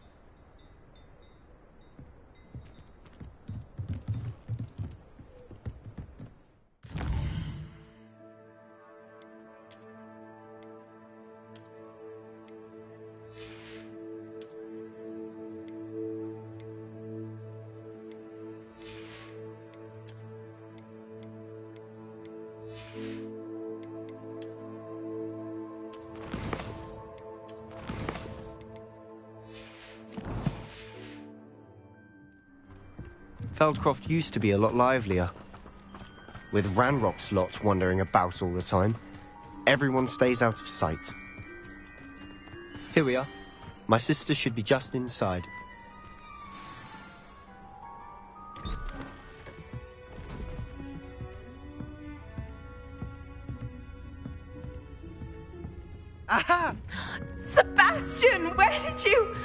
Feldcroft used to be a lot livelier. With Ranrock's lot wandering about all the time, everyone stays out of sight. Here we are. My sister should be just inside. Aha! Sebastian, where did you...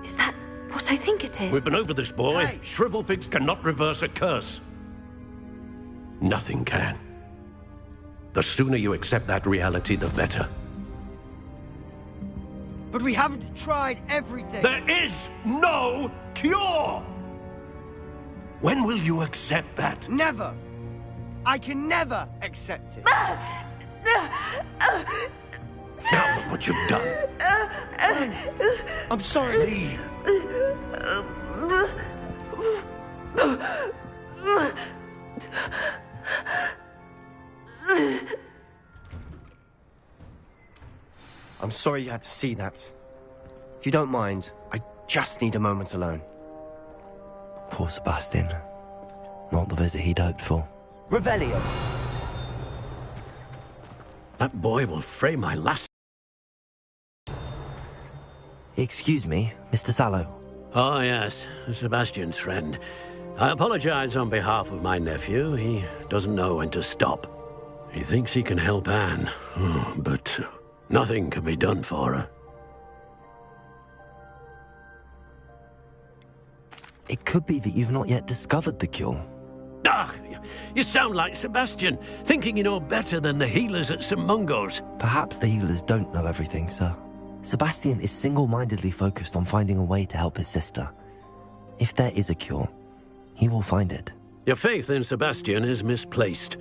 Is that what I think it is? We've been over this, boy. Hey. Shrivelfigs cannot reverse a curse. Nothing can. The sooner you accept that reality, the better. But we haven't tried everything. There is no cure! When will you accept that? Never. I can never accept it. Now look what you've done. I'm sorry. Leave. I'm sorry you had to see that. If you don't mind, I just need a moment alone. Poor Sebastian. Not the visit he'd hoped for. Revelio. That boy will fray my last... Excuse me, Mr. Sallow. Oh, yes, Sebastian's friend. I apologize on behalf of my nephew. He doesn't know when to stop. He thinks he can help Anne, but nothing can be done for her. It could be that you've not yet discovered the cure. Ah, you sound like Sebastian, thinking you know better than the healers at St. Mungo's. Perhaps the healers don't know everything, sir. Sebastian is single-mindedly focused on finding a way to help his sister. If there is a cure, he will find it. Your faith in Sebastian is misplaced.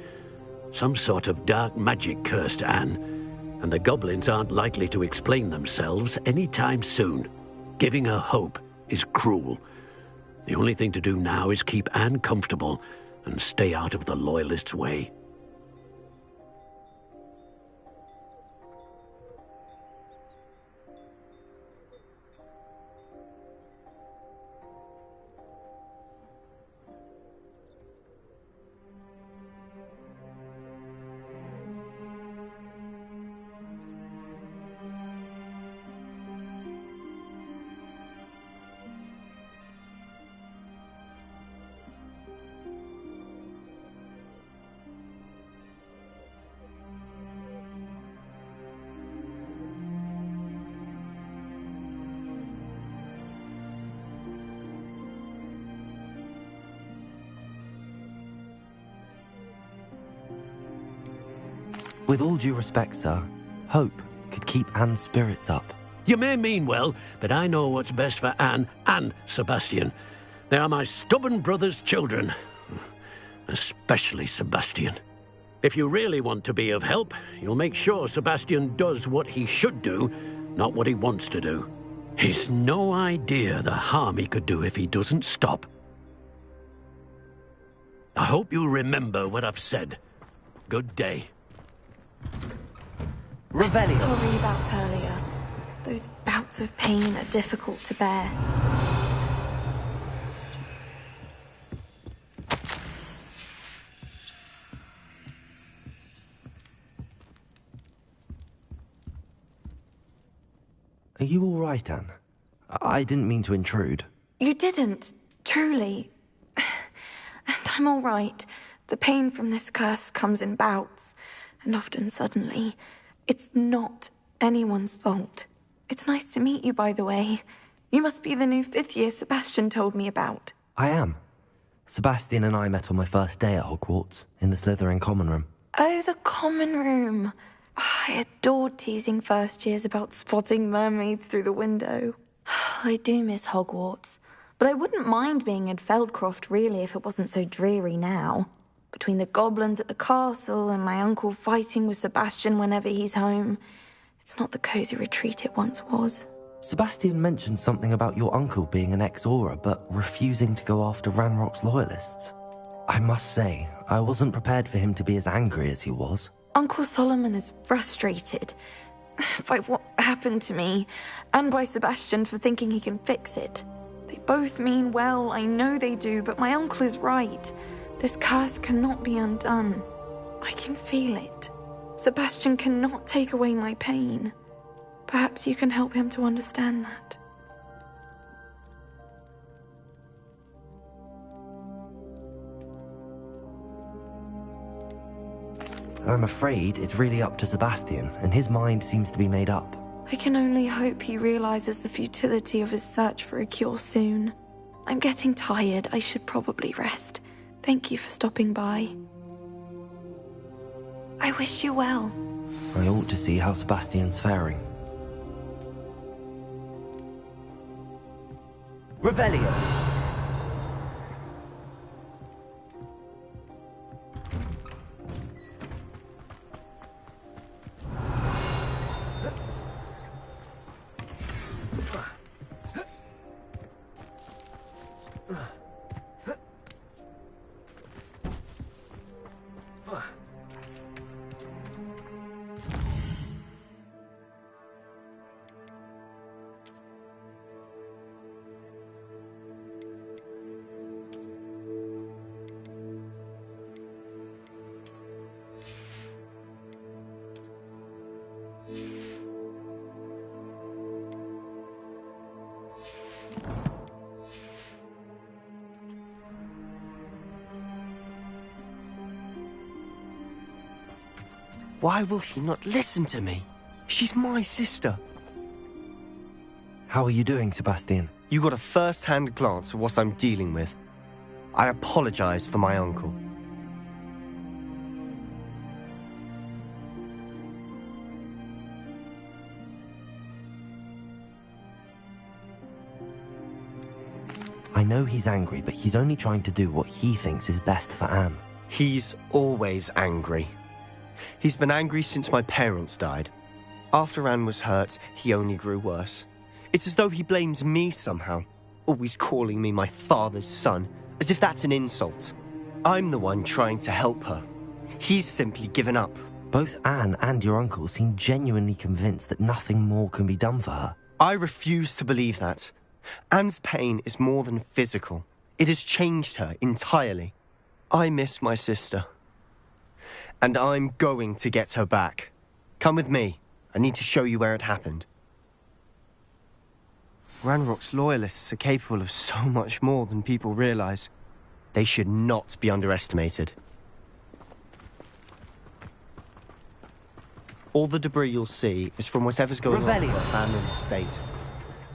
Some sort of dark magic cursed Anne, and the goblins aren't likely to explain themselves anytime soon. Giving her hope is cruel. The only thing to do now is keep Anne comfortable and stay out of the Loyalists' way. With all due respect, sir, hope could keep Anne's spirits up. You may mean well, but I know what's best for Anne and Sebastian. They are my stubborn brother's children. Especially Sebastian. If you really want to be of help, you'll make sure Sebastian does what he should do, not what he wants to do. He's no idea the harm he could do if he doesn't stop. I hope you remember what I've said. Good day. Revelio. Sorry about earlier. Those bouts of pain are difficult to bear. Are you all right, Anne? I didn't mean to intrude. You didn't, truly. And I'm all right. The pain from this curse comes in bouts, and often suddenly. It's not anyone's fault. It's nice to meet you, by the way. You must be the new 5th year Sebastian told me about. I am. Sebastian and I met on my first day at Hogwarts, in the Slytherin common room. Oh, the common room. I adored teasing first years about spotting mermaids through the window. I do miss Hogwarts, but I wouldn't mind being in Feldcroft really if it wasn't so dreary now. Between the goblins at the castle and my uncle fighting with Sebastian whenever he's home, it's not the cosy retreat it once was. Sebastian mentioned something about your uncle being an ex-Auror, but refusing to go after Ranrock's loyalists. I must say, I wasn't prepared for him to be as angry as he was. Uncle Solomon is frustrated by what happened to me, and by Sebastian for thinking he can fix it. They both mean well, I know they do, but my uncle is right. This curse cannot be undone. I can feel it. Sebastian cannot take away my pain. Perhaps you can help him to understand that. I'm afraid it's really up to Sebastian, and his mind seems to be made up. I can only hope he realizes the futility of his search for a cure soon. I'm getting tired. I should probably rest. Thank you for stopping by. I wish you well. I ought to see how Sebastian's faring. Revelio. Why will he not listen to me? She's my sister. How are you doing, Sebastian? You got a first-hand glance at what I'm dealing with. I apologize for my uncle. I know he's angry, but he's only trying to do what he thinks is best for Anne. He's always angry. He's been angry since my parents died. After Anne was hurt, he only grew worse. It's as though he blames me somehow, always calling me my father's son, as if that's an insult. I'm the one trying to help her. He's simply given up. Both Anne and your uncle seem genuinely convinced that nothing more can be done for her. I refuse to believe that. Anne's pain is more than physical. It has changed her entirely. I miss my sister. And I'm going to get her back. Come with me. I need to show you where it happened. Ranrock's loyalists are capable of so much more than people realize. They should not be underestimated. All the debris you'll see is from whatever's going on in the abandoned estate.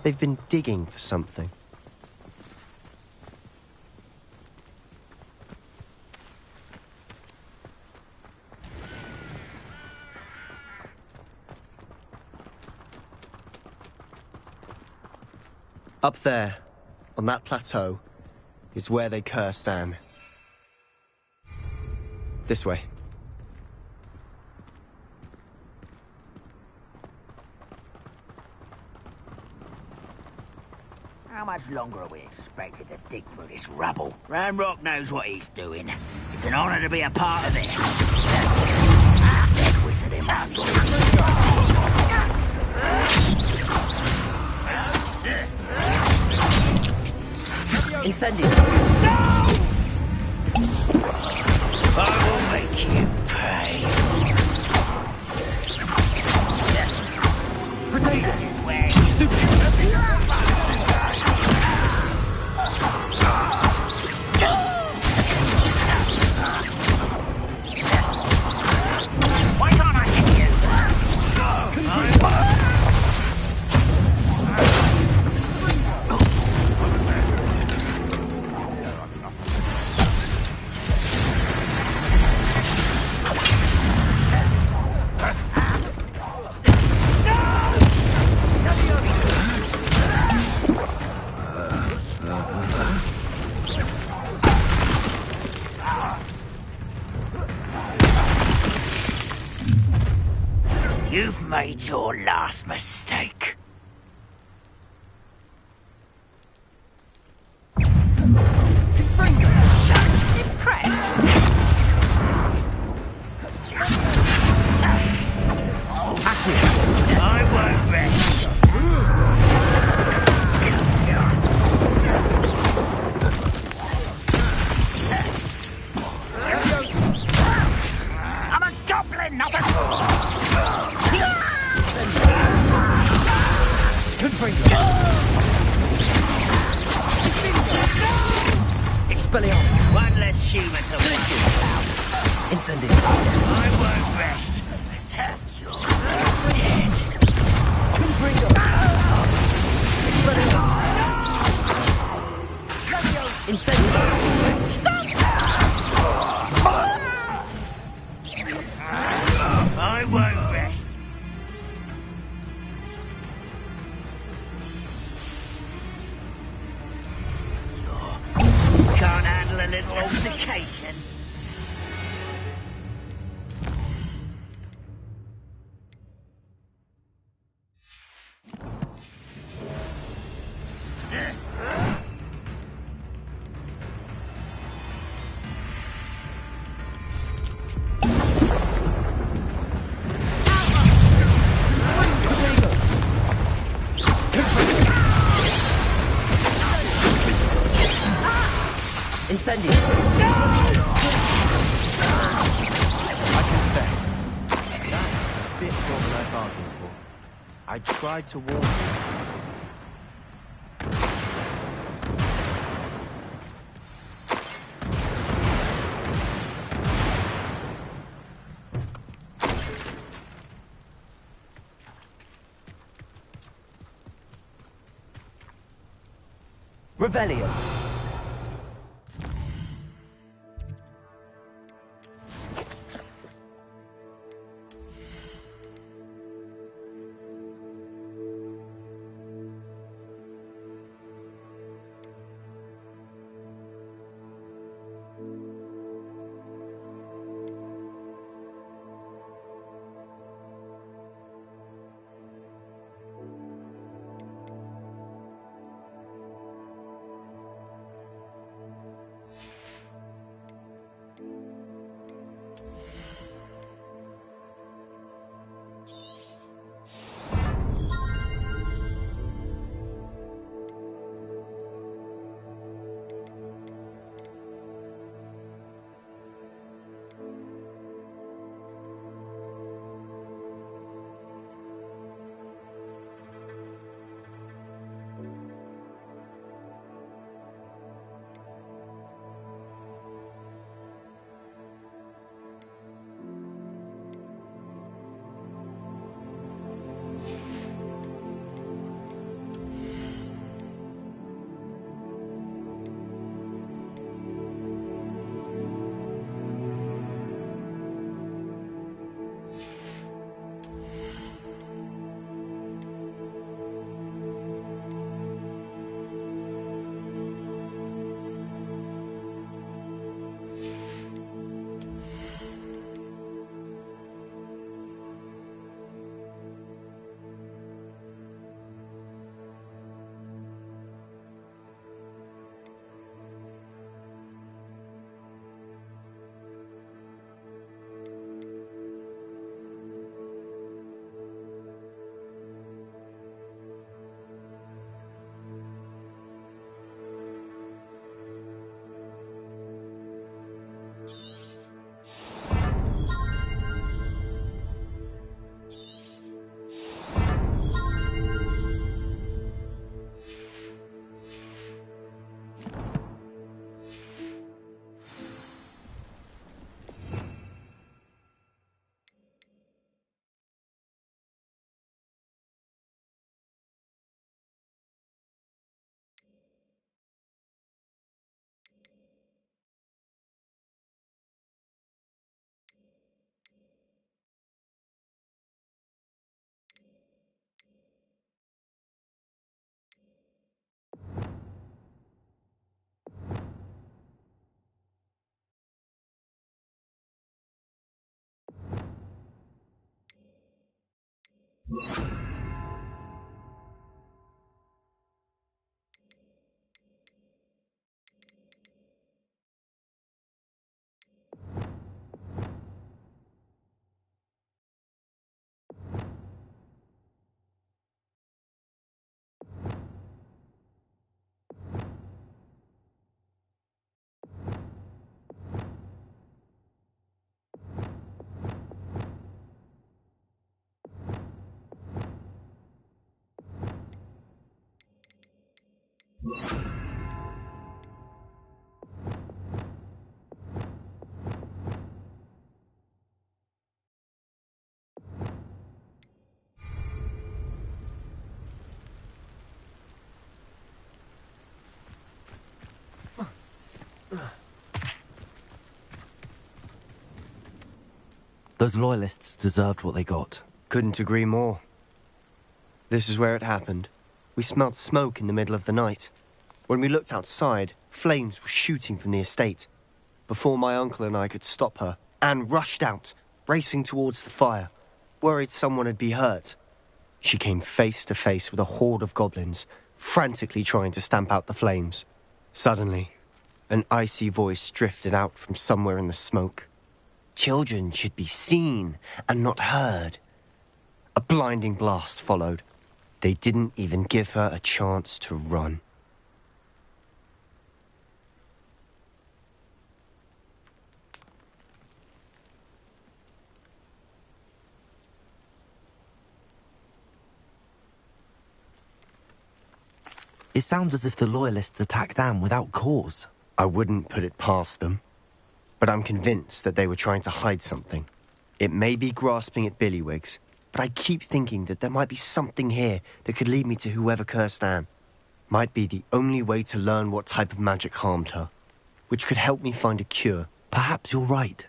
They've been digging for something. Up there, on that plateau, is where they cursed Anne. This way. How much longer are we expected to dig through this rubble? Ramrock knows what he's doing. It's an honor to be a part of it. Dead wizard in Hogwarts. Incendio! No! I will make you pay. Potato! Why can't I hit you? You've made your last mistake. So impressed. I won't rest. I'm a goblin, not a Expelliarmus! One less human to worry about. Incendio! I won't rest until you're dead. Expelliarmus! Incendio! I won't rest. You can't handle a little altercation. Incendio! I confess, that bit more than I bargained for. I tried to warn you. Revelio! Those loyalists deserved what they got. Couldn't agree more. This is where it happened. We smelled smoke in the middle of the night. When we looked outside, flames were shooting from the estate. Before my uncle and I could stop her, Anne rushed out, racing towards the fire, worried someone had been hurt. She came face to face with a horde of goblins, frantically trying to stamp out the flames. Suddenly, an icy voice drifted out from somewhere in the smoke. Children should be seen and not heard. A blinding blast followed. They didn't even give her a chance to run. It sounds as if the Loyalists attacked Anne without cause. I wouldn't put it past them. But I'm convinced that they were trying to hide something. It may be grasping at Billywigs, but I keep thinking that there might be something here that could lead me to whoever cursed Anne. Might be the only way to learn what type of magic harmed her, which could help me find a cure. Perhaps you're right.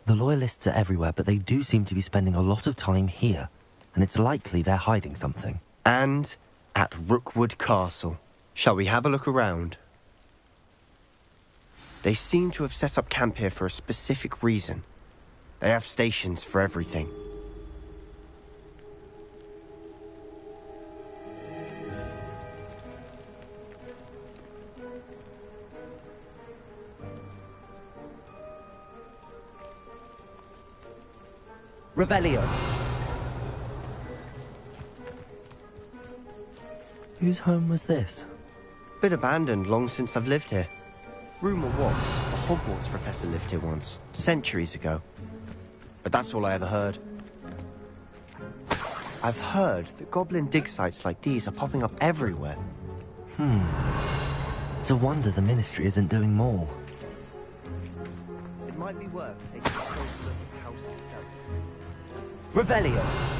The Loyalists are everywhere, but they do seem to be spending a lot of time here, and it's likely they're hiding something. And at Rookwood Castle. Shall we have a look around? They seem to have set up camp here for a specific reason. They have stations for everything. Revelio. Whose home was this? Been abandoned long since I've lived here. Rumour was, a Hogwarts professor lived here once, centuries ago. But that's all I ever heard. I've heard that goblin dig sites like these are popping up everywhere. It's a wonder the Ministry isn't doing more. It might be worth taking a closer look at the house itself. Revelio.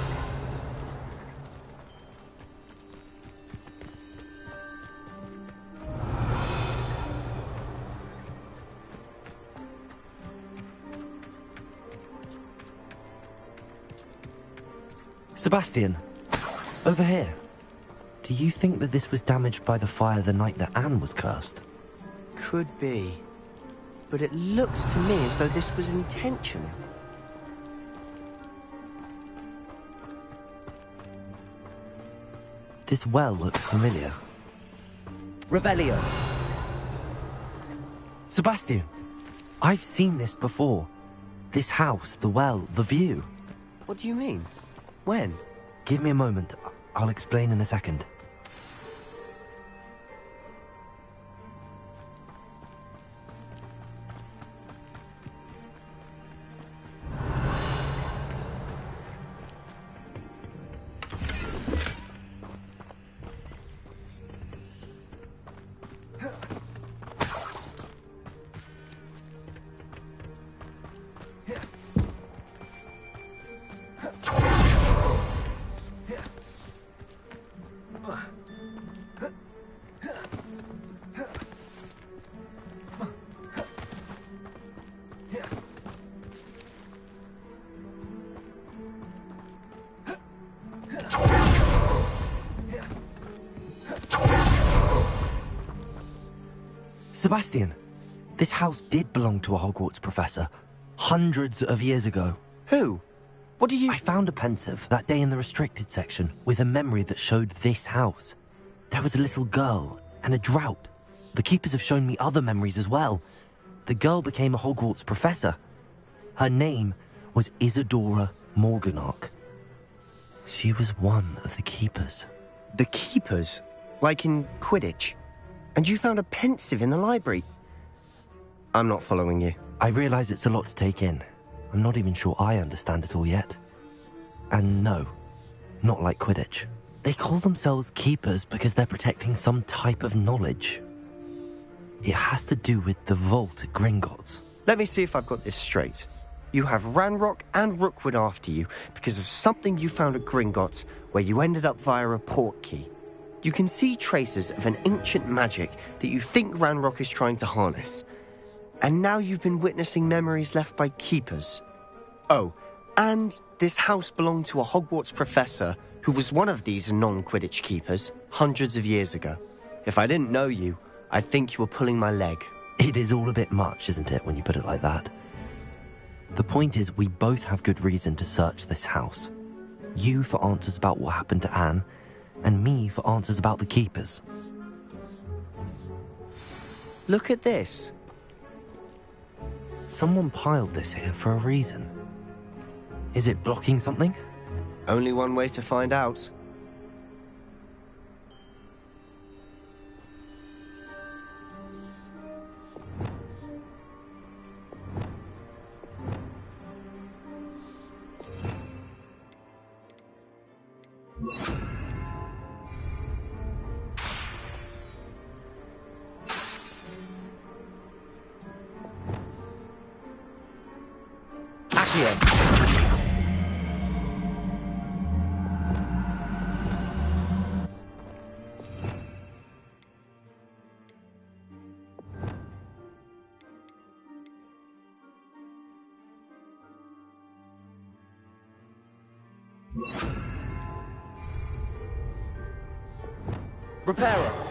Sebastian, over here. Do you think that this was damaged by the fire the night that Anne was cursed? Could be. But it looks to me as though this was intentional. This well looks familiar. Revelio. Sebastian, I've seen this before. This house, the well, the view. What do you mean? When? Give me a moment. I'll explain in a second. Sebastian, this house did belong to a Hogwarts professor, hundreds of years ago. Who? What do you... I found a pensive that day in the restricted section with a memory that showed this house. There was a little girl and a drought. The keepers have shown me other memories as well. The girl became a Hogwarts professor. Her name was Isadora Morganach. She was one of the keepers. The keepers? Like in Quidditch? And you found a pensive in the library? I'm not following you. I realize it's a lot to take in. I'm not even sure I understand it all yet. And no, not like Quidditch. They call themselves keepers because they're protecting some type of knowledge. It has to do with the vault at Gringotts. Let me see if I've got this straight. You have Ranrock and Rookwood after you because of something you found at Gringotts where you ended up via a portkey. You can see traces of an ancient magic that you think Ranrock is trying to harness. And now you've been witnessing memories left by keepers. Oh, and this house belonged to a Hogwarts professor who was one of these non-Quidditch keepers hundreds of years ago. If I didn't know you, I'd think you were pulling my leg. It is all a bit much, isn't it, when you put it like that? The point is, we both have good reason to search this house. You for answers about what happened to Anne, and me for answers about the keepers. Look at this. Someone piled this here for a reason. Is it blocking something? Only one way to find out. Reparo.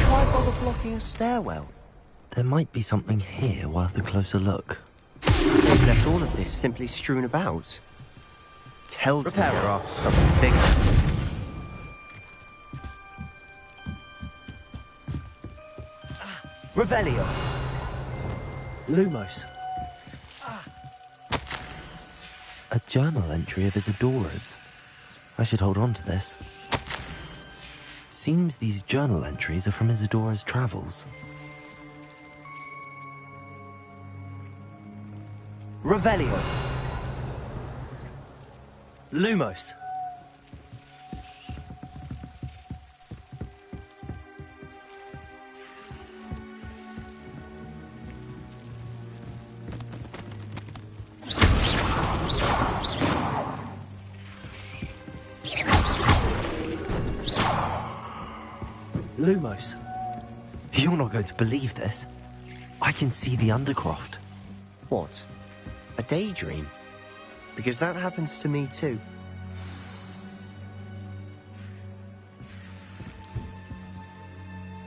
Why bother blocking a stairwell? There might be something here worth a closer look. You've left all of this simply strewn about. Tells me you're after something bigger. Revelio. Lumos. A journal entry of Isadora's. I should hold on to this. Seems these journal entries are from Isadora's travels. Revelio. Lumos. Lumos. You're not going to believe this. I can see the Undercroft. What? A daydream? Because that happens to me too.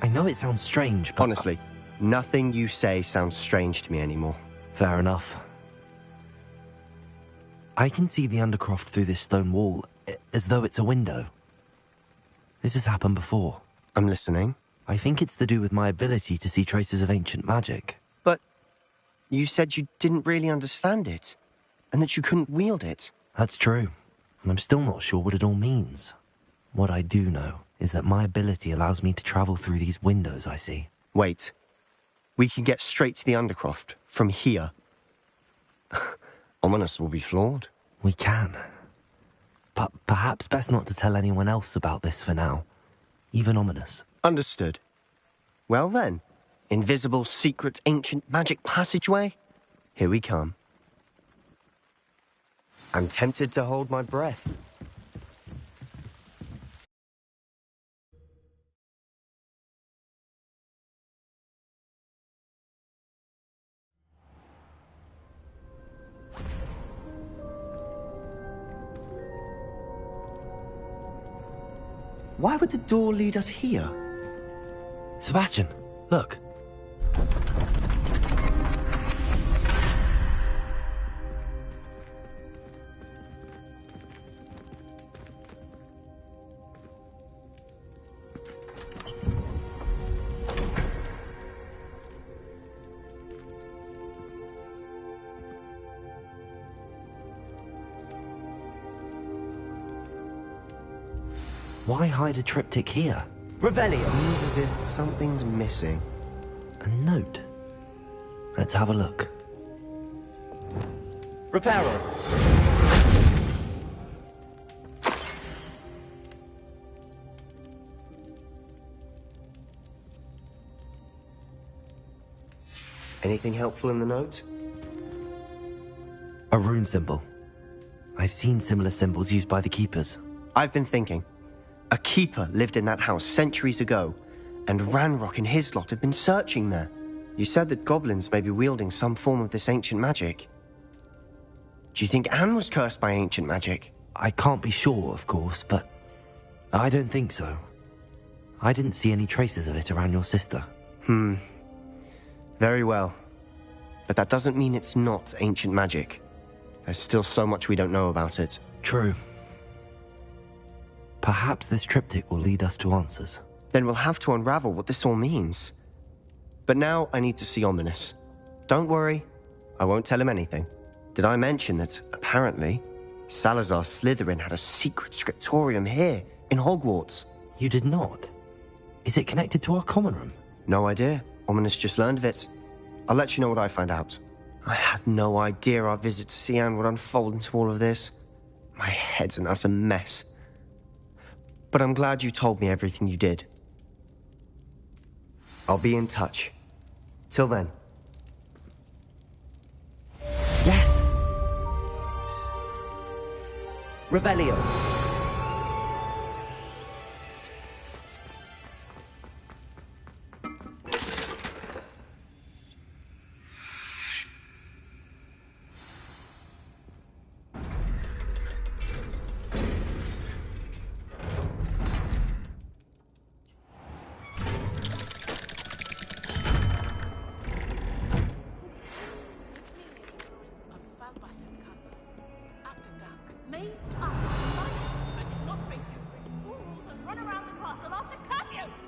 I know it sounds strange, but... Honestly, nothing you say sounds strange to me anymore. Fair enough. I can see the Undercroft through this stone wall, as though it's a window. This has happened before. I'm listening. I think it's to do with my ability to see traces of ancient magic. But you said you didn't really understand it, and that you couldn't wield it. That's true, and I'm still not sure what it all means. What I do know is that my ability allows me to travel through these windows I see. Wait. We can get straight to the Undercroft from here. Ominous will be flawed. We can. But perhaps best not to tell anyone else about this for now. Even Ominous. Understood. Well then, invisible, secret, ancient magic passageway? Here we come. I'm tempted to hold my breath. Why would the door lead us here? Sebastian, look. Why hide a triptych here? Revelio! Seems as if something's missing. A note. Let's have a look. Reparo! Anything helpful in the note? A rune symbol. I've seen similar symbols used by the keepers. I've been thinking. A keeper lived in that house centuries ago, and Ranrock and his lot have been searching there. You said that goblins may be wielding some form of this ancient magic. Do you think Anne was cursed by ancient magic? I can't be sure, of course, but I don't think so. I didn't see any traces of it around your sister. Very well. But that doesn't mean it's not ancient magic. There's still so much we don't know about it. True. Perhaps this triptych will lead us to answers. Then we'll have to unravel what this all means. But now I need to see Ominous. Don't worry, I won't tell him anything. Did I mention that, apparently, Salazar Slytherin had a secret scriptorium here, in Hogwarts? You did not? Is it connected to our common room? No idea. Ominous just learned of it. I'll let you know what I find out. I had no idea our visit to Cian would unfold into all of this. My head's an utter mess. But I'm glad you told me everything you did. I'll be in touch. Till then. Yes! Revelio.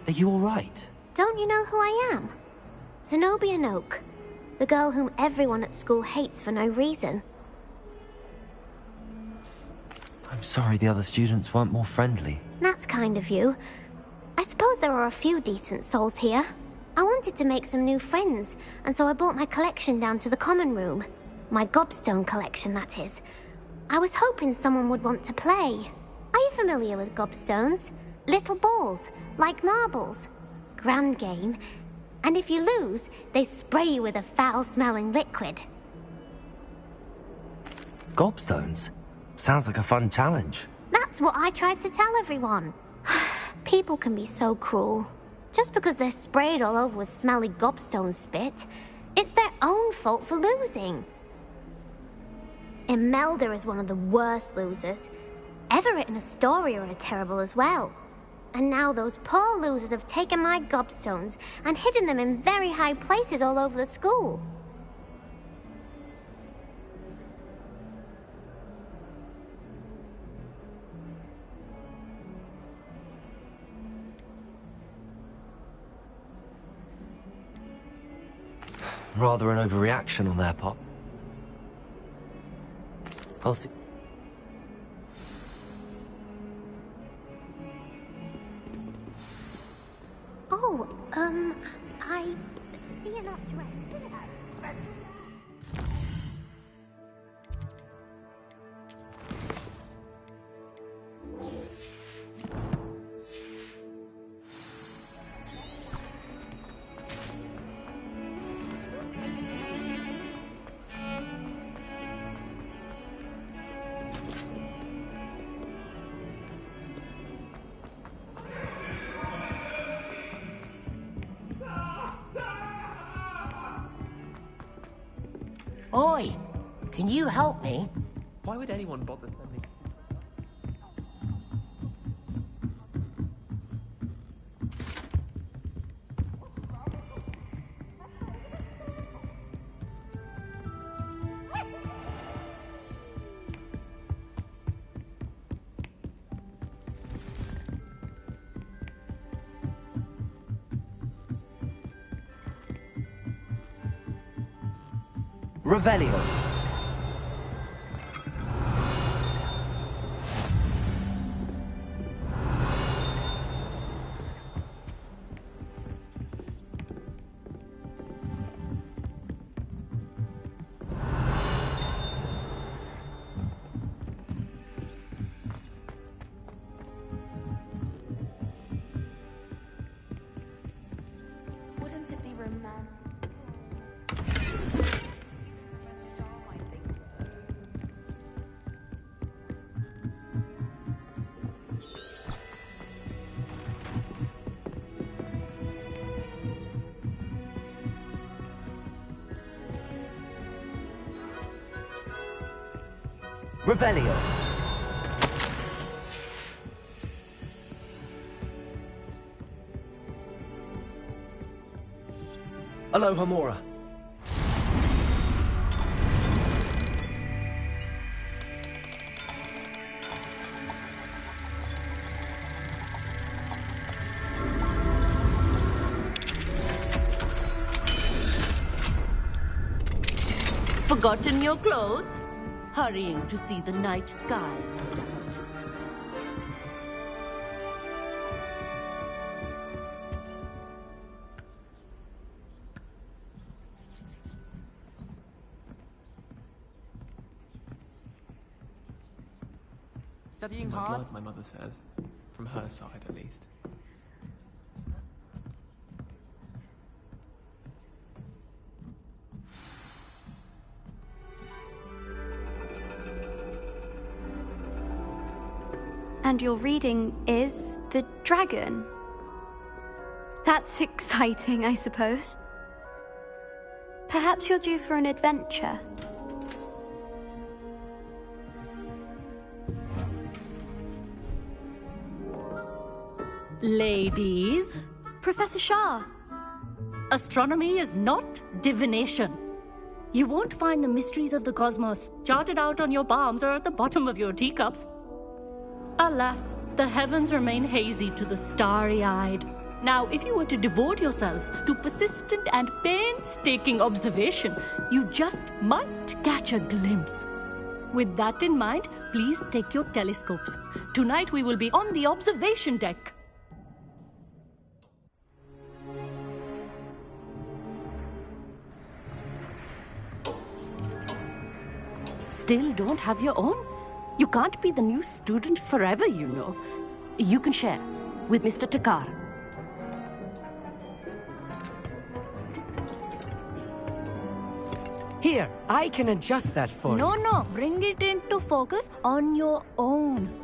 Are you all right? Don't you know who I am? Zenobia Noak, the girl whom everyone at school hates for no reason. I'm sorry the other students weren't more friendly. That's kind of you. I suppose there are a few decent souls here. I wanted to make some new friends, and so I brought my collection down to the common room. My gobstone collection, that is. I was hoping someone would want to play. Are you familiar with gobstones? Little balls, like marbles. Grand game. And if you lose, they spray you with a foul-smelling liquid. Gobstones? Sounds like a fun challenge. That's what I tried to tell everyone. People can be so cruel. Just because they're sprayed all over with smelly gobstone spit, it's their own fault for losing. Imelda is one of the worst losers. Everett and Astoria are terrible as well. And now those poor losers have taken my gobstones and hidden them in very high places all over the school. Rather an overreaction on their part. I'll see. Oh, I see you're not dressed. Oi! Can you help me? Why would anyone bother sending? Revelio. Wouldn't it be romantic? Revelio. Aloha Mora. Forgotten your clothes? Hurrying to see the night sky, no doubt. Studying My hard? blood, my mother says. From her side, at least. And your reading is the dragon. That's exciting, I suppose. Perhaps you're due for an adventure. Ladies, Professor Shah. astronomy is not divination. You won't find the mysteries of the cosmos charted out on your palms or at the bottom of your teacups. Alas, the heavens remain hazy to the starry-eyed. Now, if you were to devote yourselves to persistent and painstaking observation, you just might catch a glimpse. With that in mind, please take your telescopes. Tonight we will be on the observation deck. Still don't have your own? You can't be the new student forever, you know. You can share with Mr. Takar. Here, I can adjust that for you. No, bring it into focus on your own.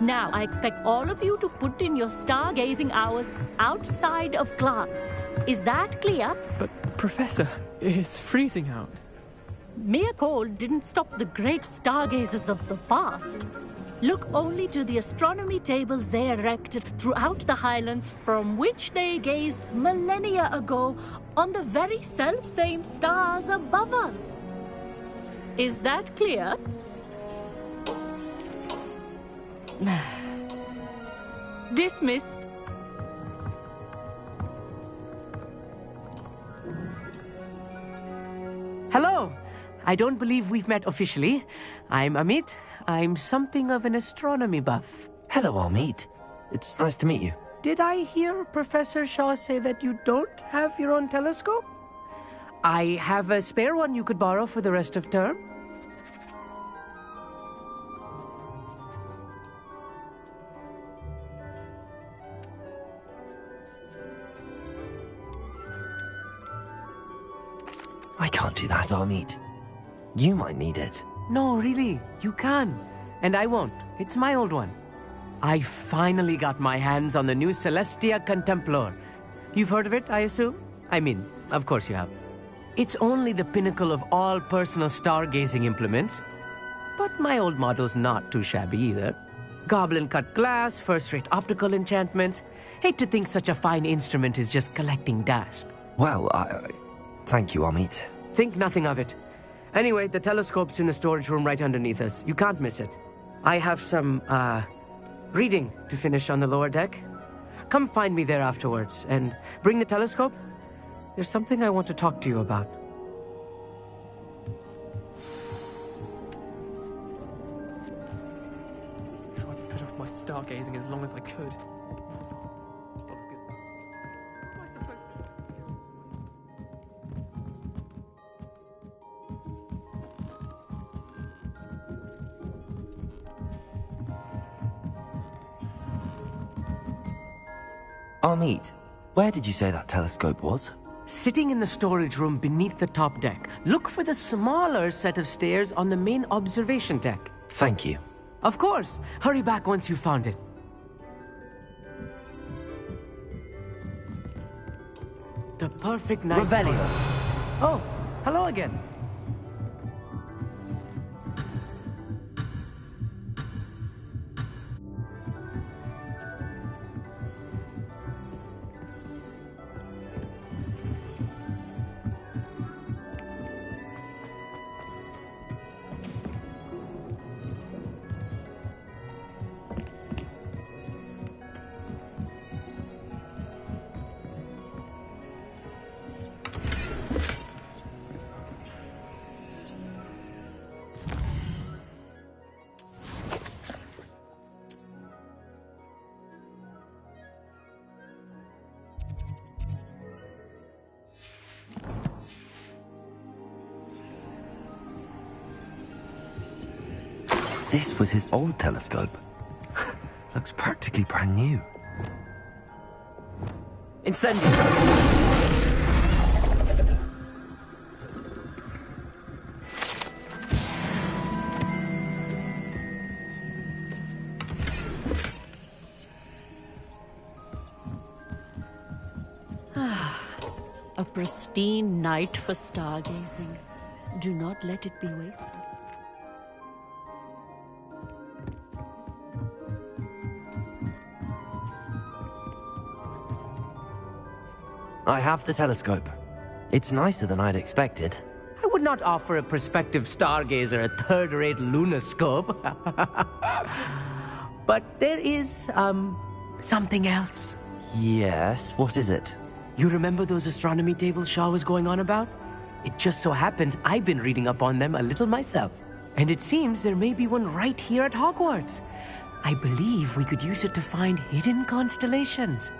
Now, I expect all of you to put in your stargazing hours outside of class. Is that clear? But, Professor, it's freezing out. Mere cold didn't stop the great stargazers of the past. Look only to the astronomy tables they erected throughout the highlands from which they gazed millennia ago on the very self-same stars above us. Is that clear? Dismissed. Hello. I don't believe we've met officially. I'm Amit. I'm something of an astronomy buff. Hello, Amit. It's nice to meet you. Did I hear Professor Shaw say that you don't have your own telescope? I have a spare one you could borrow for the rest of term. I can't do that, Amit. You might need it. No, really, you can. And I won't. It's my old one. I finally got my hands on the new Celestia Contemplar. You've heard of it, I assume? I mean, of course you have. It's only the pinnacle of all personal stargazing implements. But my old model's not too shabby either. Goblin-cut glass, first-rate optical enchantments. Hate to think such a fine instrument is just collecting dust. Well, thank you, Amit. Think nothing of it. Anyway, the telescope's in the storage room right underneath us. You can't miss it. I have some, reading to finish on the lower deck. Come find me there afterwards, and bring the telescope. There's something I want to talk to you about. Tried to put off my stargazing as long as I could. Amit, where did you say that telescope was? Sitting in the storage room beneath the top deck. Look for the smaller set of stairs on the main observation deck. Thank you. Of course. Hurry back once you've found it. The perfect night. Revelio. Oh, hello again. This was his old telescope. Looks practically brand new. Incendio! A pristine night for stargazing. Do not let it be wasted. I have the telescope. It's nicer than I'd expected. I would not offer a prospective stargazer a third-rate lunoscope. But there is, something else. Yes, what is it? You remember those astronomy tables Shaw was going on about? It just so happens I've been reading up on them a little myself. And it seems there may be one right here at Hogwarts. I believe we could use it to find hidden constellations.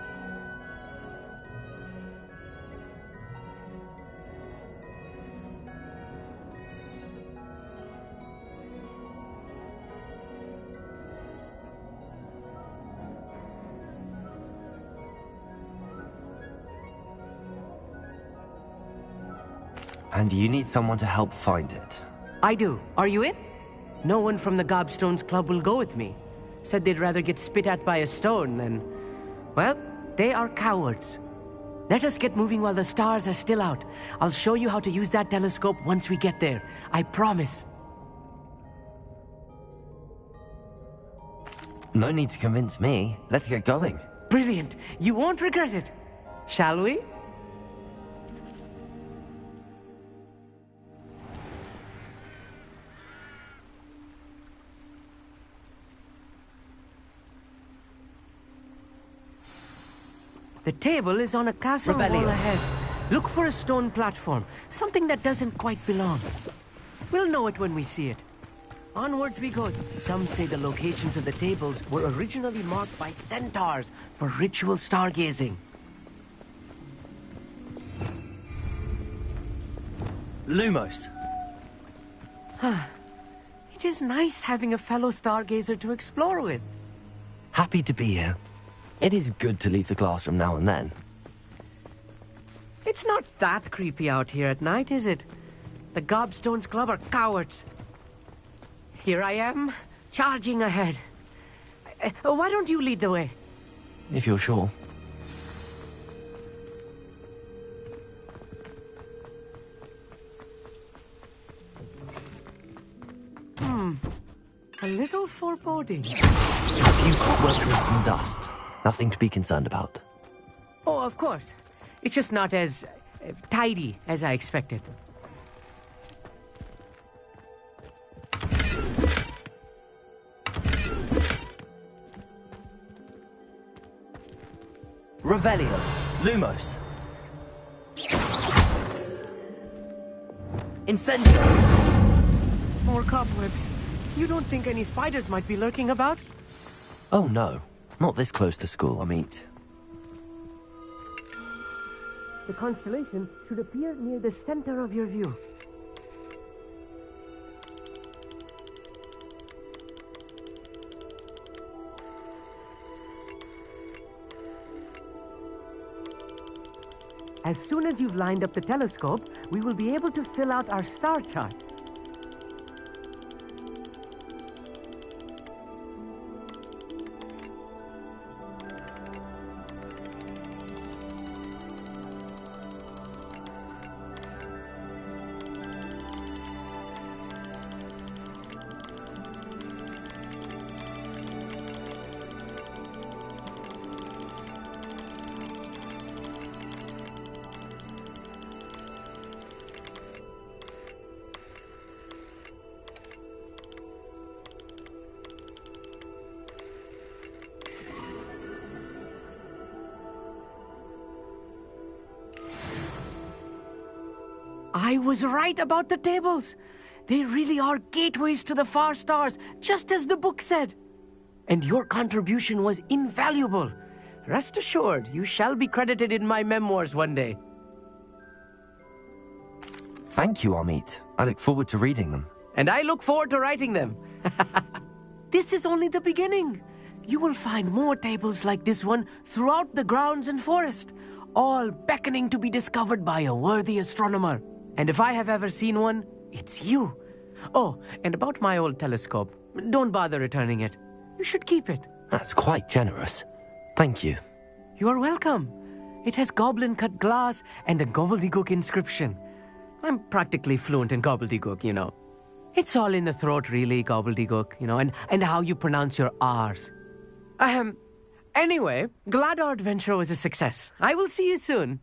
And you need someone to help find it. I do. Are you in? No one from the Gobstones Club will go with me. Said they'd rather get spit at by a stone than... Well, they are cowards. Let us get moving while the stars are still out. I'll show you how to use that telescope once we get there. I promise. No need to convince me. Let's get going. Brilliant. You won't regret it. Shall we? The table is on a castle wall ahead. Look for a stone platform, something that doesn't quite belong. We'll know it when we see it. Onwards we go. Some say the locations of the tables were originally marked by centaurs for ritual stargazing. Lumos. It is nice having a fellow stargazer to explore with. Happy to be here. It is good to leave the classroom now and then. It's not that creepy out here at night, is it? The Gobstones Club are cowards. Here I am, charging ahead. Why don't you lead the way? If you're sure. A little foreboding. A few cobwebs and some dust. Nothing to be concerned about. Oh, of course. It's just not as tidy as I expected. Revelio. Lumos. Incendio. More cobwebs. You don't think any spiders might be lurking about? Oh no. Not this close to school, Amit. The constellation should appear near the center of your view. As soon as you've lined up the telescope, we will be able to fill out our star chart. I was right about the tables. They really are gateways to the far stars, just as the book said. And your contribution was invaluable. Rest assured, you shall be credited in my memoirs one day. Thank you, Amit. I look forward to reading them. And I look forward to writing them. This is only the beginning. You will find more tables like this one throughout the grounds and forest, all beckoning to be discovered by a worthy astronomer. And if I have ever seen one, it's you. Oh, and about my old telescope, don't bother returning it. You should keep it. That's quite generous. Thank you. You are welcome. It has goblin-cut glass and a gobbledygook inscription. I'm practically fluent in gobbledygook, you know. It's all in the throat, really, gobbledygook, you know, and how you pronounce your R's. Anyway, glad our adventure was a success. I will see you soon.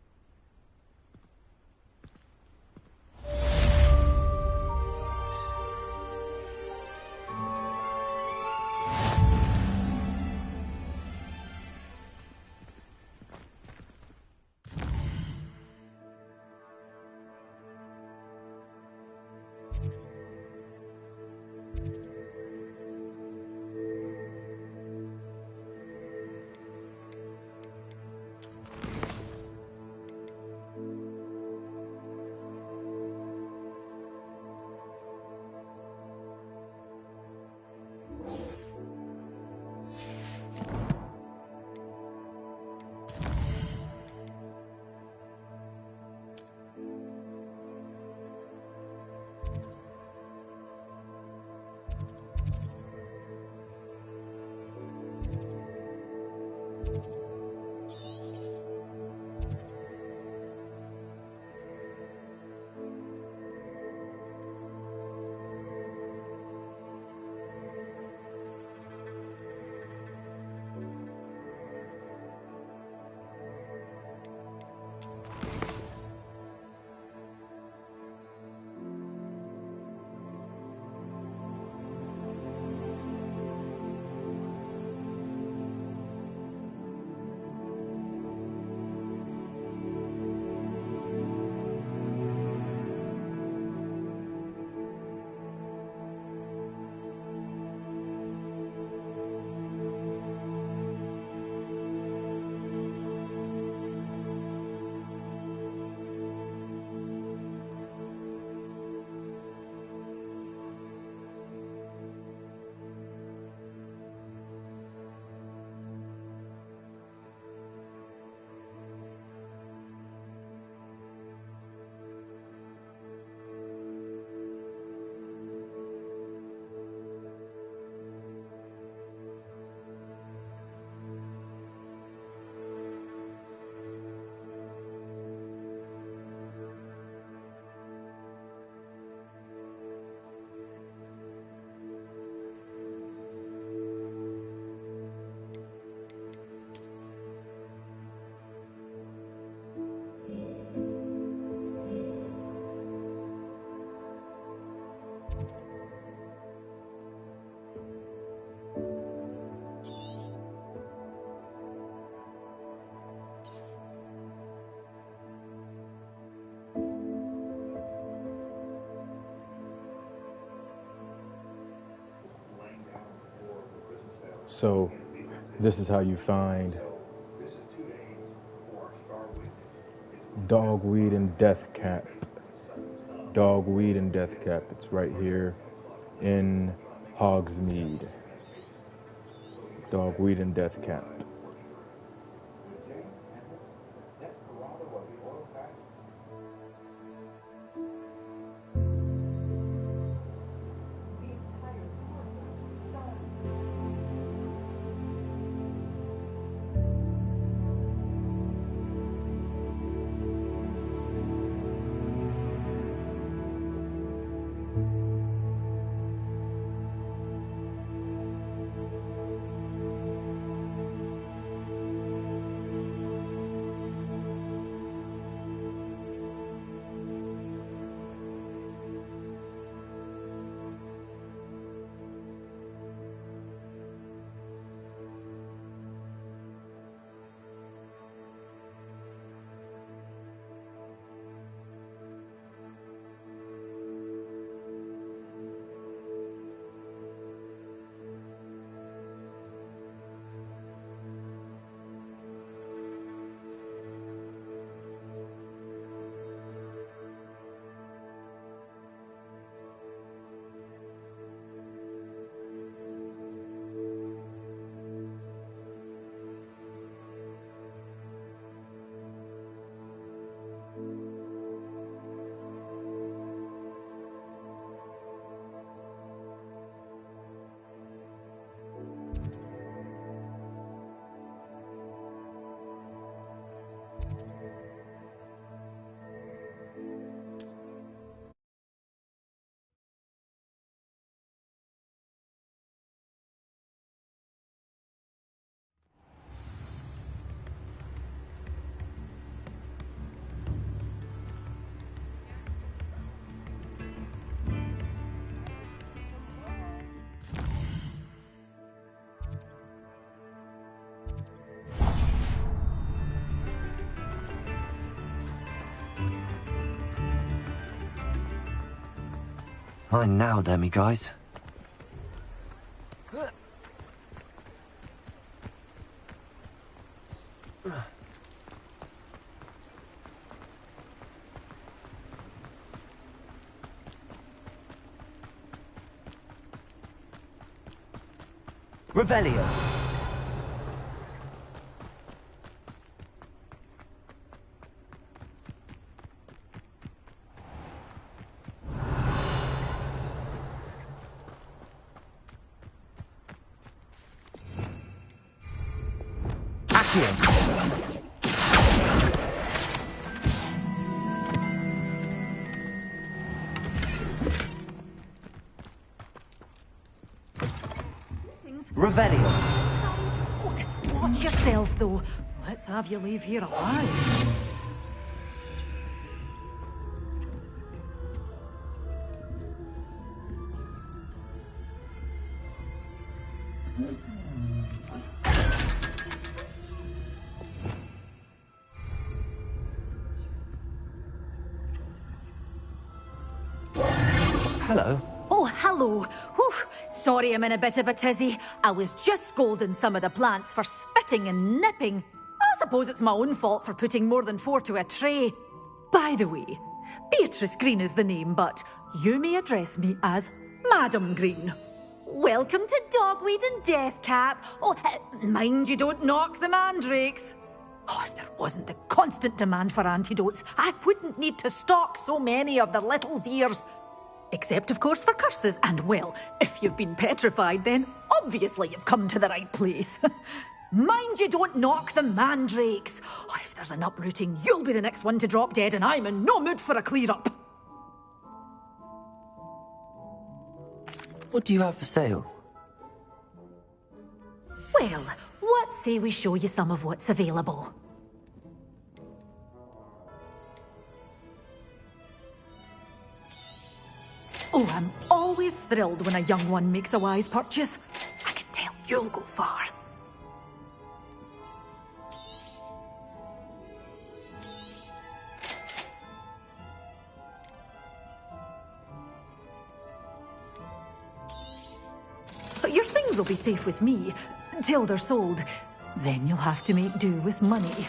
So, this is how you find dogweed and deathcap. Dogweed and deathcap. It's right here in Hogsmeade. Dogweed and deathcap. Mine now, Demi guys. Revelio. Revelio. Watch yourself, though. Let's have you leave here alive. Hello. Oh, hello. Whew. Sorry I'm in a bit of a tizzy. I was just scolding some of the plants for spitting and nipping. I suppose it's my own fault for putting more than 4 to a tray. By the way, Beatrice Green is the name, but you may address me as Madam Green. Welcome to Dogweed and Deathcap. Oh, mind you don't knock the mandrakes. Oh, if there wasn't the constant demand for antidotes, I wouldn't need to stock so many of the little dears. Except, of course, for curses. And, well, if you've been petrified, then obviously you've come to the right place. Mind you don't knock the mandrakes. Oh, if there's an uprooting, you'll be the next one to drop dead, and I'm in no mood for a clear-up. What do you have for sale? Well, what say we show you some of what's available? Oh, I'm always thrilled when a young one makes a wise purchase. I can tell you'll go far. Your things will be safe with me. till they're sold. Then you'll have to make do with money.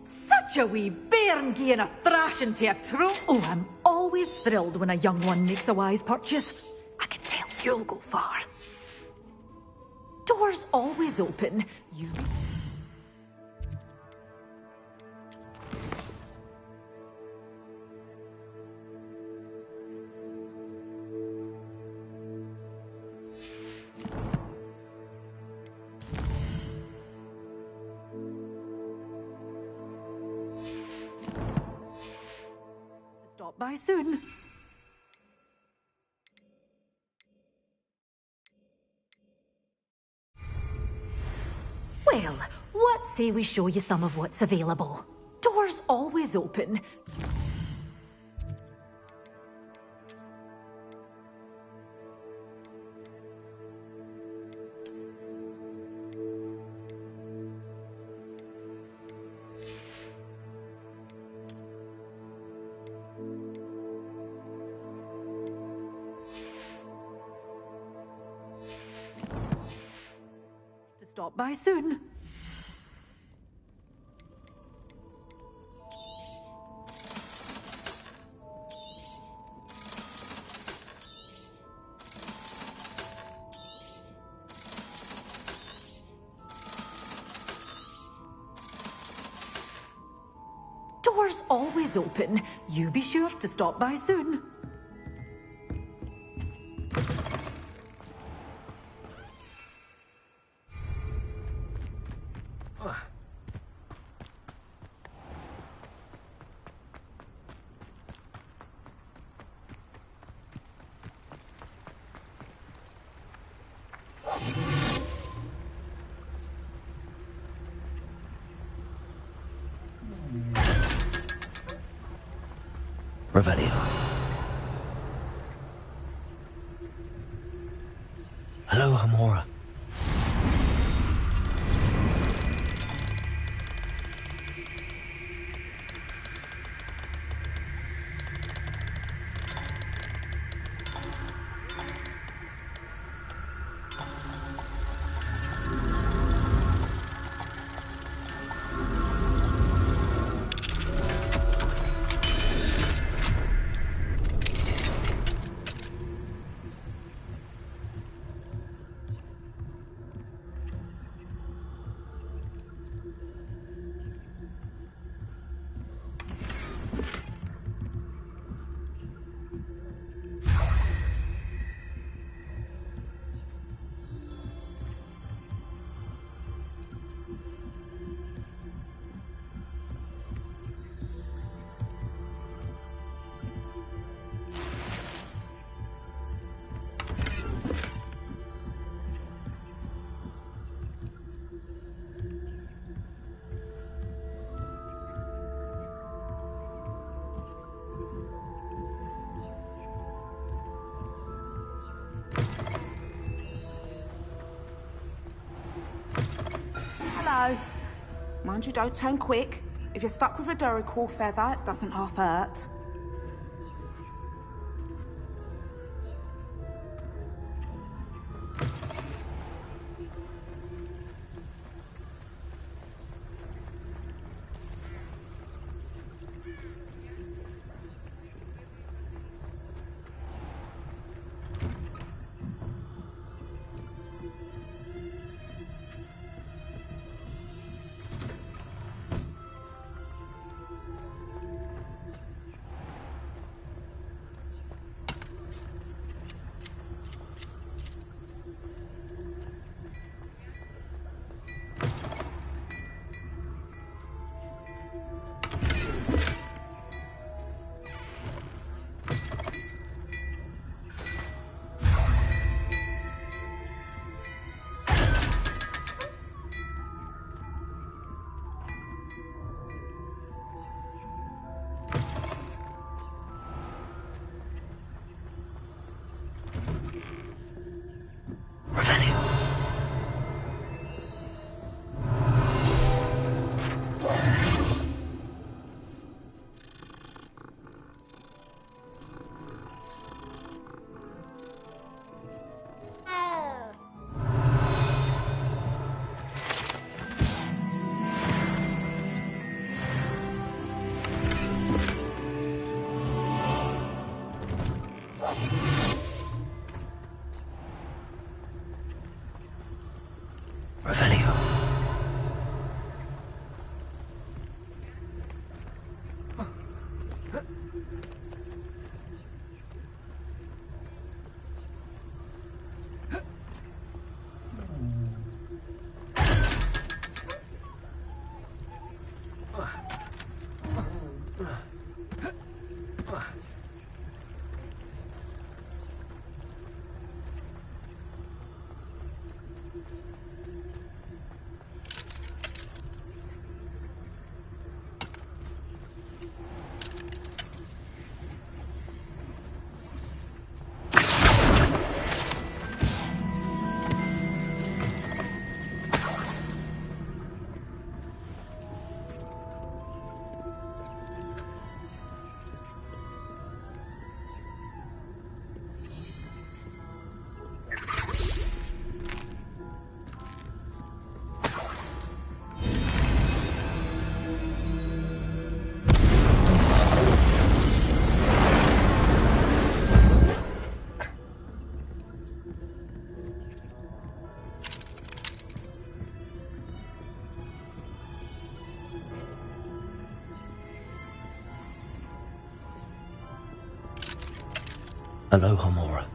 Such a wee bairn gieing a thrashing to a trout. Oh, I'm always thrilled when a young one makes a wise purchase. I can tell you'll go far. Doors always open. You... Stop by soon. Well, what say we show you some of what's available? Doors always open. Stop by soon. Doors always open. You be sure to stop by soon. Revelio. Hello, Hamora. Hello. Mind you don't turn quick. If you're stuck with a Duracell feather, it doesn't half hurt. Aloha, Mora.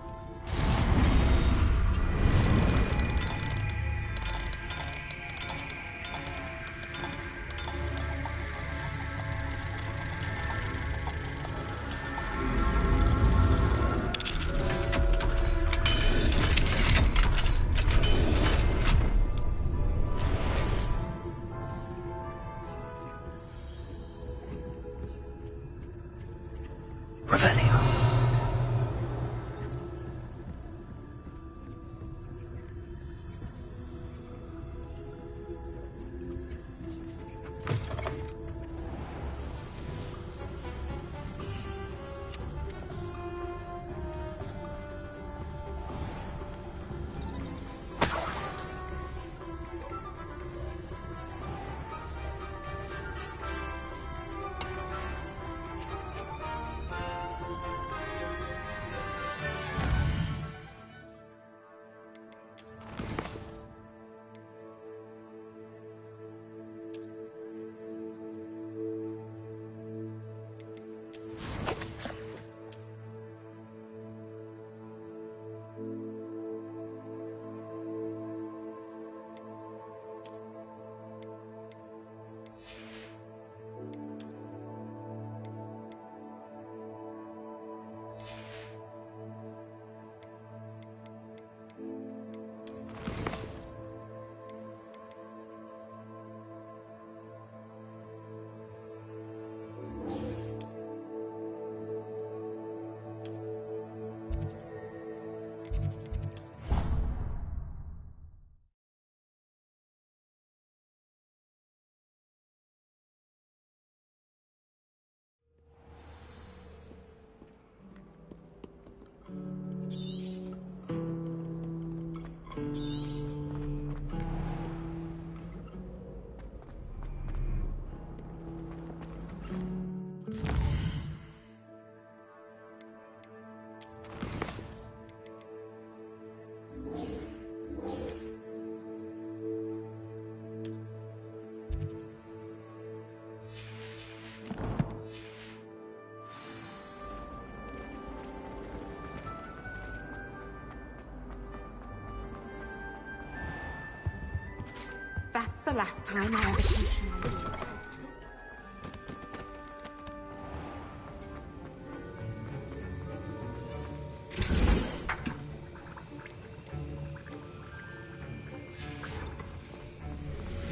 That's the last time I ever teach you.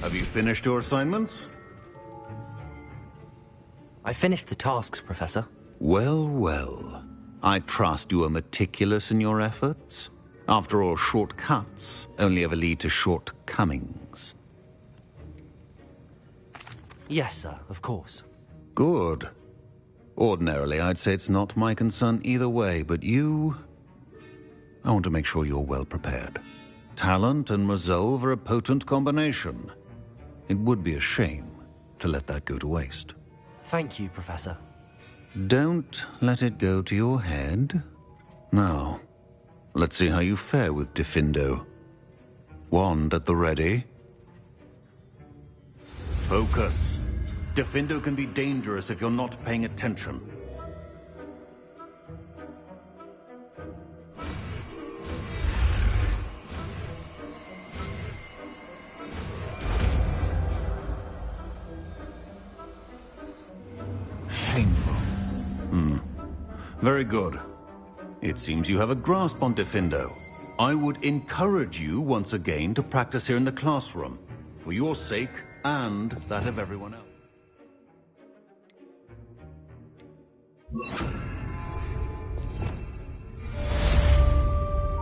Have you finished your assignments? I finished the tasks, Professor. Well, well. I trust you are meticulous in your efforts. After all, shortcuts only ever lead to shortcomings. Yes, sir, of course. Good. Ordinarily, I'd say it's not my concern either way, but you... I want to make sure you're well prepared. Talent and resolve are a potent combination. It would be a shame to let that go to waste. Thank you, Professor. Don't let it go to your head. Now, let's see how you fare with Diffindo. Wand at the ready. Focus. Diffindo can be dangerous if you're not paying attention. Shameful. Very good. It seems you have a grasp on Diffindo. I would encourage you once again to practice here in the classroom, for your sake and that of everyone else.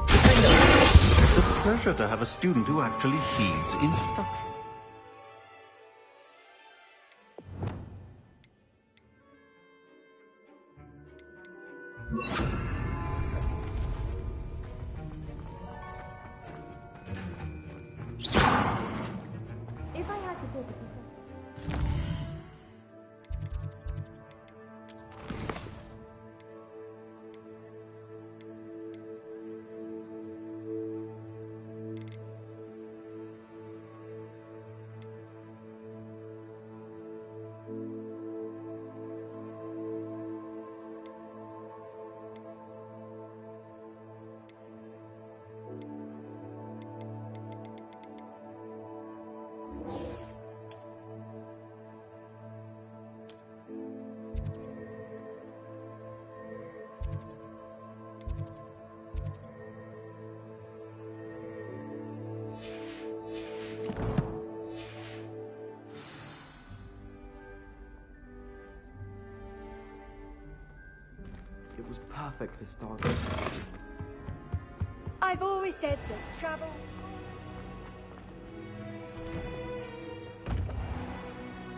It's a pleasure to have a student who actually heeds instruction. If I had to take a It was perfect for stargazing. I've always said that travel...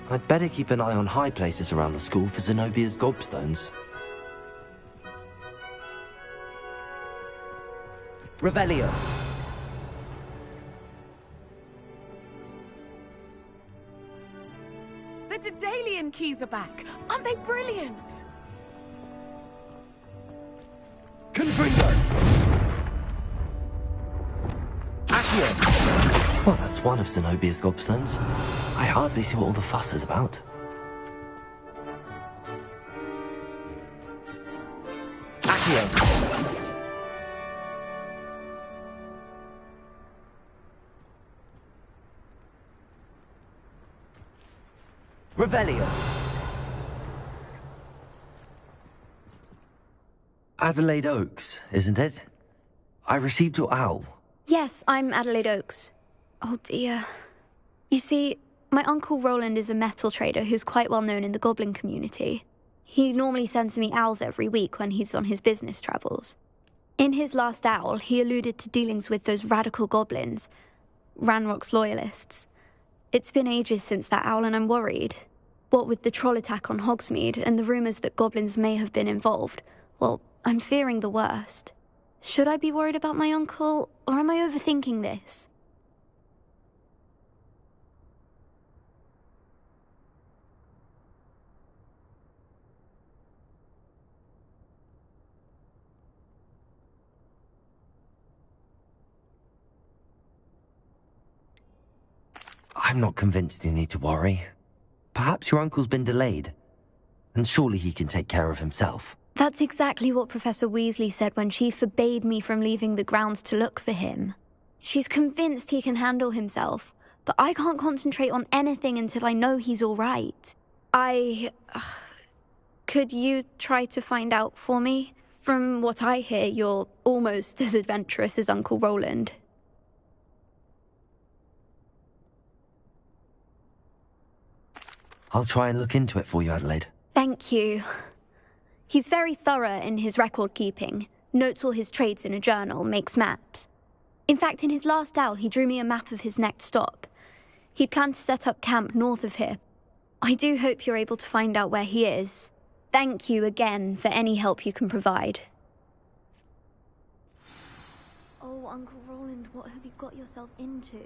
I'd better keep an eye on high places around the school for Zenobia's gobstones. Revelio. The Daedalian keys are back. Aren't they brilliant? Confringo! Accio! Well, that's one of Zenobia's gobstones. I hardly see what all the fuss is about. Accio! Revelio. Adelaide Oaks, isn't it? I received your owl. Yes, I'm Adelaide Oaks. Oh dear. You see, my Uncle Roland is a metal trader who's quite well known in the goblin community. He normally sends me owls every week when he's on his business travels. In his last owl, he alluded to dealings with those radical goblins, Ranrock's loyalists. It's been ages since that owl and I'm worried. What with the troll attack on Hogsmeade and the rumours that goblins may have been involved, well, I'm fearing the worst. Should I be worried about my uncle, or am I overthinking this? I'm not convinced you need to worry. Perhaps your uncle's been delayed, and surely he can take care of himself. That's exactly what Professor Weasley said when she forbade me from leaving the grounds to look for him. She's convinced he can handle himself, but I can't concentrate on anything until I know he's all right. Could you try to find out for me? From what I hear, you're almost as adventurous as Uncle Roland. I'll try and look into it for you, Adelaide. Thank you. He's very thorough in his record keeping, notes all his trades in a journal, makes maps. In fact, in his last owl, he drew me a map of his next stop. He'd planned to set up camp north of here. I do hope you're able to find out where he is. Thank you again for any help you can provide. Oh, Uncle Roland, what have you got yourself into?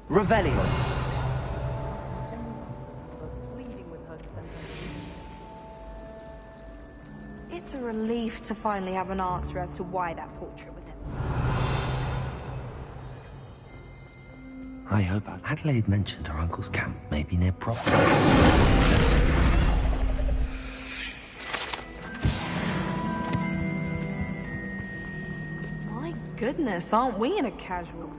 Revelio. It's a relief to finally have an answer as to why that portrait was empty. I hope Adelaide mentioned her uncle's camp may be near property. My goodness, aren't we in a casual...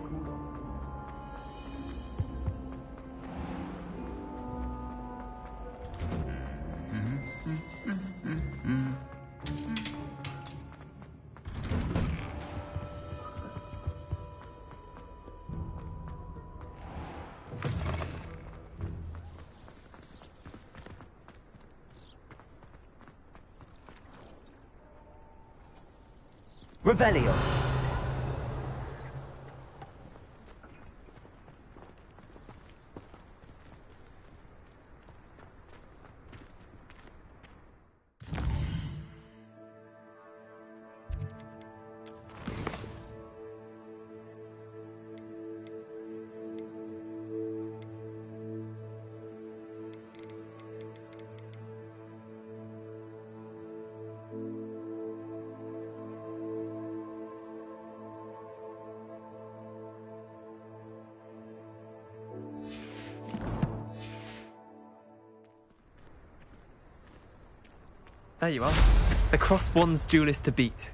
Revelio. There you are. The cross-wands duelist to beat.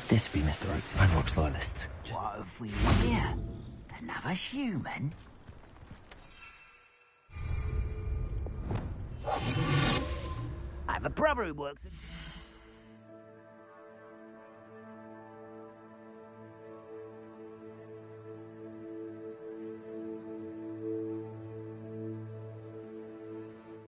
This be Mr. Oakes, Ranrock's loyalists. What have we here? Another human? I have a brother who works at...